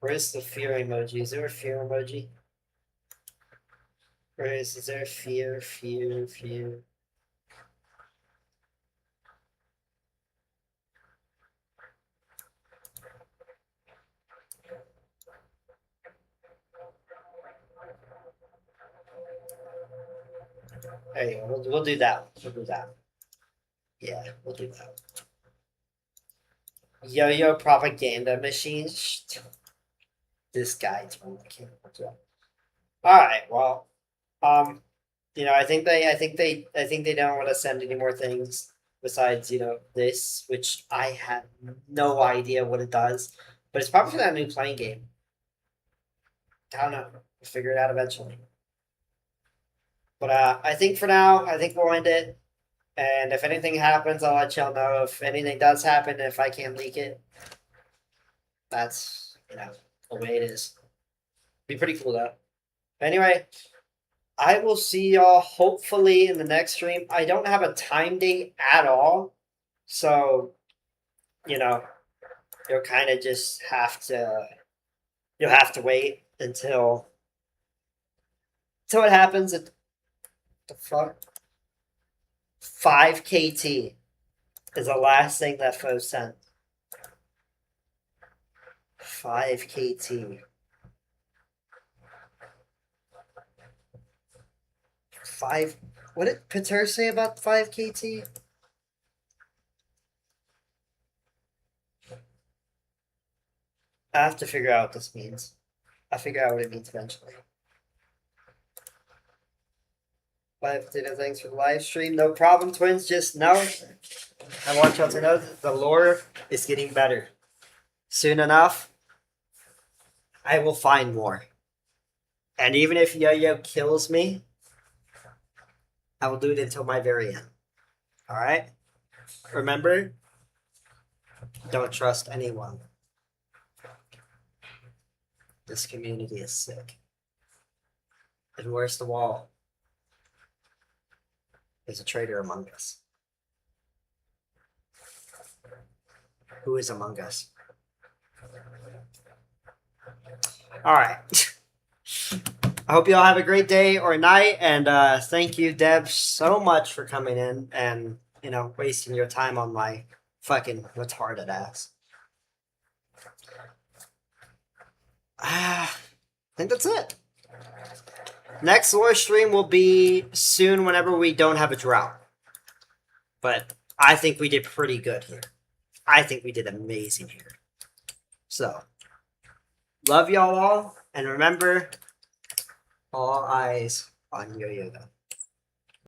Where's the fear emoji? Is there a fear emoji? Is there fear? Hey, we'll do that. We'll do that. Yeah, we'll do that. Yo-yo propaganda machines. This guy told me I can't. All right. Well, I think they don't want to send any more things besides this, which I have no idea what it does, but it's probably for that new playing game. I don't know. We'll figure it out eventually. But I think for now, I think we'll end it. And if anything happens, I'll let y'all know. If anything does happen, if I can't leak it, that's the way it is. Be pretty cool though. Anyway, I will see y'all hopefully in the next stream. I don't have a time date at all, so you'll kind of just have to wait until it happens. The fuck. 5 KT is the last thing that Fo sent. 5 KT. 5. What did Pater say about 5 KT? I have to figure out what this means. I'll figure out what it means eventually. Thanks for the live stream. No problem, twins. Just know I want y'all to know that the lore is getting better. Soon enough, I will find more. And even if Yo-Yo kills me, I will do it until my very end. Alright? Remember, don't trust anyone. This community is sick. And worst of all, there's a traitor among us. Who is among us? Alright. I hope you all have a great day or night, and thank you, Deb, so much for coming in and, wasting your time on my fucking retarded ass. I think that's it. Next lore stream will be soon whenever we don't have a drought. But I think we did pretty good here. I think we did amazing here. So, love y'all all, and remember, all eyes on Yo-Yo.